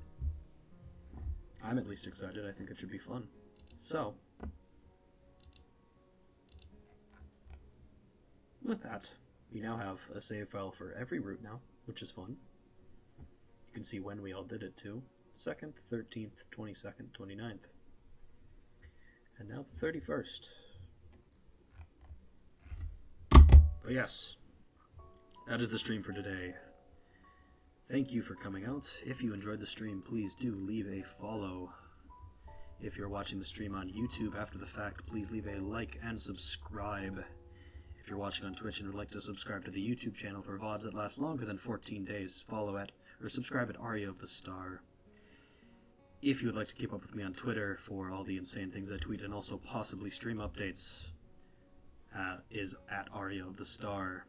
I'm at least excited. I think it should be fun. So, with that, We now have a save file for every route now, which is fun. You can see when we all did it too. 2nd, 13th, 22nd, 29th. And now the 31st. But yes, that is the stream for today. Thank you for coming out. If you enjoyed the stream, please do leave a follow. If you're watching the stream on YouTube after the fact, please leave a like and subscribe. If you're watching on Twitch and would like to subscribe to the YouTube channel for VODs that last longer than 14 days, follow at or subscribe at Aria of the Star. If you would like to keep up with me on Twitter for all the insane things I tweet and also possibly stream updates, is at Aria of the Star.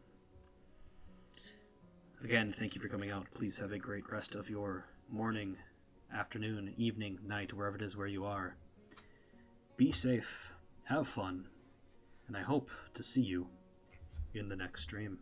Again, thank you for coming out. Please have a great rest of your morning, afternoon, evening, night, wherever it is where you are. Be safe, have fun, and I hope to see you in the next stream.